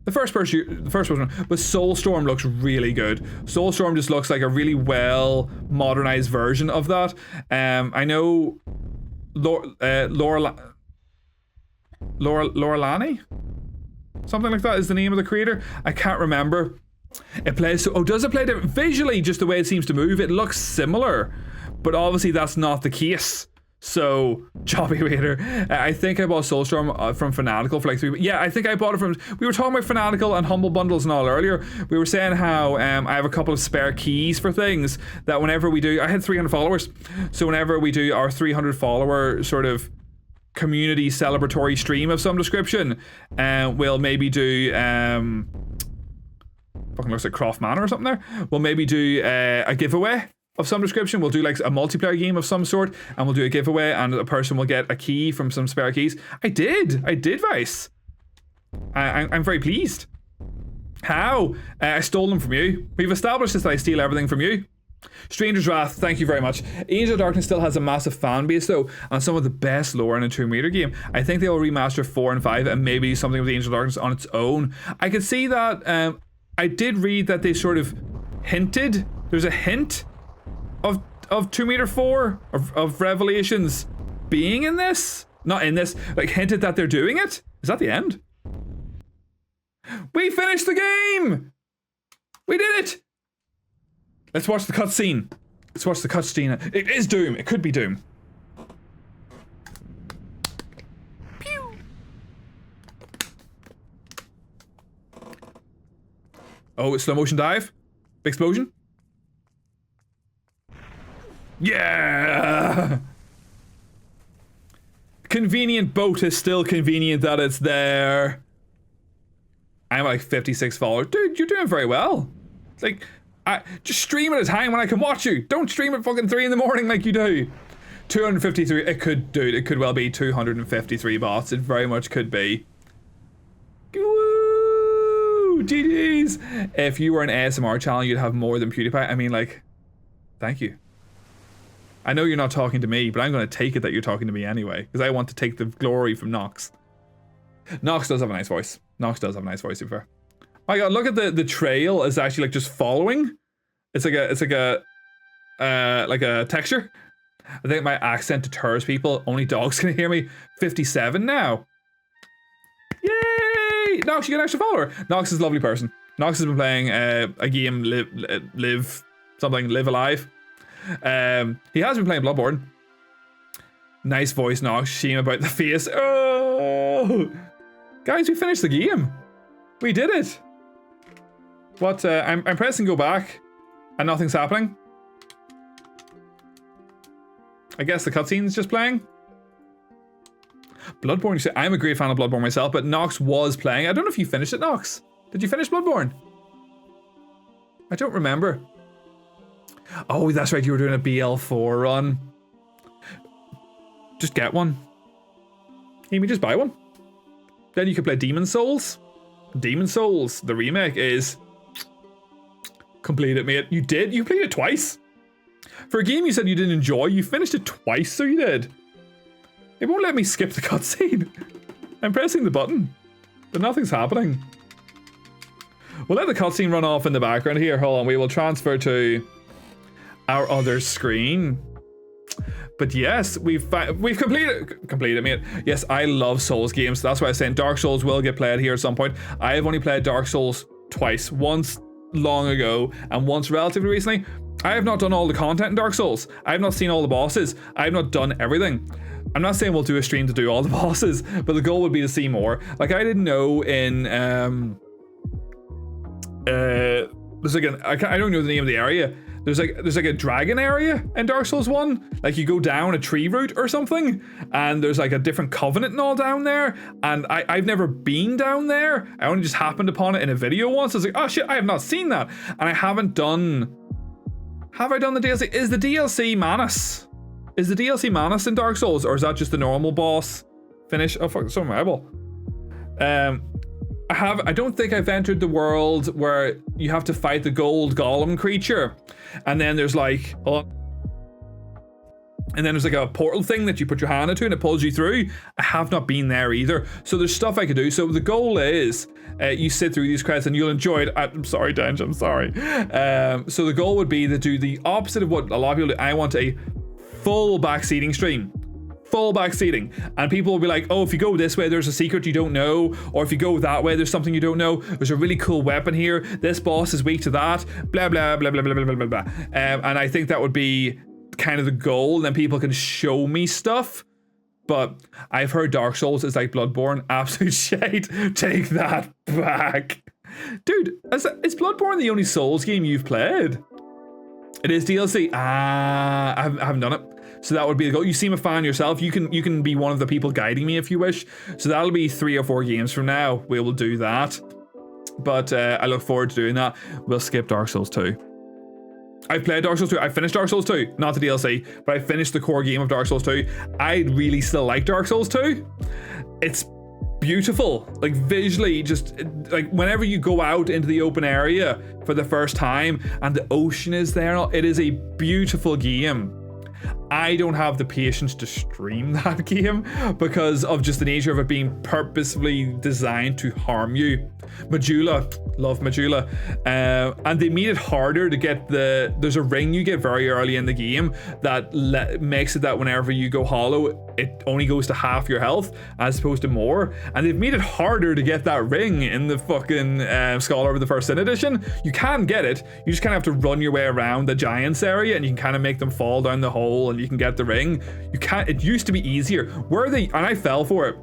The first person, but Soulstorm looks really good. Soulstorm just looks like a really well modernized version of that. I know Laura Lani? Something like that is the name of the creator. I can't remember. It plays so. Oh, does it play different? Visually, just the way it seems to move, it looks similar, but obviously that's not the case. So, Choppy Waiter. I think I bought Soulstorm from Fanatical for like 3. Yeah, I think I bought it from. We were talking about Fanatical and Humble Bundles and all earlier. We were saying how I have a couple of spare keys for things that whenever we do, I had 300 followers. So whenever we do our 300 follower sort of community celebratory stream of some description, we'll maybe do fucking looks like Croft Manor or something there. We'll maybe do a giveaway of some description. We'll do like a multiplayer game of some sort, and we'll do a giveaway, and a person will get a key from some spare keys. I did, Vice. I'm very pleased. How? I stole them from you. We've established this, that I steal everything from you. Stranger's Wrath, thank you very much. Angel of Darkness still has a massive fan base though, and some of the best lore in a Tomb Raider game. I think they'll remaster 4 and 5 and maybe something with Angel of Darkness on its own. I could see that. I did read that they sort of hinted, there's a hint of Tomb Raider 4 of Revelations being in this. Not in this, like hinted that they're doing it. Is that the end? We finished the game! We did it! Let's watch the cutscene. Let's watch the cutscene. It is Doom. It could be Doom. Pew! Oh, it's slow motion dive? Big explosion? Yeah! Convenient boat is still convenient that it's there. I'm like 56 followers. Dude, you're doing very well. It's like, just stream at a time when I can watch you. Don't stream at fucking 3 in the morning like you do. 253, it could well be 253 bots. It very much could be. Woo! GG's. If you were an ASMR channel, you'd have more than PewDiePie. I mean, like, thank you. I know you're not talking to me, but I'm going to take it that you're talking to me anyway, because I want to take the glory from Nox. Nox does have a nice voice. Nox does have a nice voice, to be fair. My god, look at the trail is actually like just following. It's like a texture. I think my accent deters people. Only dogs can hear me. 57 now. Yay! Nox, you get an extra follower. Nox is a lovely person. Nox has been playing a game, Live Alive. He has been playing Bloodborne. Nice voice, Nox. Shame about the face. Oh! Guys, we finished the game. We did it. What? I'm pressing go back, and nothing's happening. I guess the cutscene's just playing. Bloodborne. I'm a great fan of Bloodborne myself, but Nox was playing. I don't know if you finished it, Nox. Did you finish Bloodborne? I don't remember. Oh, that's right. You were doing a BL4 run. Just get one. Amy, just buy one. Then you could play Demon Souls. Demon Souls, the remake, is completed, mate. You did? You played it twice? For a game you said you didn't enjoy, you finished it twice, so you did. It won't let me skip the cutscene. I'm pressing the button, but nothing's happening. We'll let the cutscene run off in the background here. Hold on, we will transfer to our other screen. But yes, we've completed, mate. Yes, I love Souls games. That's why I'm saying Dark Souls will get played here at some point. I have only played Dark Souls twice. Once long ago and once relatively recently. I have not done all the content in Dark Souls. I have not seen all the bosses. I have not done everything. I'm not saying we'll do a stream to do all the bosses, but the goal would be to see more. Like, I didn't know in there's like I don't know the name of the area. There's like a dragon area in Dark Souls 1. Like, you go down a tree route or something, and there's like a different covenant and all down there. And I've never been down there. I only just happened upon it in a video once. I was like, oh shit, I have not seen that. And I haven't done. Have I done the DLC? Is the DLC Manus? Is the DLC Manus in Dark Souls, or is that just the normal boss finish? Oh fuck, it's so memorable. I don't think I've entered the world where you have to fight the gold golem creature, and then there's like, and then there's like a portal thing that you put your hand into and it pulls you through. I have not been there either. So there's stuff I could do. So the goal is You sit through these credits and you'll enjoy it. I'm sorry, Denj, I'm sorry. So the goal would be to do the opposite of what a lot of people do. I want a full backseating stream. Full backseating. And people will be like, oh, if you go this way, there's a secret you don't know. Or if you go that way, there's something you don't know. There's a really cool weapon here. This boss is weak to that. Blah, blah, blah, blah, blah, blah, blah, blah. And I think that would be kind of the goal. And then people can show me stuff. But I've heard Dark Souls is like Bloodborne. Absolute shite. Take that back. Dude, is Bloodborne the only Souls game you've played? It is DLC. I haven't done it. So that would be the goal. You seem a fan yourself. You can be one of the people guiding me if you wish. So that'll be 3 or 4 games from now. We will do that. But I look forward to doing that. We'll skip Dark Souls 2. I've played Dark Souls 2. I finished Dark Souls 2. Not the DLC, but I finished the core game of Dark Souls 2. I really still like Dark Souls 2. It's beautiful. Like visually, just like whenever you go out into the open area for the first time and the ocean is there, it is a beautiful game. I don't have the patience to stream that game because of just the nature of it being purposefully designed to harm you. Majula, love Majula. And they made it harder to get there's a ring you get very early in the game that makes it that whenever you go hollow, it only goes to half your health as opposed to more. And they've made it harder to get that ring in the fucking Scholar of the First Sin edition. You can get it, you just kind of have to run your way around the giants area and you can kind of make them fall down the hole and you can get the ring. You can't, it used to be easier. And I fell for it.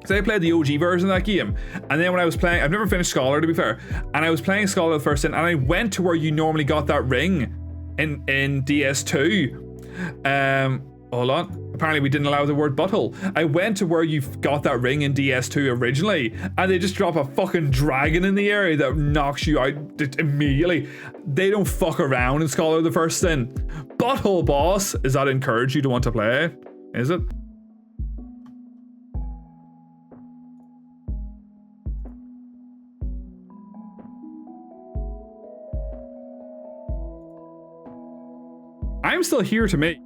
So I played the OG version of that game, and then when I was playing, I've never finished Scholar to be fair, and I was playing Scholar of the First Sin, and I went to where you normally got that ring in DS2. Hold on. Apparently we didn't allow the word butthole. I went to where you got that ring in DS2 originally, and they just drop a fucking dragon in the area that knocks you out immediately. They don't fuck around in Scholar of the First Sin. Butthole boss, does that encourage you to want to play? Is it? I'm still here to make.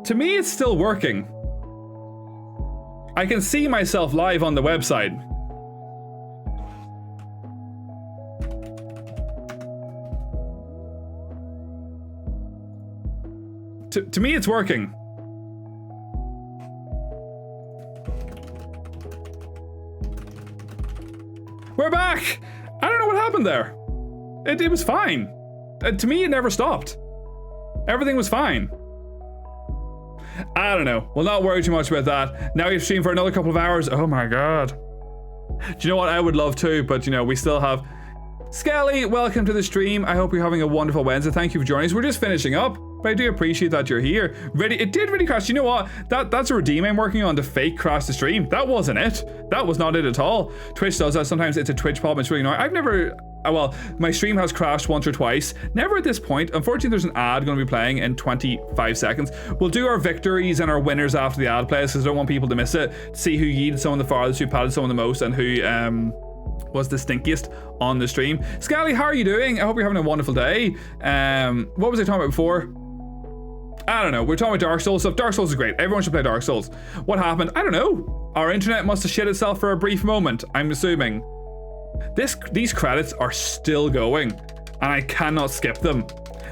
To me, it's still working. I can see myself live on the website. To me, it's working. We're back! I don't know what happened there. It was fine. To me, it never stopped. Everything was fine. I don't know. We'll not worry too much about that. Now we have to stream for another couple of hours. Oh my god. Do you know what? I would love to, but you know, we still have... Skelly, welcome to the stream. I hope you're having a wonderful Wednesday. Thank you for joining us. We're just finishing up, but I do appreciate that you're here. It did really crash. You know what? That's a redeem I'm working on to fake crash the stream. That wasn't it. That was not it at all. Twitch does that. Sometimes it's a Twitch problem. It's really annoying. I've never... Well, my stream has crashed once or twice. Never at this point. Unfortunately, there's an ad going to be playing in 25 seconds. We'll do our victories and our winners after the ad plays because I don't want people to miss it. See who yeeted someone the farthest, who padded someone the most, and who was the stinkiest on the stream. Scally, how are you doing? I hope you're having a wonderful day. What was I talking about before? I don't know. We're talking about Dark Souls stuff. Dark Souls is great. Everyone should play Dark Souls. What happened? I don't know. Our internet must have shit itself for a brief moment, I'm assuming. These credits are still going, and I cannot skip them.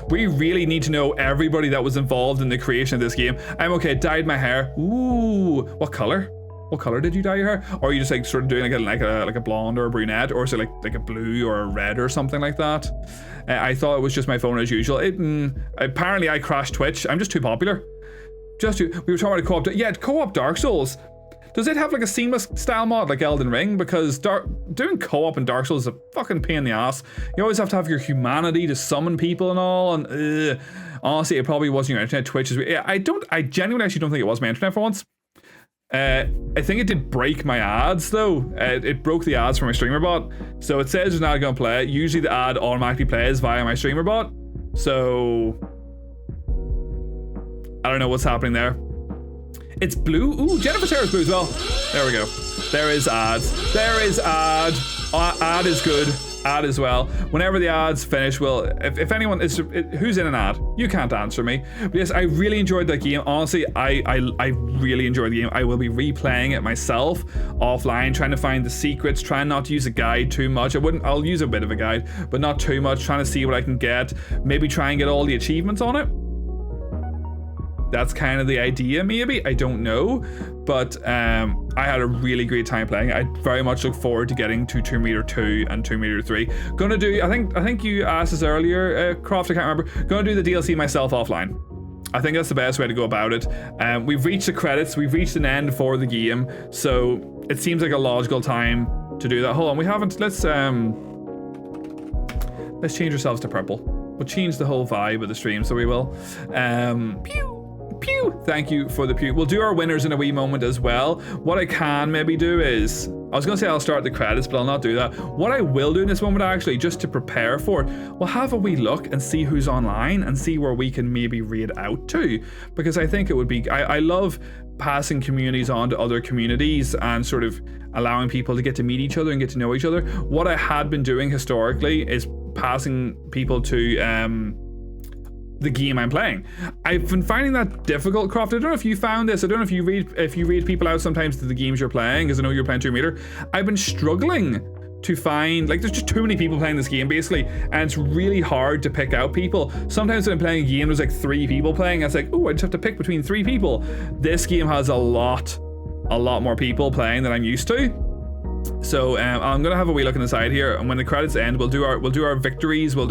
We really need to know everybody that was involved in the creation of this game. I'm okay. Dyed my hair. Ooh, what color? What color did you dye your hair? Or are you just like sort of doing like a blonde or a brunette, or is it like a blue or a red or something like that? I thought it was just my phone as usual. Apparently I crashed Twitch. I'm just too popular. We were talking about co-op. Yeah, co-op Dark Souls. Does it have like a seamless style mod like Elden Ring? Because doing co-op in Dark Souls is a fucking pain in the ass. You always have to have your humanity to summon people and all, and honestly, it probably wasn't your internet. Twitch is... I genuinely actually don't think it was my internet for once. I think it did break my ads though. It broke the ads for my streamer bot. So it says there's not gonna play. Usually the ad automatically plays via my streamer bot. So I don't know what's happening there. It's blue. Ooh, Jennifer's hair is blue as well. There we go. There is ads. There is ad. Ad is good. Ad as well. Whenever the ads finish, well, if anyone is who's in an ad, you can't answer me. But yes, I really enjoyed that game. Honestly, I really enjoyed the game. I will be replaying it myself offline, trying to find the secrets, trying not to use a guide too much. I'll use a bit of a guide, but not too much, trying to see what I can get. Maybe try and get all the achievements on it. That's kind of the idea, maybe. I don't know. But I had a really great time playing. I very much look forward to getting to Tomb Raider 2 and Tomb Raider 3. Gonna do, I think you asked us earlier, Croft, I can't remember. Gonna do the DLC myself offline. I think that's the best way to go about it. We've reached the credits, we've reached an end for the game, so it seems like a logical time to do that. Hold on, we haven't, let's change ourselves to purple. We'll change the whole vibe of the stream, so we will. Pew! Pew! Thank you for the pew. We'll do our winners in a wee moment as well. What I can maybe do is, I was going to say I'll start the credits, but I'll not do that. What I will do in this moment, actually, just to prepare for it, we'll have a wee look and see who's online and see where we can maybe read out to. Because I think it would be, I love passing communities on to other communities and sort of allowing people to get to meet each other and get to know each other. What I had been doing historically is passing people to the game I'm playing. I've been finding that difficult, Croft. I don't know if you found this. I don't know if you read people out sometimes to the games you're playing, because I know you're playing Tomb Raider. I've been struggling to find, like, there's just too many people playing this game basically, and it's really hard to pick out people. Sometimes when I'm playing a game, there's like 3 people playing. It's like, oh, I just have to pick between 3 people. This game has a lot more people playing than I'm used to. So I'm gonna have a wee look on the side here, and when the credits end, we'll do our victories. We'll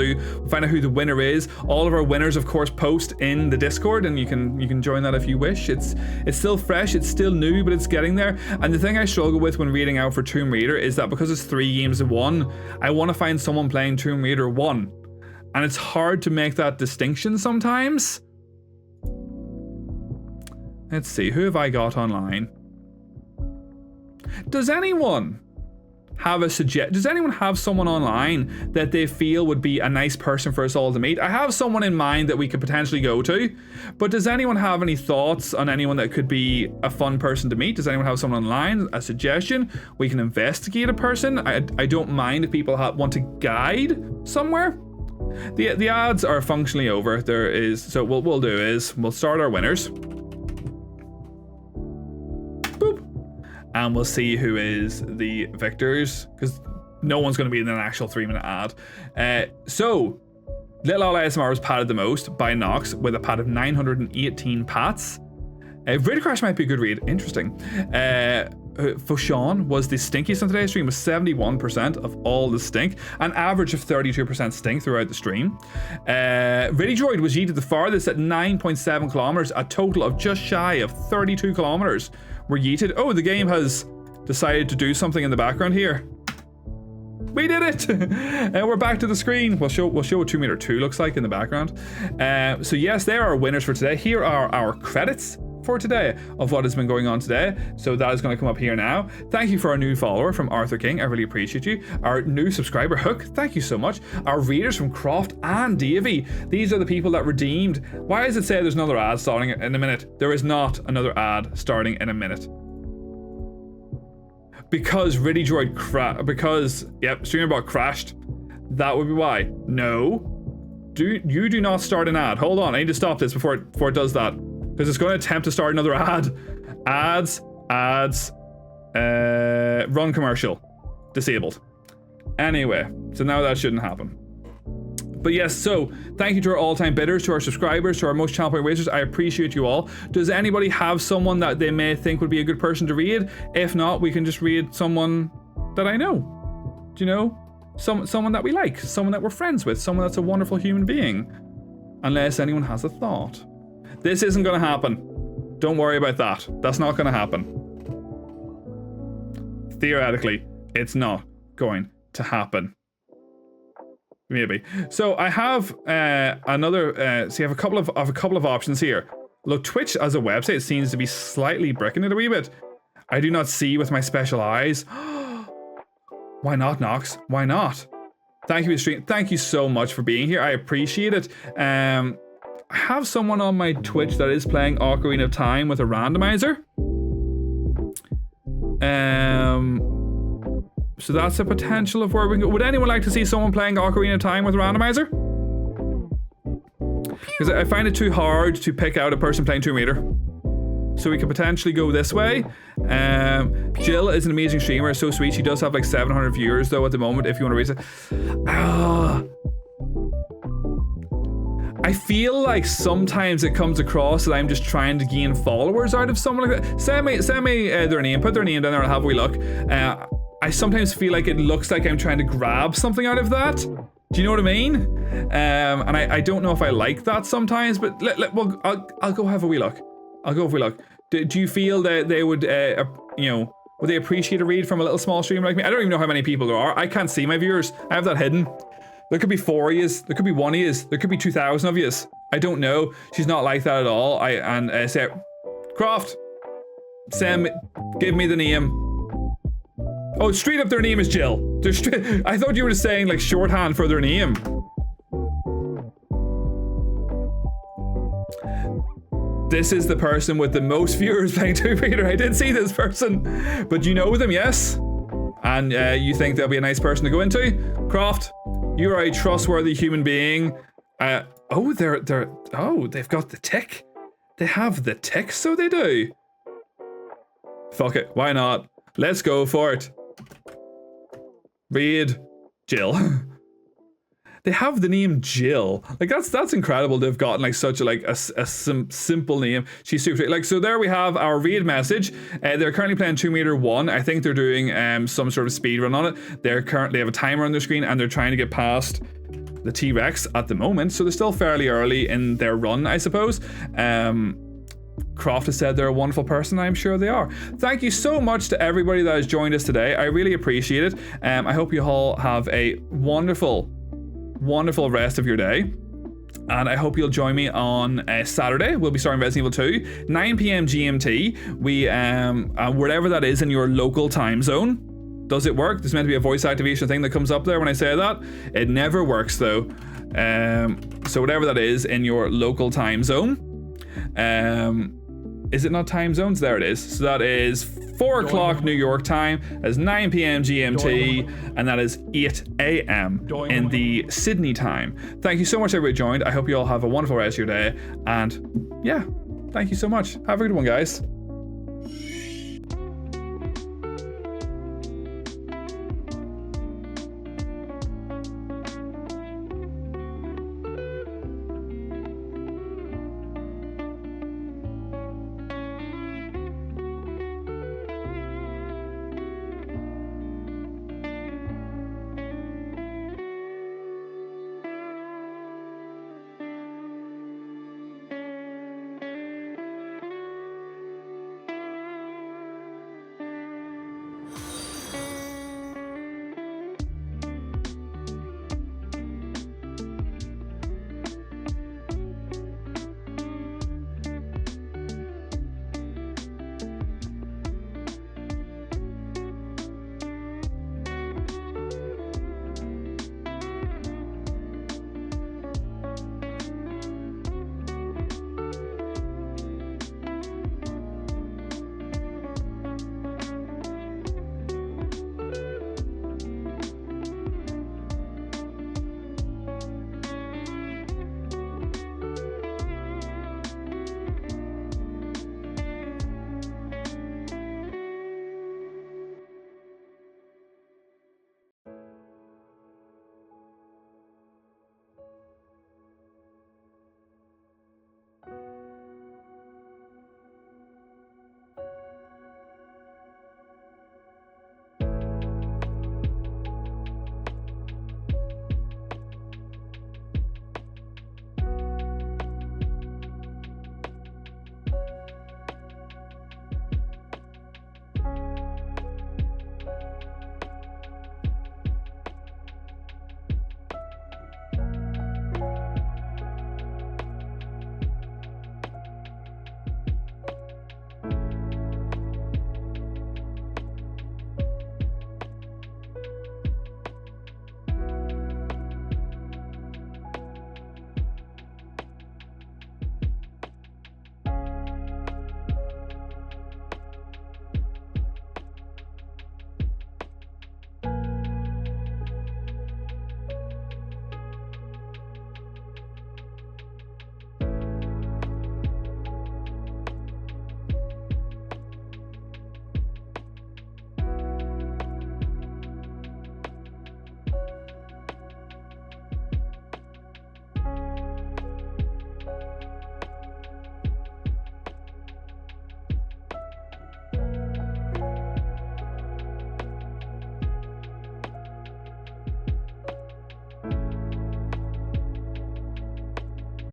find out who the winner is. All of our winners, of course, post in the Discord, and you can join that if you wish. It's still fresh, it's still new, but it's getting there. And the thing I struggle with when reading out for Tomb Raider is that because it's 3 games in 1, I want to find someone playing Tomb Raider 1, and it's hard to make that distinction sometimes. Let's see, who have I got online? Does anyone have someone online that they feel would be a nice person for us all to meet? I have someone in mind that we could potentially go to, but does anyone have any thoughts on anyone that could be a fun person to meet? Does anyone have someone online? A suggestion? We can investigate a person. I don't mind if people want to guide somewhere. The ads are functionally over. So what we'll do is we'll start our winners. And we'll see who is the victors, because no one's going to be in an actual 3-minute ad. So, Little Owl ASMR was patted the most by Nox with a pat of 918 pats. Raid Crash might be a good read. Interesting. Foshawn was the stinkiest on today's stream with 71% of all the stink, an average of 32% stink throughout the stream. Riddy Droid was yeeted the farthest at 9.7 kilometers, a total of just shy of 32 kilometers were yeeted. Oh, the game has decided to do something in the background here. We did it! And we're back to the screen. We'll show what Tomb Raider 2 looks like in the background. So yes, there are our winners for today. Here are our credits for today of what has been going on today. So that is going to come up here now. Thank you for our new follower from Arthur King. I really appreciate you. Our new subscriber, Hook. Thank you so much. Our readers from Croft and Davey. These are the people that redeemed. Why does it say there's another ad starting in a minute? There is not another ad starting in a minute. Because Riddy Droid StreamerBot crashed. That would be why. No. You do not start an ad. Hold on, I need to stop this before it does that. Because it's going to attempt to start another ad. Ads, run commercial. Disabled. Anyway, so now that shouldn't happen. But yes, so thank you to our all-time bidders, to our subscribers, to our most channel point wasters. I appreciate you all. Does anybody have someone that they may think would be a good person to read? If not, we can just read someone that I know. Do you know? Someone that we like, someone that we're friends with, someone that's a wonderful human being. Unless anyone has a thought. This isn't going to happen. Don't worry about that. That's not going to happen. Theoretically, it's not going to happen. Maybe. So I have another. See, I have a couple of options here. Look, Twitch as a website seems to be slightly bricking it a wee bit. I do not see with my special eyes. Why not, Nox? Why not? Thank you, stream. Thank you so much for being here. I appreciate it. I have someone on my Twitch that is playing Ocarina of Time with a randomizer. So that's a potential of where we can go. Would anyone like to see someone playing Ocarina of Time with a randomizer? Because I find it too hard to pick out a person playing Tomb Raider. So we could potentially go this way. Jill is an amazing streamer, so sweet. She does have like 700 viewers though at the moment, if you want to raise it. I feel like sometimes it comes across that I'm just trying to gain followers out of someone like that. Send me their name, put their name down there and have a wee look. I sometimes feel like it looks like I'm trying to grab something out of that. Do you know what I mean? And I don't know if I like that sometimes, but I'll go have a wee look. I'll go have a wee look. Do you feel that they would, would they appreciate a read from a little small streamer like me? I don't even know how many people there are. I can't see my viewers. I have that hidden. There could be 4 of yous. There could be 1 of yous. There could be 2,000 of yous. I don't know. She's not like that at all. Say, Croft, give me the name. Oh, straight up their name is Jill. I thought you were just saying like shorthand for their name. This is the person with the most viewers playing Tomb Raider. I did see this person, but you know them, yes? And you think they'll be a nice person to go into? Croft, you are a trustworthy human being. They've got the tick. They have the tick, so they do. Fuck it, why not? Let's go for it. Read Jill. They have the name Jill. Like that's incredible to have gotten like such a simple name. She's super like, so there we have our raid message. They're currently playing Tomb Raider 1. I think they're doing some sort of speed run on it. They have a timer on their screen and they're trying to get past the T-Rex at the moment. So they're still fairly early in their run, I suppose. Croft has said they're a wonderful person. I'm sure they are. Thank you so much to everybody that has joined us today. I really appreciate it. I hope you all have a wonderful rest of your day. And I hope you'll join me on Saturday. We'll be starting Resident Evil 2, 9 p.m. GMT. We, wherever that is in your local time zone. Does it work? There's meant to be a voice activation thing that comes up there when I say that. It never works though. So whatever that is in your local time zone. Is it not time zones? There it is. So that is 4 o'clock New York time, that's 9 p.m. GMT, and that is 8 a.m. in the Sydney time. Thank you so much everybody joined. I hope you all have a wonderful rest of your day, and yeah, thank you so much. Have a good one, guys.